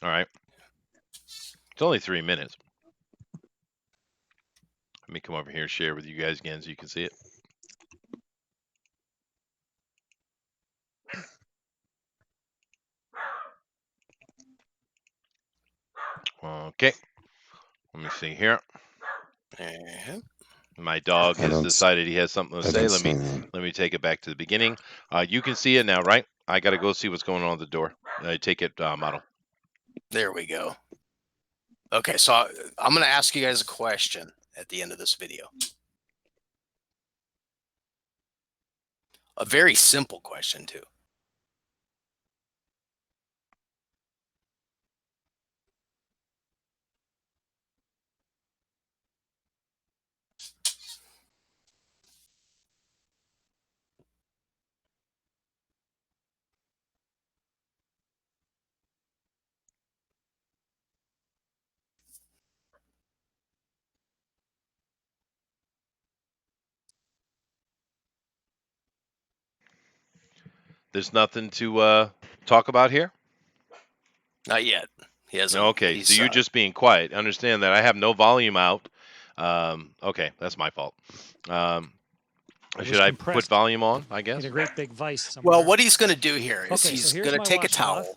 [SPEAKER 1] All right. It's only 3 minutes. Let me come over here and share with you guys again so you can see it. Okay. Let me see here. My dog has decided he has something to say. Let me take it back to the beginning. You can see it now, right? I got to go see what's going on at the door. Take it, model.
[SPEAKER 2] There we go. Okay, so I'm going to ask you guys a question at the end of this video. A very simple question, too.
[SPEAKER 1] There's nothing to talk about here?
[SPEAKER 2] Not yet. He hasn't.
[SPEAKER 1] Okay, so you're just being quiet. Understand that I have no volume out. Okay, that's my fault. Should I put volume on, I guess?
[SPEAKER 4] In a great big vice somewhere.
[SPEAKER 2] Well, what he's going to do here is he's going to take a towel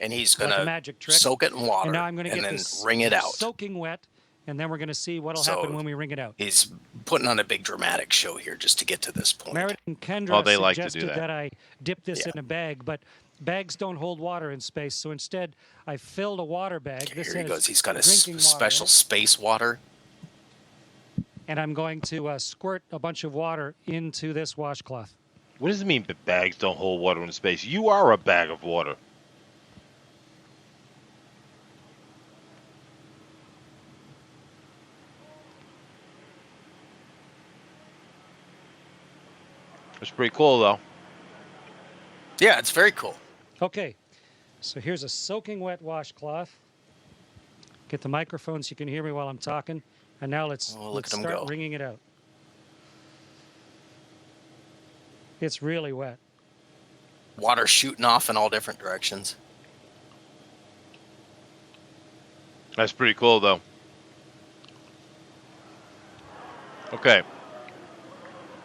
[SPEAKER 2] and he's going to soak it in water
[SPEAKER 4] and now I'm going to get
[SPEAKER 2] then
[SPEAKER 4] this
[SPEAKER 2] wring it out.
[SPEAKER 4] Soaking wet, and then we're going to see what'll happen when we wring it out.
[SPEAKER 2] He's putting on a big dramatic show here just to get to this point.
[SPEAKER 4] Meredith and Kendra
[SPEAKER 1] they like to
[SPEAKER 4] suggested
[SPEAKER 1] do that.
[SPEAKER 4] I dip this in a bag, but bags don't hold water in space, so instead I filled a water bag.
[SPEAKER 2] Here he goes. He's got a special space water.
[SPEAKER 4] And I'm going to squirt a bunch of water into this washcloth.
[SPEAKER 1] What does it mean that bags don't hold water in space? You are a bag of water. It's pretty cool, though.
[SPEAKER 2] Yeah, it's very cool.
[SPEAKER 4] Okay, so here's a soaking wet washcloth. Get the microphone so you can hear me while I'm talking. And now let's start wringing it out. It's really wet.
[SPEAKER 2] Water shooting off in all different directions.
[SPEAKER 1] That's pretty cool, though. Okay.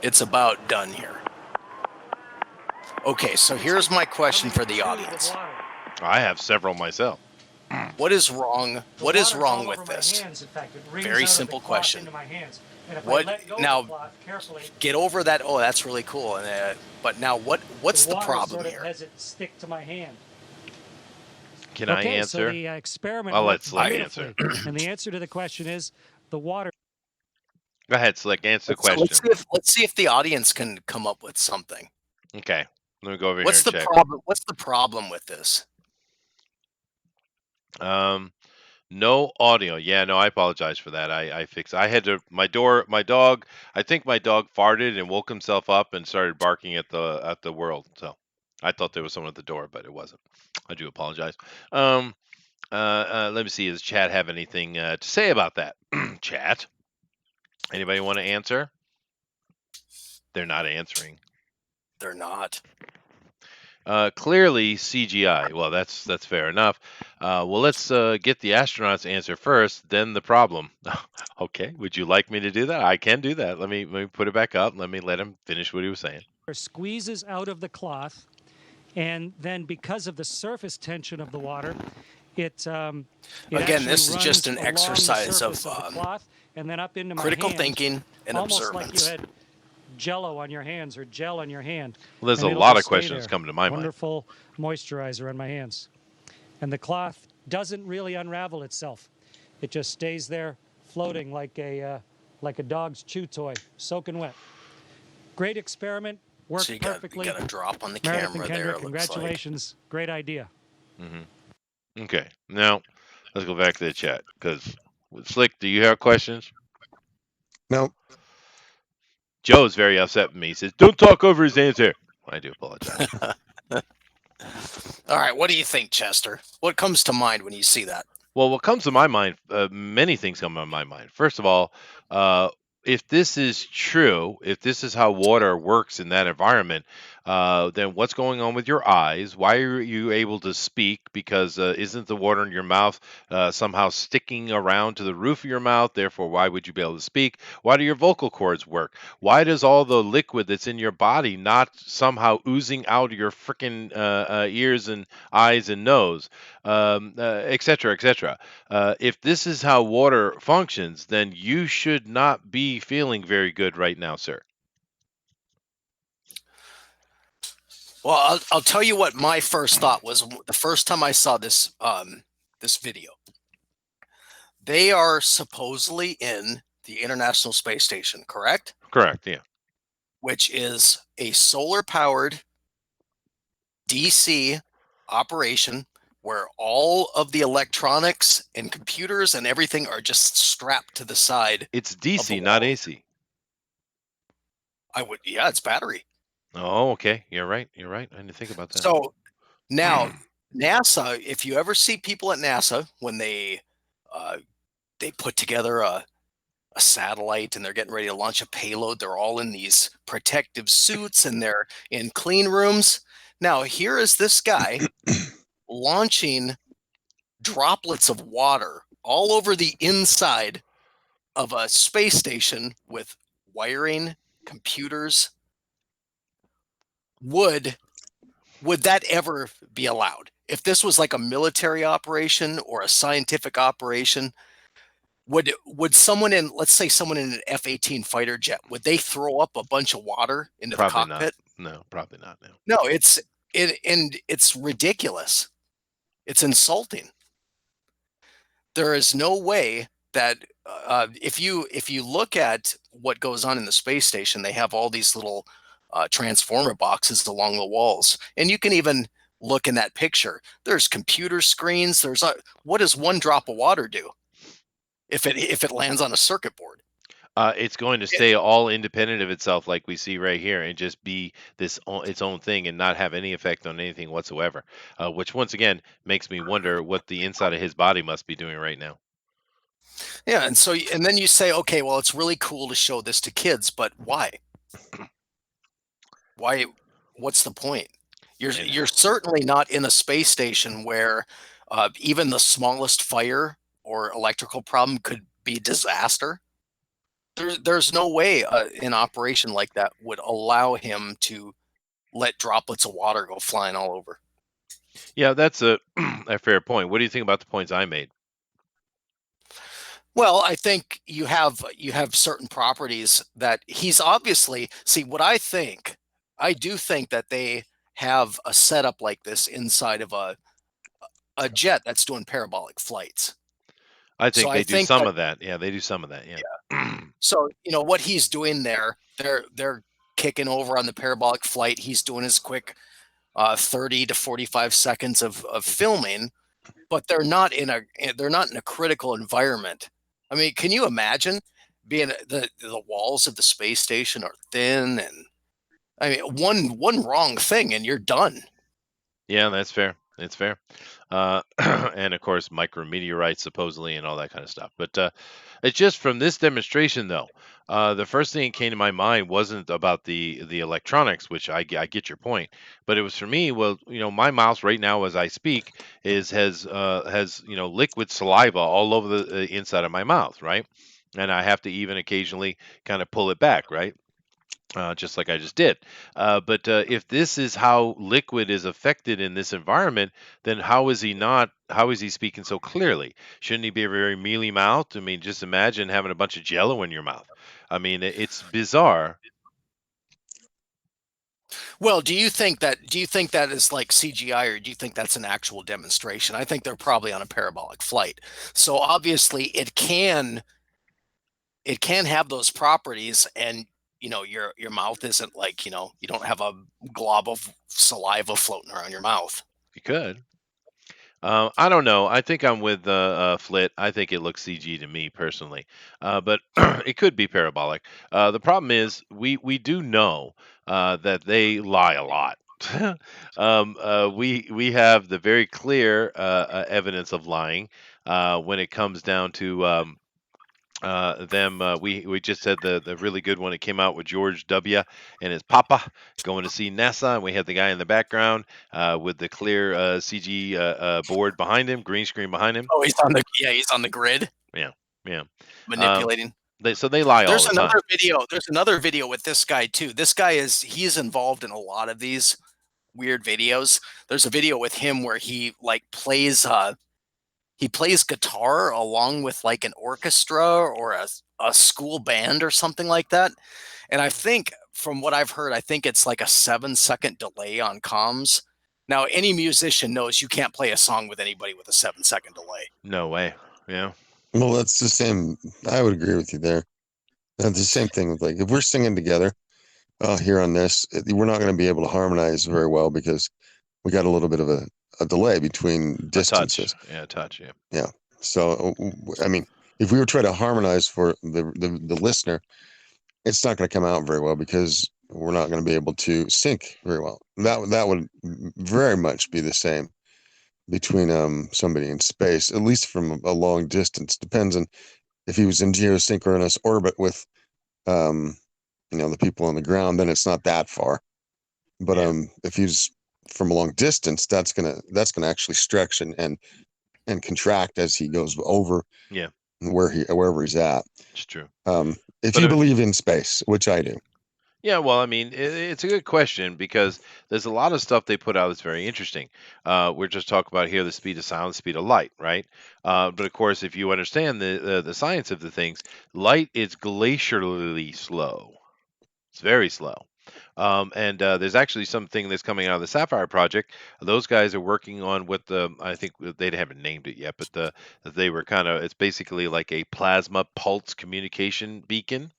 [SPEAKER 2] It's about done here. Okay, so here's my question for the audience.
[SPEAKER 1] I have several myself.
[SPEAKER 2] What is wrong? What is wrong with this? Very simple question. What now? Get over that. Oh, that's really cool. But now, what's the problem here?
[SPEAKER 4] Has it stick to my hand?
[SPEAKER 1] Can I
[SPEAKER 4] Okay, so
[SPEAKER 1] answer?
[SPEAKER 4] the experiment
[SPEAKER 1] I'll let
[SPEAKER 4] worked
[SPEAKER 1] Slick
[SPEAKER 4] beautifully.
[SPEAKER 1] answer.
[SPEAKER 4] And the answer to the question is the water.
[SPEAKER 1] Go ahead, Slick. Answer the
[SPEAKER 2] Let's
[SPEAKER 1] question.
[SPEAKER 2] see if the audience can come up with something.
[SPEAKER 1] Okay. Let me go over here
[SPEAKER 2] What's
[SPEAKER 1] and
[SPEAKER 2] the
[SPEAKER 1] check.
[SPEAKER 2] problem? What's the problem with this?
[SPEAKER 1] No audio. Yeah, no, I apologize for that. I fixed. I had to. My dog. I think my dog farted and woke himself up and started barking at the world. So I thought there was someone at the door, but it wasn't. I do apologize. Um. Let me see. Does chat have anything to say about that? Chat. Anybody want to answer? They're not answering.
[SPEAKER 2] They're not.
[SPEAKER 1] Clearly CGI. Well, that's fair enough. Well, let's get the astronauts' answer first, then the problem. Okay. Would you like me to do that? I can do that. Let me put it back up. Let me let him finish what he was saying.
[SPEAKER 4] Squeezes out of the cloth, and then because of the surface tension of the water, it
[SPEAKER 2] Again, this is
[SPEAKER 4] runs
[SPEAKER 2] just an
[SPEAKER 4] along
[SPEAKER 2] exercise
[SPEAKER 4] the
[SPEAKER 2] of
[SPEAKER 4] surface of the cloth and then up into my
[SPEAKER 2] critical
[SPEAKER 4] hand,
[SPEAKER 2] thinking and
[SPEAKER 4] almost like you
[SPEAKER 2] observance.
[SPEAKER 4] had Jello on your hands or gel on your hand.
[SPEAKER 1] Well, there's
[SPEAKER 4] and
[SPEAKER 1] a
[SPEAKER 4] it'll
[SPEAKER 1] lot
[SPEAKER 4] just
[SPEAKER 1] of
[SPEAKER 4] stay
[SPEAKER 1] questions
[SPEAKER 4] there.
[SPEAKER 1] coming to my mind.
[SPEAKER 4] Wonderful moisturizer on my hands, and the cloth doesn't really unravel itself. It just stays there, floating like a dog's chew toy, soaking wet. Great experiment. Worked
[SPEAKER 2] So you
[SPEAKER 4] perfectly.
[SPEAKER 2] got a drop on the
[SPEAKER 4] Meredith and
[SPEAKER 2] camera
[SPEAKER 4] Kendra,
[SPEAKER 2] there. It looks like.
[SPEAKER 4] congratulations. Great idea.
[SPEAKER 1] Okay. Now let's go back to the chat because Slick, do you have questions?
[SPEAKER 3] No,
[SPEAKER 1] Joe's very upset with me. He says, "Don't talk over his answer." I do apologize.
[SPEAKER 2] All right, what do you think, Chester? What comes to mind when you see that?
[SPEAKER 1] Well, what comes to my mind, many things come to my mind. First of all, uh, if this is true, if this is how water works in that environment, then what's going on with your eyes? Why are you able to speak? Because isn't the water in your mouth somehow sticking around to the roof of your mouth? Therefore, why would you be able to speak? Why do your vocal cords work? Why does all the liquid that's in your body not somehow oozing out of your freaking ears and eyes and nose? Et cetera, et cetera. If this is how water functions, then you should not be feeling very good right now, sir.
[SPEAKER 2] Well, I'll tell you what my first thought was the first time I saw this this video. They are supposedly in the International Space Station, correct?
[SPEAKER 1] Correct. Yeah.
[SPEAKER 2] Which is a solar-powered DC operation where all of the electronics and computers and everything are just strapped to the side.
[SPEAKER 1] It's DC, not AC.
[SPEAKER 2] Yeah, it's battery.
[SPEAKER 1] Oh, okay. You're right. You're right. I didn't think about that.
[SPEAKER 2] So now NASA, if you ever see people at NASA when they put together a satellite and they're getting ready to launch a payload, they're all in these protective suits and they're in clean rooms. Now, here is this guy launching droplets of water all over the inside of a space station with wiring, computers. Would that ever be allowed? If this was like a military operation or a scientific operation, would someone in, let's say someone in an F-18 fighter jet, would they throw up a bunch of water into
[SPEAKER 1] Probably
[SPEAKER 2] the cockpit?
[SPEAKER 1] not. No, probably not. No.
[SPEAKER 2] No, it's ridiculous. It's insulting. There is no way that if you look at what goes on in the space station, they have all these little transformer boxes along the walls, and you can even look in that picture. There's computer screens. What does one drop of water do if it lands on a circuit board?
[SPEAKER 1] It's going to stay all independent of itself, like we see right here, and just be its own thing, and not have any effect on anything whatsoever. Which once again makes me wonder what the inside of his body must be doing right now.
[SPEAKER 2] Yeah, and then you say, okay, well, it's really cool to show this to kids, but why? Why? What's the point? You're certainly not in a space station where even the smallest fire or electrical problem could be disaster. There's no way an operation like that would allow him to let droplets of water go flying all over.
[SPEAKER 1] Yeah, that's a a fair point. What do you think about the points I made?
[SPEAKER 2] Well, I think you have certain properties that he's obviously see what I do think that they have a setup like this inside of a jet that's doing parabolic flights.
[SPEAKER 1] I
[SPEAKER 2] So
[SPEAKER 1] think
[SPEAKER 2] I
[SPEAKER 1] they do
[SPEAKER 2] think
[SPEAKER 1] some
[SPEAKER 2] that,
[SPEAKER 1] of that. Yeah, they do some of that. Yeah.
[SPEAKER 2] so what he's doing there, they're kicking over on the parabolic flight. He's doing his quick 30 to 45 seconds of filming, but they're not in a critical environment. I mean, can you imagine being the walls of the space station are thin, and I mean one wrong thing and you're done.
[SPEAKER 1] Yeah, that's fair. It's fair. And of course, micrometeorites supposedly and all that kind of stuff. But it's just from this demonstration, though. The first thing that came to my mind wasn't about the electronics, which I get your point, but it was for me. Well, my mouth right now, as I speak, has liquid saliva all over the inside of my mouth, right? And I have to even occasionally kind of pull it back, right? Just like I just did. But if this is how liquid is affected in this environment, then how is he not? How is he speaking so clearly? Shouldn't he be very mealy mouthed? I mean, just imagine having a bunch of jello in your mouth. I mean, it's bizarre.
[SPEAKER 2] Well, do you think that is like CGI, or do you think that's an actual demonstration? I think they're probably on a parabolic flight. So obviously it can have those properties, and your mouth isn't like, you don't have a glob of saliva floating around your mouth.
[SPEAKER 1] You could. I don't know. I think I'm with Flit. I think it looks CG to me personally, but it could be parabolic. The problem is we do know that they lie a lot. We have the very clear evidence of lying when it comes down to them. We just said the really good one. It came out with George W. and his papa going to see NASA, and we had the guy in the background with the clear CG board behind him, green screen behind him.
[SPEAKER 2] Oh, he's on the grid
[SPEAKER 1] Yeah, yeah. Um,
[SPEAKER 2] manipulating.
[SPEAKER 1] so they lie all
[SPEAKER 2] There's
[SPEAKER 1] the time.
[SPEAKER 2] another video. There's another video with this guy too. This guy he's involved in a lot of these weird videos. There's a video with him where he plays guitar along with like an orchestra or a school band or something like that. And I think from what I've heard, I think it's like a 7-second delay on comms. Now, any musician knows you can't play a song with anybody with a 7-second delay.
[SPEAKER 1] No way. Yeah,
[SPEAKER 3] Well, that's the same. I would agree with you there. That's the same thing with, like, if we're singing together here on this, we're not going to be able to harmonize very well because we got a little bit of a delay between
[SPEAKER 1] a touch.
[SPEAKER 3] distances.
[SPEAKER 1] Yeah, a touch. Yeah,
[SPEAKER 3] Yeah. So, I mean, if we were trying to harmonize for the listener, it's not going to come out very well because we're not going to be able to sync very well. That would very much be the same between somebody in space, at least from a long distance. Depends on if he was in geosynchronous orbit with um the people on the ground, then it's not that far. But
[SPEAKER 1] yeah,
[SPEAKER 3] if he's from a long distance, that's gonna actually stretch and contract as he goes over
[SPEAKER 1] yeah.
[SPEAKER 3] wherever he's at.
[SPEAKER 1] It's true.
[SPEAKER 3] If
[SPEAKER 1] But
[SPEAKER 3] you believe in space, which I do.
[SPEAKER 1] yeah, well, I mean, it's a good question because there's a lot of stuff they put out that's very interesting. We're just talking about here the speed of sound, the speed of light, right? But of course, if you understand the science of the things, light is glacially slow. It's very slow. And there's actually something that's coming out of the Sapphire Project. Those guys are working on what I think they haven't named it yet, but they were it's basically like a plasma pulse communication beacon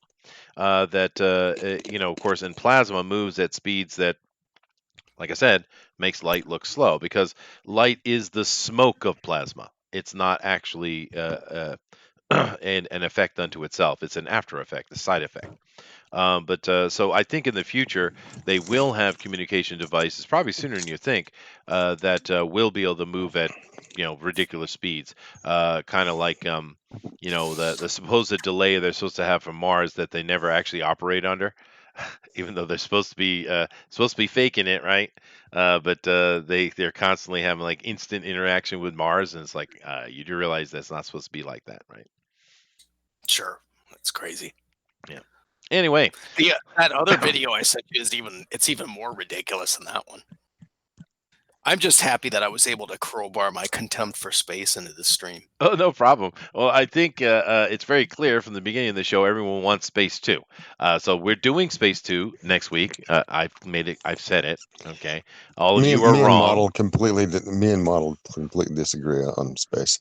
[SPEAKER 1] that of course, in plasma moves at speeds that, like I said, makes light look slow because light is the smoke of plasma. It's not actually an effect unto itself. It's an after effect, a side effect. But so I think in the future they will have communication devices, probably sooner than you think, that will be able to move at ridiculous speeds, kind of like the supposed delay they're supposed to have from Mars that they never actually operate under, even though they're supposed to be faking it, right? But they're constantly having like instant interaction with Mars, and it's like you do realize that's not supposed to be like that, right?
[SPEAKER 2] Sure, that's crazy.
[SPEAKER 1] Yeah. Anyway.
[SPEAKER 2] That other video I sent you it's even more ridiculous than that one. I'm just happy that I was able to crowbar my contempt for space into the stream.
[SPEAKER 1] Oh, no problem. Well, I think it's very clear from the beginning of the show. Everyone wants Space Two, so we're doing Space Two next week. I've made it. I've said it. Okay, all of
[SPEAKER 3] Me
[SPEAKER 1] you
[SPEAKER 3] and
[SPEAKER 1] are
[SPEAKER 3] me and
[SPEAKER 1] wrong.
[SPEAKER 3] model completely. Me and model completely disagree on space,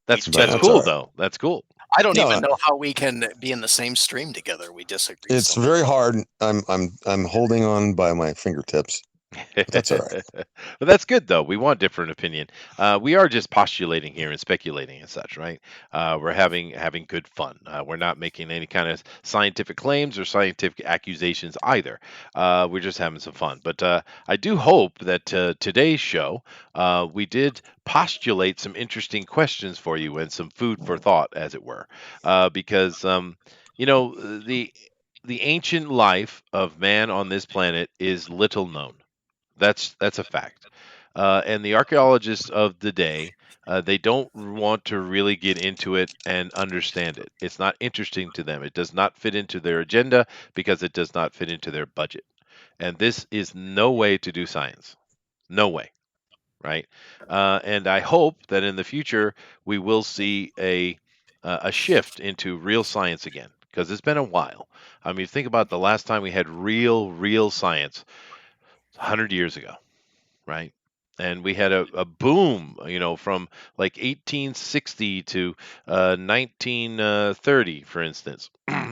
[SPEAKER 2] We
[SPEAKER 3] but
[SPEAKER 1] That's
[SPEAKER 3] that's all
[SPEAKER 1] cool
[SPEAKER 3] right.
[SPEAKER 1] though. That's cool.
[SPEAKER 2] I don't
[SPEAKER 3] No,
[SPEAKER 2] even know how we can be in the same stream together. We disagree
[SPEAKER 3] it's
[SPEAKER 2] so much.
[SPEAKER 3] very hard. I'm holding on by my fingertips, but that's all right.
[SPEAKER 1] But that's good though. We want different opinion. We are just postulating here and speculating and such, right? We're having good fun. We're not making any kind of scientific claims or scientific accusations either. We're just having some fun. But I do hope that today's show we did postulate some interesting questions for you and some food for thought, as it were, because you know the ancient life of man on this planet is little known. That's a fact. And the archaeologists of the day, they don't want to really get into it and understand it. It's not interesting to them. It does not fit into their agenda because it does not fit into their budget. And this is no way to do science. No way, right? And I hope that in the future we will see a shift into real science again because it's been a while. I mean, think about the last time we had real science, 100 years ago, right? And we had a boom, from like 1860 to 1930, for instance.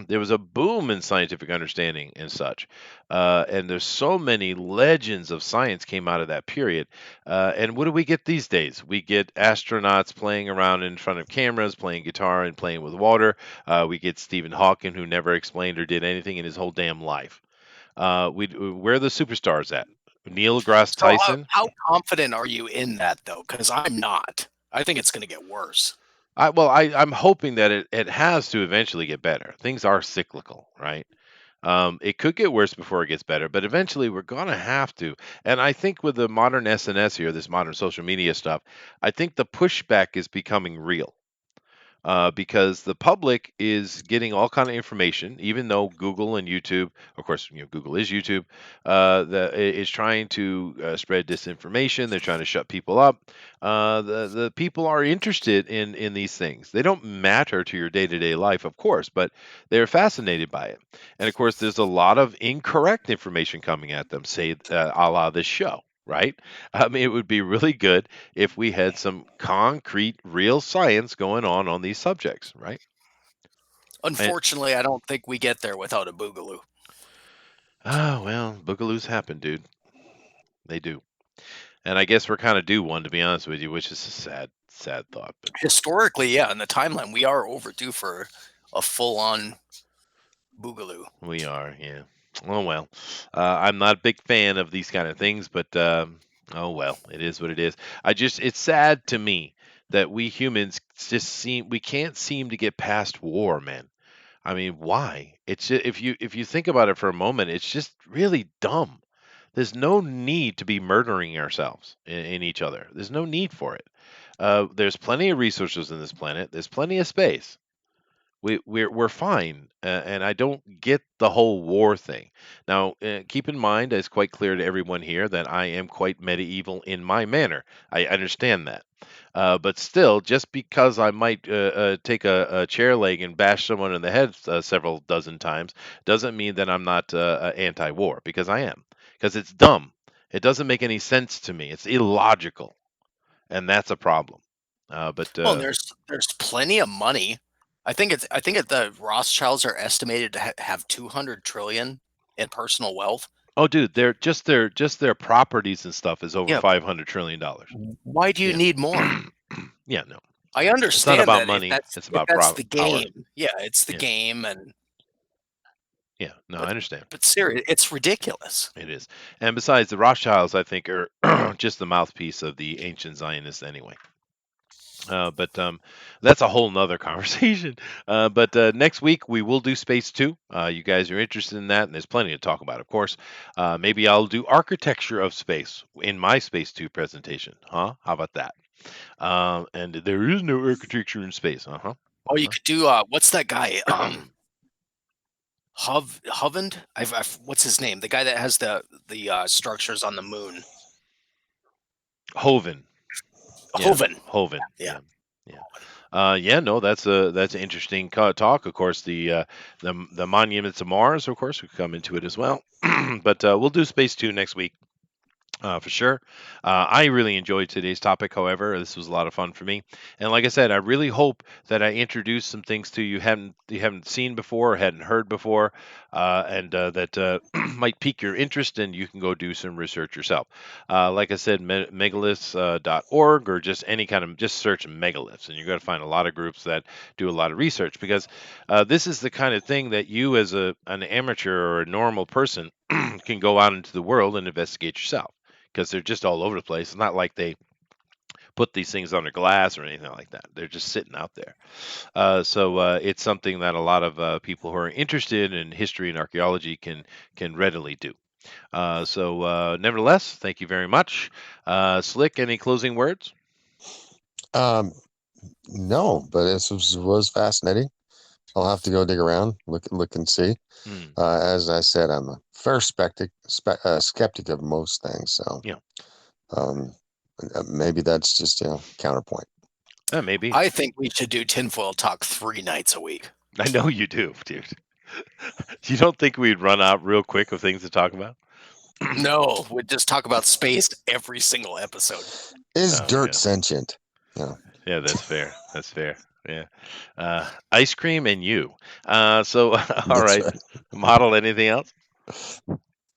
[SPEAKER 1] There was a boom in scientific understanding and such. And there's so many legends of science came out of that period. And what do we get these days? We get astronauts playing around in front of cameras, playing guitar and playing with water. We get Stephen Hawking, who never explained or did anything in his whole damn life. Where are the superstars at? Neil deGrasse
[SPEAKER 2] So
[SPEAKER 1] Tyson.
[SPEAKER 2] how confident are you in that though? Because I'm not. I think it's going to get worse.
[SPEAKER 1] I'm hoping that it has to eventually get better. Things are cyclical, right? It could get worse before it gets better, but eventually we're gonna have to. And I think with the modern SNS here, this modern social media stuff, I think the pushback is becoming real. Because the public is getting all kind of information, even though Google and YouTube, of course, Google is YouTube, is trying to spread disinformation. They're trying to shut people up. The people are interested in these things. They don't matter to your day to day life, of course, but they're fascinated by it. And of course, there's a lot of incorrect information coming at them, say a la this show. Right? I mean, it would be really good if we had some concrete, real science going on these subjects, right? And
[SPEAKER 2] Unfortunately, I don't think we get there without a boogaloo.
[SPEAKER 1] well, boogaloos happen, dude. They do, and I guess we're kind of due one, to be honest with you, which is a sad thought. But
[SPEAKER 2] Historically, yeah, in the timeline, we are overdue for a full-on boogaloo.
[SPEAKER 1] we are, yeah. Oh well, I'm not a big fan of these kind of things, but oh well, it is what it is. It's sad to me that we humans we can't seem to get past war, man. I mean, why? It's just, if you think about it for a moment, it's just really dumb. There's no need to be murdering ourselves in each other. There's no need for it. There's plenty of resources in this planet. There's plenty of space. We're fine, and I don't get the whole war thing. Now, keep in mind, it's quite clear to everyone here that I am quite medieval in my manner. I understand that, but still, just because I might take a chair leg and bash someone in the head several dozen times, doesn't mean that I'm not anti-war, because I am. Because it's dumb. It doesn't make any sense to me. It's illogical, and that's a problem. But
[SPEAKER 2] Well, and there's plenty of money. I think the Rothschilds are estimated to have 200 trillion in personal wealth.
[SPEAKER 1] Oh, dude, their properties and stuff is over
[SPEAKER 2] Yeah,
[SPEAKER 1] $500 trillion.
[SPEAKER 2] why do you
[SPEAKER 1] Yeah,
[SPEAKER 2] need more?
[SPEAKER 1] yeah, no,
[SPEAKER 2] I
[SPEAKER 1] it's not
[SPEAKER 2] understand
[SPEAKER 1] about
[SPEAKER 2] that if
[SPEAKER 1] money.
[SPEAKER 2] that's
[SPEAKER 1] It's
[SPEAKER 2] if
[SPEAKER 1] about
[SPEAKER 2] that's the
[SPEAKER 1] power.
[SPEAKER 2] game. Yeah, it's the
[SPEAKER 1] Yeah,
[SPEAKER 2] game, and
[SPEAKER 1] yeah, no, I
[SPEAKER 2] but
[SPEAKER 1] understand.
[SPEAKER 2] but serious, it's ridiculous.
[SPEAKER 1] It is, and besides, the Rothschilds, I think, are just the mouthpiece of the ancient Zionists anyway. But that's a whole nother conversation. But next week we will do Space 2. You guys are interested in that, and there's plenty to talk about, of course. Maybe I'll do architecture of space in my Space 2 presentation. Huh? How about that? And there is no architecture in space. Uh-huh.
[SPEAKER 2] Oh, you
[SPEAKER 1] Uh-huh.
[SPEAKER 2] could do what's that guy? Hovend? What's his name? The guy that has the structures on the moon.
[SPEAKER 1] Hoven. Yeah,
[SPEAKER 2] Hoven.
[SPEAKER 1] Hoven.
[SPEAKER 2] Yeah.
[SPEAKER 1] Yeah. No, that's an interesting talk. Of course, the monuments of Mars, of course, we come into it as well. But we'll do Space 2 next week. For sure. I really enjoyed today's topic, however. This was a lot of fun for me. And like I said, I really hope that I introduced some things to you haven't seen before or hadn't heard before, and that might pique your interest, and you can go do some research yourself. Like I said, megaliths.org, or just any kind of just search megaliths, and you're going to find a lot of groups that do a lot of research, because this is the kind of thing that you, as an amateur or a normal person, can go out into the world and investigate yourself, because they're just all over the place. It's not like they put these things under glass or anything like that. They're just sitting out there. So it's something that a lot of people who are interested in history and archaeology can readily do. Nevertheless, thank you very much. Slick, any closing words?
[SPEAKER 3] No, but this was fascinating. I'll have to go dig around, look and see.
[SPEAKER 1] Hmm.
[SPEAKER 3] As I said, I'm a fair skeptic of most things. So
[SPEAKER 1] Yeah.
[SPEAKER 3] um, maybe that's just counterpoint.
[SPEAKER 1] Maybe.
[SPEAKER 2] I think we should do tinfoil talk 3 nights a week.
[SPEAKER 1] I know you do, dude. You don't think we'd run out real quick of things to talk about?
[SPEAKER 2] No, we'd just talk about space every single episode.
[SPEAKER 3] Is
[SPEAKER 1] Oh,
[SPEAKER 3] dirt
[SPEAKER 1] yeah.
[SPEAKER 3] sentient?
[SPEAKER 1] Yeah, that's fair. That's fair. Yeah. Ice cream and you. All
[SPEAKER 3] That's
[SPEAKER 1] right. Model, anything else?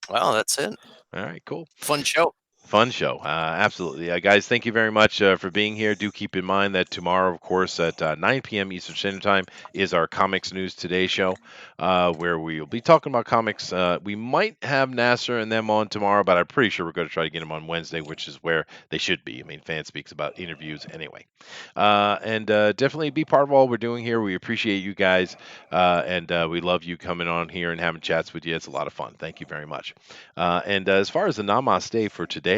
[SPEAKER 2] Well, that's it.
[SPEAKER 1] All right, cool.
[SPEAKER 2] Fun show.
[SPEAKER 1] Fun show. Absolutely. Guys, thank you very much for being here. Do keep in mind that tomorrow, of course, at 9 p.m. Eastern Standard Time is our Comics News Today show, where we'll be talking about comics. We might have Nasser and them on tomorrow, but I'm pretty sure we're going to try to get them on Wednesday, which is where they should be. I mean, Fan speaks about interviews anyway. And definitely be part of all we're doing here. We appreciate you guys, and we love you coming on here and having chats with you. It's a lot of fun. Thank you very much. And as far as the namaste for today,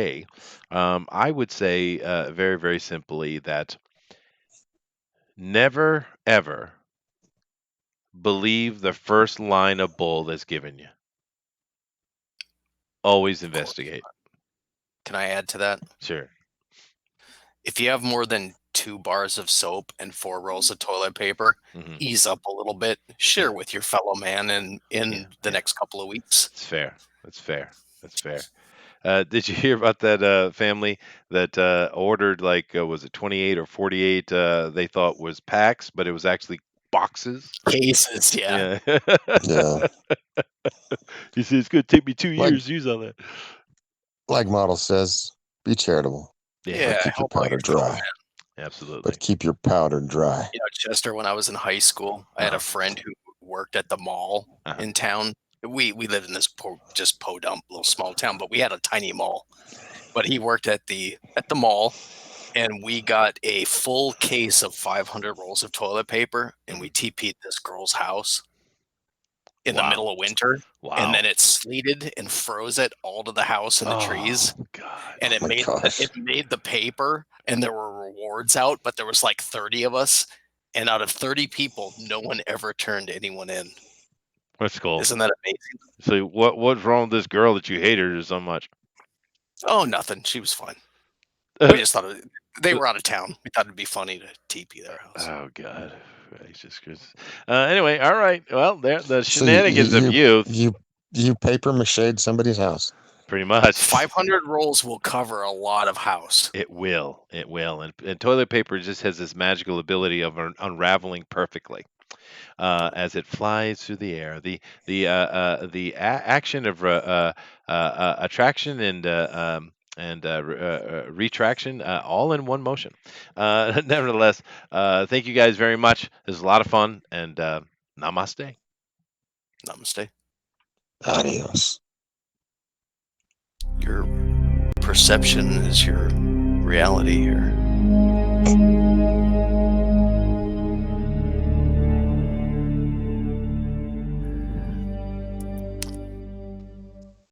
[SPEAKER 1] I would say very, very simply that never, ever believe the first line of bull that's given you. Always investigate.
[SPEAKER 2] Can I add to that?
[SPEAKER 1] Sure.
[SPEAKER 2] If you have more than 2 bars of soap and 4 rolls of toilet paper,
[SPEAKER 1] Hmm.
[SPEAKER 2] ease up a little bit. Share
[SPEAKER 1] Yeah.
[SPEAKER 2] with your fellow man in
[SPEAKER 1] Yeah,
[SPEAKER 2] the
[SPEAKER 1] yeah.
[SPEAKER 2] next couple of weeks.
[SPEAKER 1] It's fair. That's fair. That's fair. Did you hear about that family that ordered, like, was it 28 or 48? They thought was packs, but it was actually boxes.
[SPEAKER 2] Cases, yeah.
[SPEAKER 1] Yeah.
[SPEAKER 3] Yeah.
[SPEAKER 1] He said it's going to take me 2
[SPEAKER 3] Like
[SPEAKER 1] years to use all that.
[SPEAKER 3] like model says, be charitable,
[SPEAKER 2] Yeah,
[SPEAKER 3] but keep your
[SPEAKER 2] help out
[SPEAKER 3] powder
[SPEAKER 2] your fellow
[SPEAKER 3] dry.
[SPEAKER 2] man.
[SPEAKER 1] Absolutely.
[SPEAKER 3] But keep your powder dry.
[SPEAKER 2] You know, Chester, when I was in high school, I had a friend who worked at the mall in town. We lived in this podunk little small town, but we had a tiny mall. But he worked at the mall, and we got a full case of 500 rolls of toilet paper, and we TP'd this girl's house in the
[SPEAKER 1] Wow.
[SPEAKER 2] middle of winter,
[SPEAKER 1] Wow.
[SPEAKER 2] and then it sleeted and froze it all to the house and the trees,
[SPEAKER 1] Oh, God.
[SPEAKER 2] and
[SPEAKER 3] Oh my gosh.
[SPEAKER 2] it made the paper, and there were rewards out, but there was like 30 of us, and out of 30 people, no one ever turned anyone in.
[SPEAKER 1] That's cool.
[SPEAKER 2] Isn't that amazing?
[SPEAKER 1] So what's wrong with this girl that you hated her so much?
[SPEAKER 2] Oh, nothing. She was fine. We just thought they were out of town. We thought it'd be funny to TP their house.
[SPEAKER 1] Oh, God. Gracious Christmas. Anyway, all right. Well, the
[SPEAKER 3] So
[SPEAKER 1] shenanigans of youth,
[SPEAKER 3] you paper mached somebody's house.
[SPEAKER 1] pretty much.
[SPEAKER 2] 500 rolls will cover a lot of house.
[SPEAKER 1] It will. It will. And toilet paper just has this magical ability of unraveling perfectly. As it flies through the air, the action of attraction and retraction, all in one motion. Nevertheless, thank you guys very much. This is a lot of fun, and namaste.
[SPEAKER 2] Namaste.
[SPEAKER 3] Adios.
[SPEAKER 2] Your perception is your reality here.